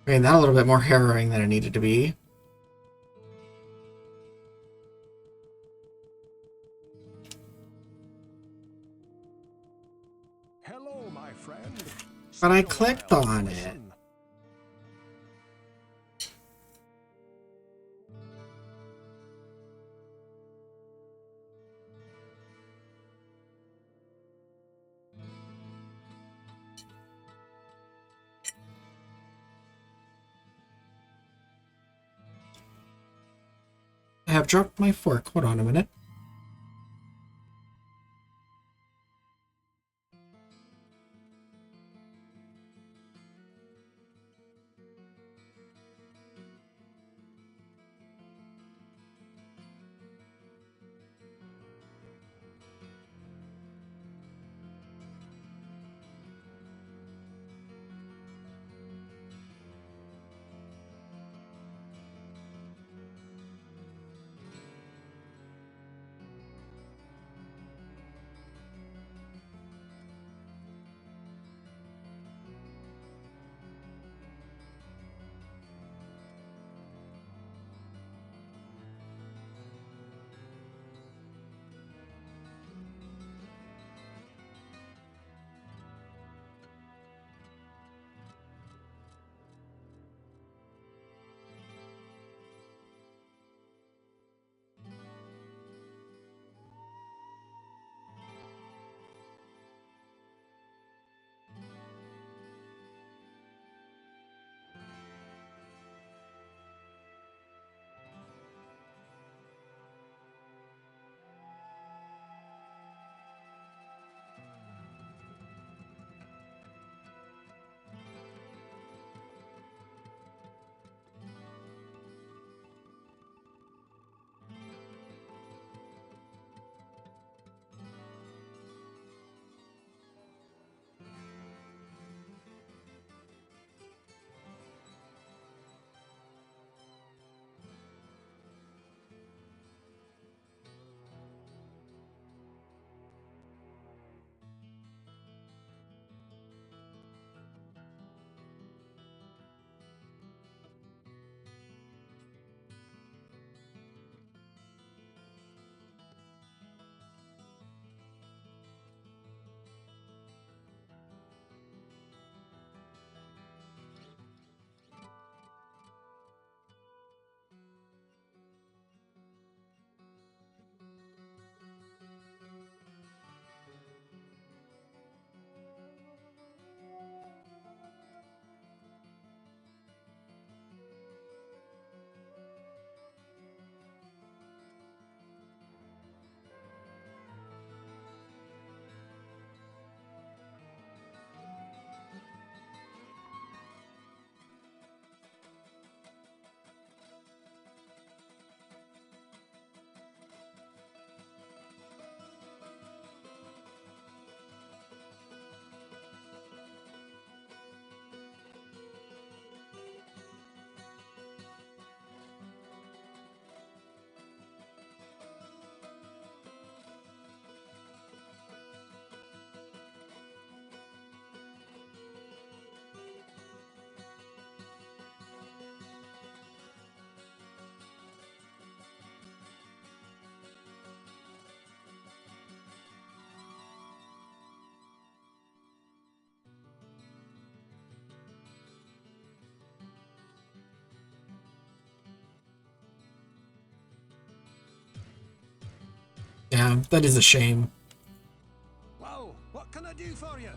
Made that a little bit more harrowing than it needed to be. Hello, my friend. But I Stay a clicked while on and it. listen. I have dropped my fork. Hold on a minute. Yeah, that is a shame. Well, what can I do for you?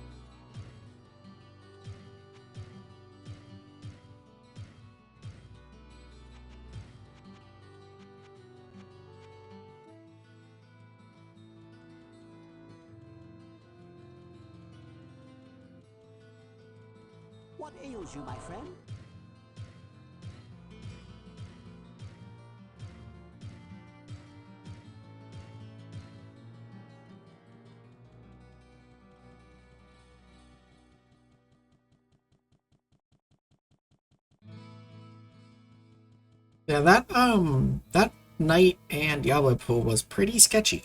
What ails you, my friend? Yeah, that Knight and Diablo pool was pretty sketchy.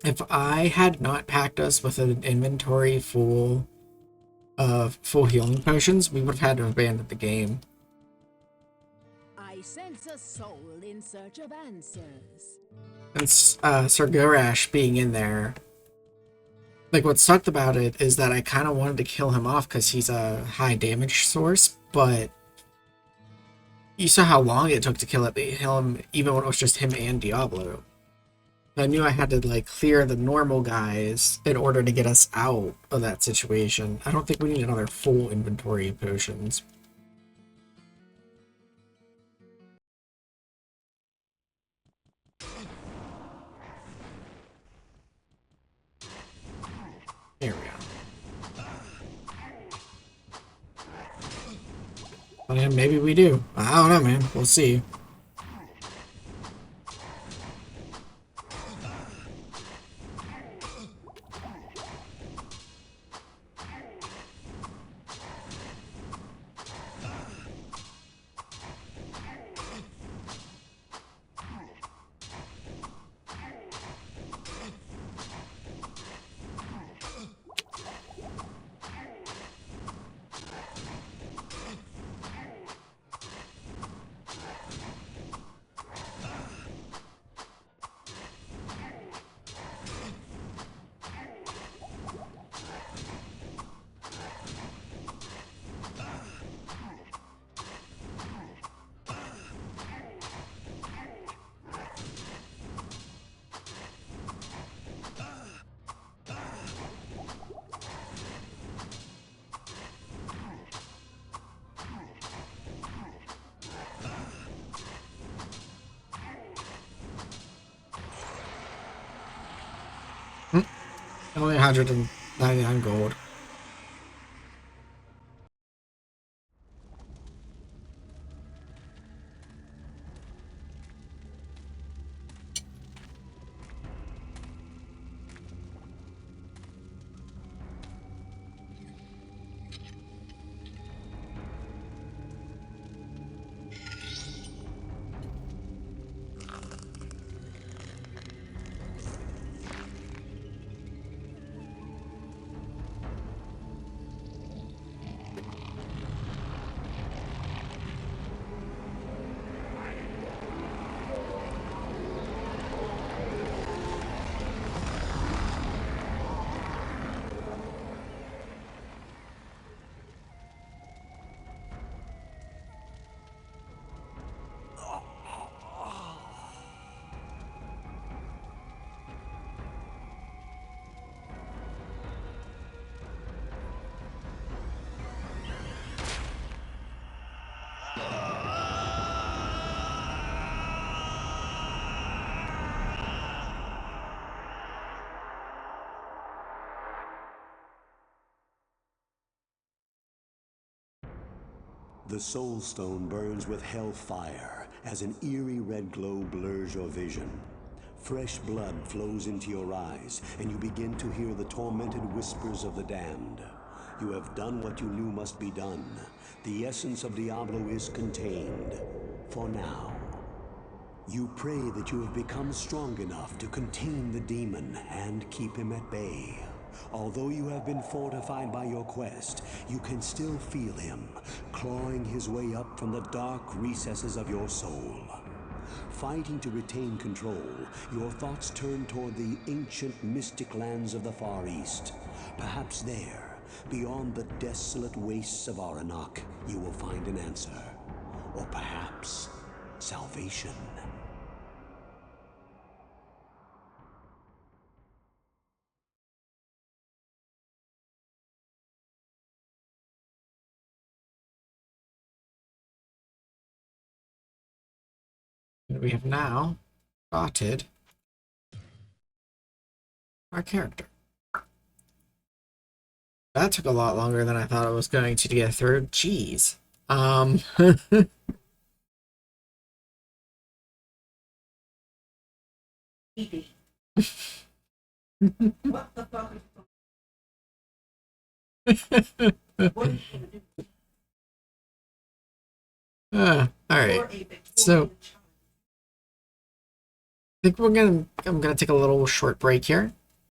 If I had not packed us with an inventory full of full healing potions, we would have had to abandon the game. I sense a soul in search of answers. And Sir Gorash being in there, like what sucked about it is that I kind of wanted to kill him off because he's a high damage source, but you saw how long it took to kill him, even when it was just him and Diablo. I knew I had to like clear the normal guys in order to get us out of that situation. I don't think we need another full inventory of potions. There we go. Well, yeah, maybe we do. I don't know, man. We'll see. Only 199 gold. The Soul Stone burns with hell fire as an eerie red glow blurs your vision. Fresh blood flows into your eyes, and you begin to hear the tormented whispers of the damned. You have done what you knew must be done. The essence of Diablo is contained. For now. You pray that you have become strong enough to contain the demon and keep him at bay. Although you have been fortified by your quest, you can still feel him, clawing his way up from the dark recesses of your soul. Fighting to retain control, your thoughts turn toward the ancient mystic lands of the Far East. Perhaps there, beyond the desolate wastes of Aranok, you will find an answer. Or perhaps salvation. we have now spotted our character. That took a lot longer than I thought it was going to get through. Jeez. Edie. What the fuck is what are you gonna do? Alright. You're a Victorian So child. I think I'm gonna take a little short break here.